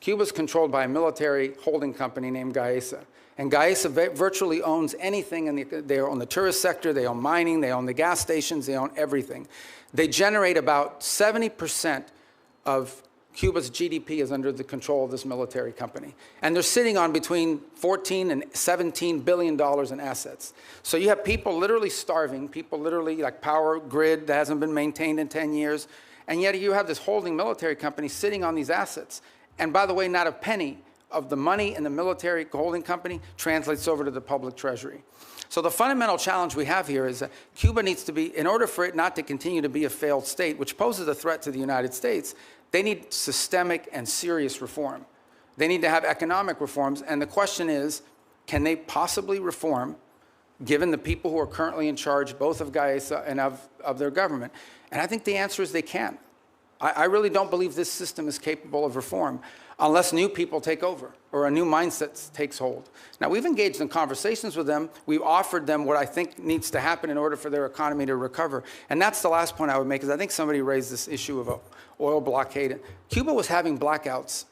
Cuba's controlled by a military holding company named Gaesa. And Gaesa virtually owns anything. They own the tourist sector, they own mining, they own the gas stations, they own everything. They generate about 70% of Cuba's GDP is under the control of this military company. And they're sitting on between $14 and $17 billion in assets. So you have people literally starving, people literally, like power grid that hasn't been maintained in 10 years. And yet you have this holding military company sitting on these assets. And by the way, not a penny of the money in the military holding company translates over to the public treasury. So the fundamental challenge we have here is that Cuba needs to be, in order for it not to continue to be a failed state, which poses a threat to the United States, they need systemic and serious reform. They need to have economic reforms. And the question is, can they possibly reform, given the people who are currently in charge, both of Gaesa and of their government? And I think the answer is they can. I really don't believe this system is capable of reform unless new people take over or a new mindset takes hold. Now, we've engaged in conversations with them. We've offered them what I think needs to happen in order for their economy to recover. And that's the last point I would make, is I think somebody raised this issue of a oil blockade. Cuba was having blackouts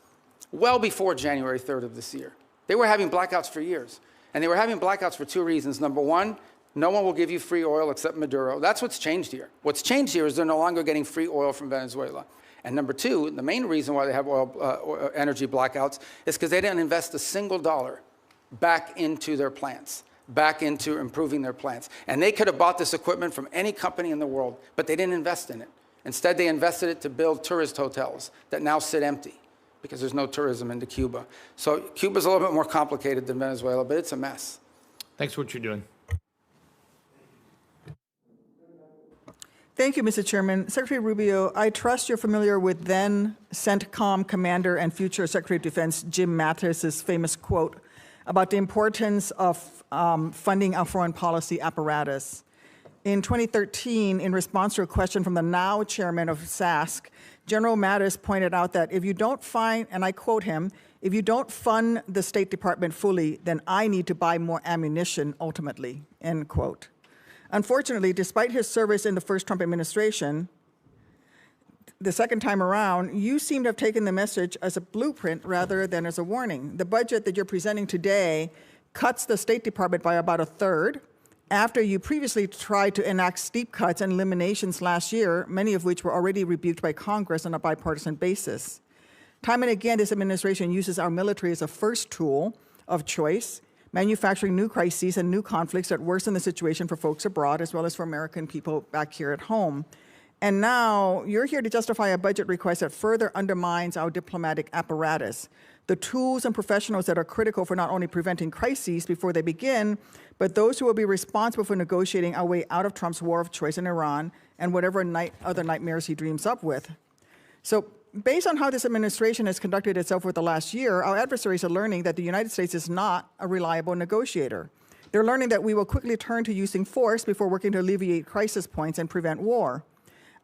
well before January 3rd of this year. They were having blackouts for years. And they were having blackouts for two reasons. Number one, No one will give you free oil except Maduro. That's what's changed here. What's changed here is they're no longer getting free oil from Venezuela. And number two, the main reason why they have oil energy blackouts is because they didn't invest a single dollar back into their plants, back into improving their plants. And they could have bought this equipment from any company in the world, but they didn't invest in it. Instead, they invested it to build tourist hotels that now sit empty because there's no tourism into Cuba. So Cuba's a little bit more complicated than Venezuela, but it's a mess. Thanks for what you're doing. Thank you, Mr. Chairman. Secretary Rubio, I trust you're familiar with then CENTCOM Commander and future Secretary of Defense Jim Mattis's famous quote about the importance of funding our foreign policy apparatus. In 2013, in response to a question from the now chairman of SASC, General Mattis pointed out that if you don't find, and I quote him, if you don't fund the State Department fully, then I need to buy more ammunition ultimately, end quote. Unfortunately, despite his service in the first Trump administration, the second time around, you seem to have taken the message as a blueprint rather than as a warning. The budget that you're presenting today cuts the State Department by about a third, after you previously tried to enact steep cuts and eliminations last year, many of which were already rebuked by Congress on a bipartisan basis. Time and again, this administration uses our military as a first tool of choice, manufacturing new crises and new conflicts that worsen the situation for folks abroad as well as for American people back here at home. And now you're here to justify a budget request that further undermines our diplomatic apparatus, the tools and professionals that are critical for not only preventing crises before they begin, but those who will be responsible for negotiating our way out of Trump's war of choice in Iran and whatever other nightmares he dreams up with. So based on how this administration has conducted itself for the last year, our adversaries are learning that the United States is not a reliable negotiator. They're learning that we will quickly turn to using force before working to alleviate crisis points and prevent war.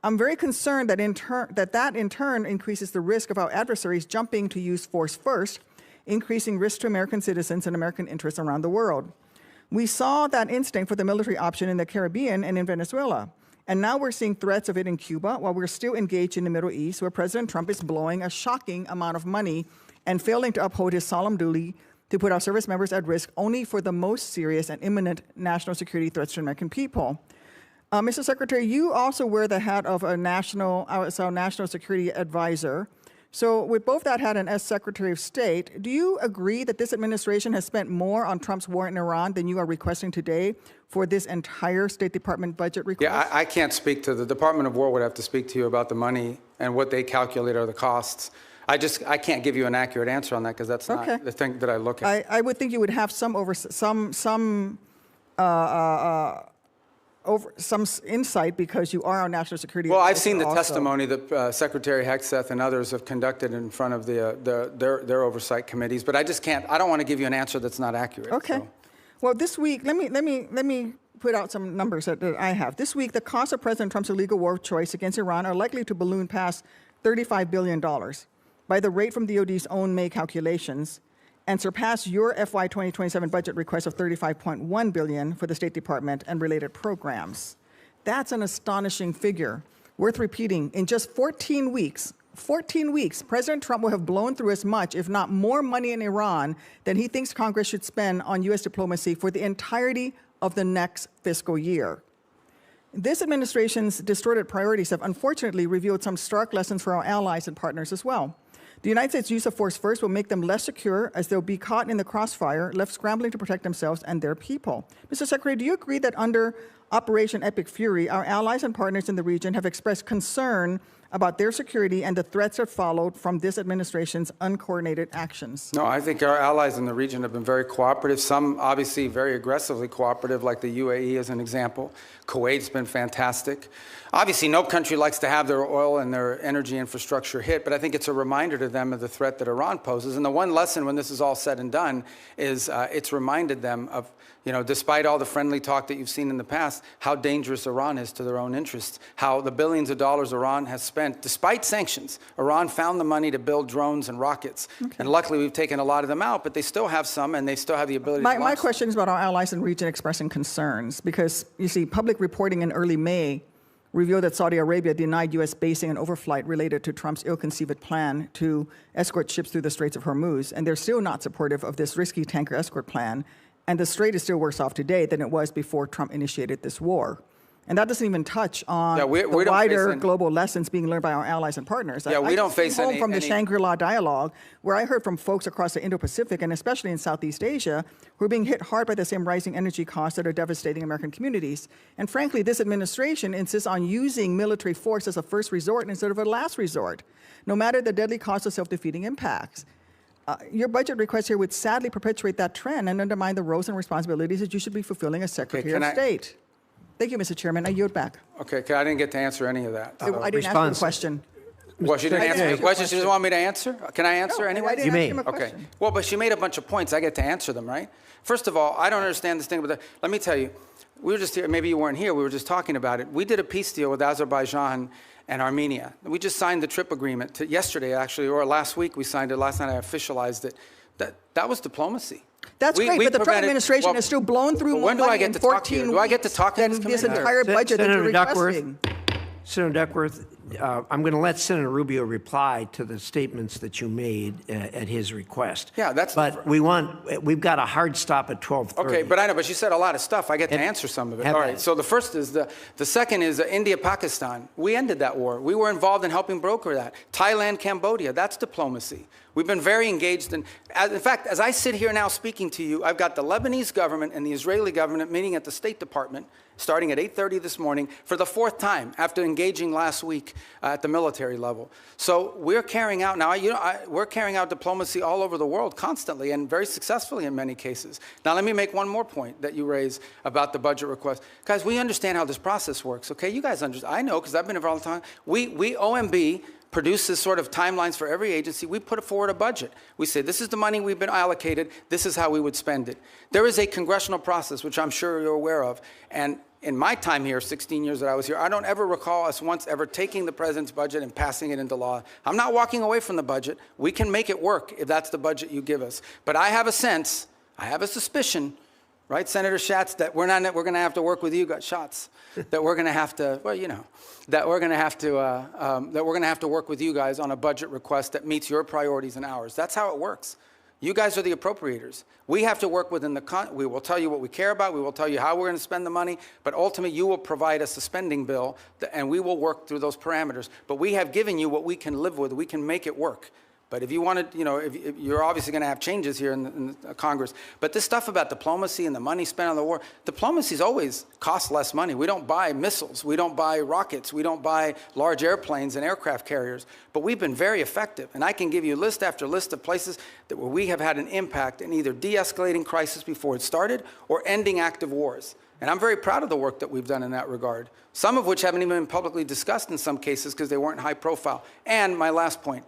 I'm very concerned that that in turn increases the risk of our adversaries jumping to use force first, increasing risk to American citizens and American interests around the world. We saw that instinct for the military option in the Caribbean and in Venezuela. And now we're seeing threats of it in Cuba while we're still engaged in the Middle East, where President Trump is blowing a shocking amount of money and failing to uphold his solemn duty to put our service members at risk only for the most serious and imminent national security threats to American people. Mr. Secretary, you also wear the hat of a national security advisor. So with both that hat and as Secretary of State, do you agree that this administration has spent more on Trump's war in Iran than you are requesting today for this entire State Department budget request? Yeah, I can't speak to the Department of War would have to speak to you about the money and what they calculate are the costs. I can't give you an accurate answer on that because that's not the thing that I look at. I would think you would have some insight because you are our national security. Well, I've seen the testimony that Secretary Hegseth and others have conducted in front of their oversight committees, but I just can't. I don't want to give you an answer that's not accurate. Okay. So. Well, this week, let me put out some numbers that I have. This week, the cost of President Trump's illegal war of choice against Iran are likely to balloon past $35 billion by the rate from DOD's own May calculations, and surpass your FY 2027 budget request of $35.1 billion for the State Department and related programs. That's an astonishing figure, worth repeating. In just 14 weeks, President Trump will have blown through as much, if not more money in Iran than he thinks Congress should spend on U.S. diplomacy for the entirety of the next fiscal year. This administration's distorted priorities have unfortunately revealed some stark lessons for our allies and partners as well. The United States' use of force first will make them less secure as they'll be caught in the crossfire, left scrambling to protect themselves and their people. Mr. Secretary, do you agree that under Operation Epic Fury, our allies and partners in the region have expressed concern about their security and the threats that followed from this administration's uncoordinated actions? No, I think our allies in the region have been very cooperative, some obviously very aggressively cooperative, like the UAE as an example. Kuwait's been fantastic. Obviously, no country likes to have their oil and their energy infrastructure hit, but I think it's a reminder to them of the threat that Iran poses. And the one lesson when this is all said and done is it's reminded them of, despite all the friendly talk that you've seen in the past, how dangerous Iran is to their own interests, how the billions of dollars Iran has spent, despite sanctions. Iran found the money to build drones and rockets. Okay. And luckily, we've taken a lot of them out, but they still have some, and they still have the ability to launch My question is about our allies in the region expressing concerns, because, you see, public reporting in early May revealed that Saudi Arabia denied U.S. basing and overflight related to Trump's ill-conceived plan to escort ships through the Straits of Hormuz, and they're still not supportive of this risky tanker escort plan. And the Strait is still worse off today than it was before Trump initiated this war. And that doesn't even touch on the wider global lessons being learned by our allies and partners. Yeah, we don't face any. From the Shangri-La dialogue, where I heard from folks across the Indo-Pacific and especially in Southeast Asia, who are being hit hard by the same rising energy costs that are devastating American communities. And frankly, this administration insists on using military force as a first resort instead of a last resort, no matter the deadly cost of self-defeating impacts. Your budget request here would sadly perpetuate that trend and undermine the roles and responsibilities that you should be fulfilling as Secretary of State. Thank you, Mr. Chairman. I yield back. Okay, I didn't get to answer any of that. I didn't ask you a question. Well, she didn't answer the question. She doesn't want me to answer? Can I answer anyway? You may. Okay. Well, but she made a bunch of points. I get to answer them, right? First of all, I don't understand this thing about let me tell you. We were just here. Maybe you weren't here. We were just talking about it. We did a peace deal with Azerbaijan and Armenia. We just signed the TRIP agreement yesterday, actually, or last week we signed it. Last night I officialized it. That was diplomacy. That's great, but the Trump administration has still blown through more money in 14 weeks do I get to talk than this entire budget that you're requesting. Senator Duckworth, I'm going to let Senator Rubio reply to the statements that you made at his request. Yeah, that's. But we've got a hard stop at 12:30. Okay, but I know, but you said a lot of stuff. I get to answer some of it. All right. So the first is the second is India-Pakistan. We ended that war. We were involved in helping broker that. Thailand, Cambodia. That's diplomacy. We've been very engaged in fact, as I sit here now speaking to you, I've got the Lebanese government and the Israeli government meeting at the State Department starting at 8:30 this morning for the 4th time after engaging last week at the military level. So we're carrying out now, we're carrying out diplomacy all over the world constantly and very successfully in many cases. Now, let me make one more point that you raised about the budget request. Guys, we understand how this process works, okay? You guys understand. I know because I've been involved all the time. We OMB, produces sort of timelines for every agency. We put forward a budget. We say, this is the money we've been allocated. This is how we would spend it. There is a congressional process, which I'm sure you're aware of. And in my time here, 16 years that I was here, I don't ever recall us once ever taking the president's budget and passing it into law. I'm not walking away from the budget. We can make it work if that's the budget you give us. But I have a sense, I have a suspicion, right, Senator Schatz, that we're going to have to work with you, that we're going to have to, well, you know, that we're going to have to work with you guys on a budget request that meets your priorities and ours. That's how it works. You guys are the appropriators. We have to work within we will tell you what we care about. We will tell you how we're going to spend the money. But ultimately, you will provide us a spending bill, and we will work through those parameters. But we have given you what we can live with. We can make it work. But if you want to, you know, if you're obviously going to have changes here in Congress. But this stuff about diplomacy and the money spent on the war, diplomacy's always cost less money. We don't buy missiles. We don't buy rockets. We don't buy large airplanes and aircraft carriers. But we've been very effective. And I can give you list after list of places where we have had an impact in either de-escalating crisis before it started or ending active wars. And I'm very proud of the work that we've done in that regard, some of which haven't even been publicly discussed in some cases because they weren't high profile. And my last point.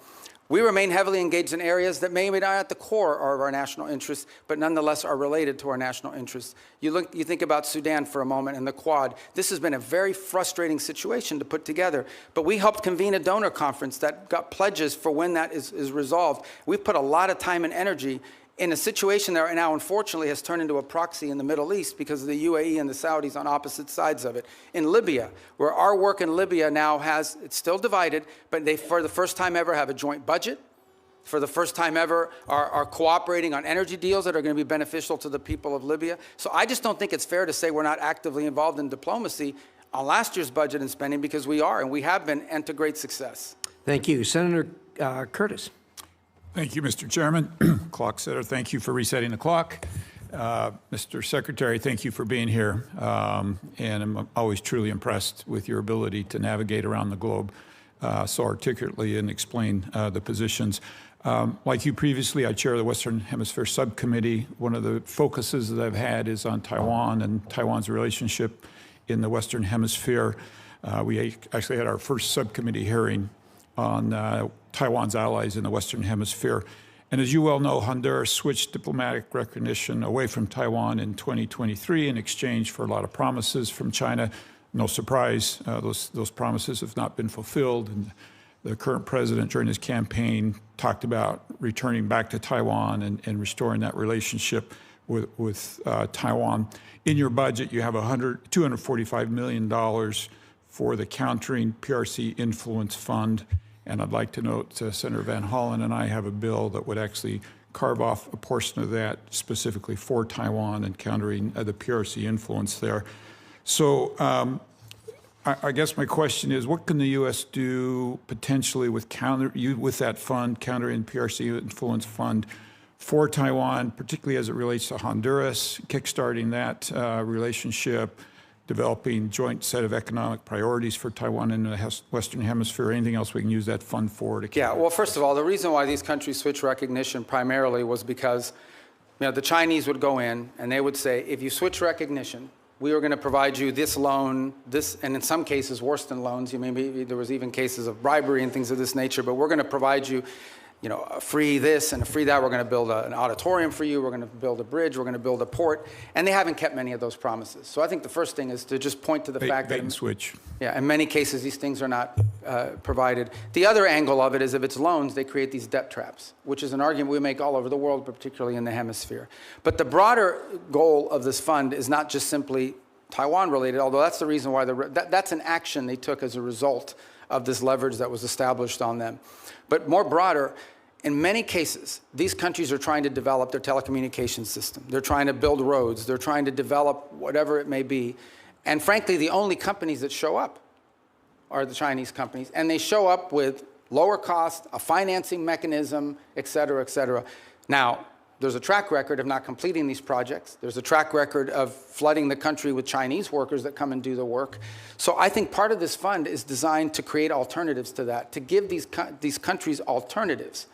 We remain heavily engaged in areas that may or may not be at the core of our national interests, but nonetheless are related to our national interests. You think about Sudan for a moment and the Quad. This has been a very frustrating situation to put together, but we helped convene a donor conference that got pledges for when that is resolved. We've put a lot of time and energy in a situation that right now, unfortunately, has turned into a proxy in the Middle East because of the UAE and the Saudis on opposite sides of it. In Libya, where our work in Libya now it's still divided, but they, for the first time ever, have a joint budget. For the first time ever, are cooperating on energy deals that are going to be beneficial to the people of Libya. So I just don't think it's fair to say we're not actively involved in diplomacy on last year's budget and spending, because we are, and we have been, and to great success. Thank you. Senator Curtis. Thank you, Mr. Chairman. Clock setter, thank you for resetting the clock. Mr. Secretary, thank you for being here. And I'm always truly impressed with your ability to navigate around the globe so articulately and explain the positions. Like you previously, I chair the Western Hemisphere Subcommittee. One of the focuses that I've had is on Taiwan and Taiwan's relationship in the Western Hemisphere. We actually had our first subcommittee hearing on Taiwan's allies in the Western Hemisphere. And as you well know, Honduras switched diplomatic recognition away from Taiwan in 2023 in exchange for a lot of promises from China. No surprise, those promises have not been fulfilled. And the current president, during his campaign, talked about returning back to Taiwan and restoring that relationship with Taiwan. In your budget, you have $245 million for the Countering PRC Influence Fund. And I'd like to note Senator Van Hollen and I have a bill that would actually carve off a portion of that specifically for Taiwan and countering the PRC influence there. So I guess my question is, what can the U.S. do potentially with that fund, countering PRC influence fund, for Taiwan, particularly as it relates to Honduras, kickstarting that relationship, developing joint set of economic priorities for Taiwan in the Western Hemisphere, anything else we can use that fund for? Yeah, well, first of all, the reason why these countries switched recognition primarily was because the Chinese would go in and they would say, if you switch recognition, we are going to provide you this loan, this, and in some cases worse than loans. Maybe there was even cases of bribery and things of this nature, but we're going to provide you, a free this and a free that. We're going to build an auditorium for you. We're going to build a bridge. We're going to build a port. And they haven't kept many of those promises. So I think the first thing is to just point to the fact that, switch. Yeah, in many cases, these things are not provided. The other angle of it is if it's loans, they create these debt traps, which is an argument we make all over the world, particularly in the hemisphere. But the broader goal of this fund is not just simply Taiwan related, although that's the reason why that's an action they took as a result of this leverage that was established on them. But more broader, in many cases, these countries are trying to develop their telecommunications system. They're trying to build roads. They're trying to develop whatever it may be. And frankly, the only companies that show up are the Chinese companies. And they show up with lower cost, a financing mechanism, et cetera, et cetera. Now, there's a track record of not completing these projects. There's a track record of flooding the country with Chinese workers that come and do the work. So I think part of this fund is designed to create alternatives to that, to give these countries alternatives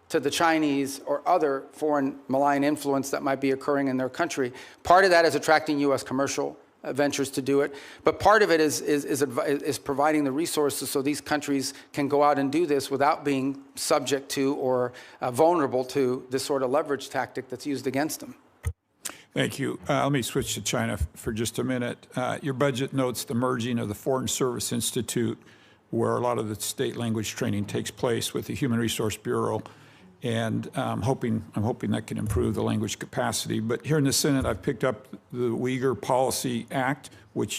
to the Chinese or other foreign malign influence that might be occurring in their country. Part of that is attracting U.S. commercial ventures to do it, but part of it is providing the resources so these countries can go out and do this without being subject to or vulnerable to this sort of leverage tactic that's used against them. Thank you. Let me switch to China for just a minute. Your budget notes the merging of the Foreign Service Institute, where a lot of the state language training takes place, with the Human Resource Bureau. And I'm hoping that can improve the language capacity. But here in the Senate, I've picked up the Uyghur Policy Act, which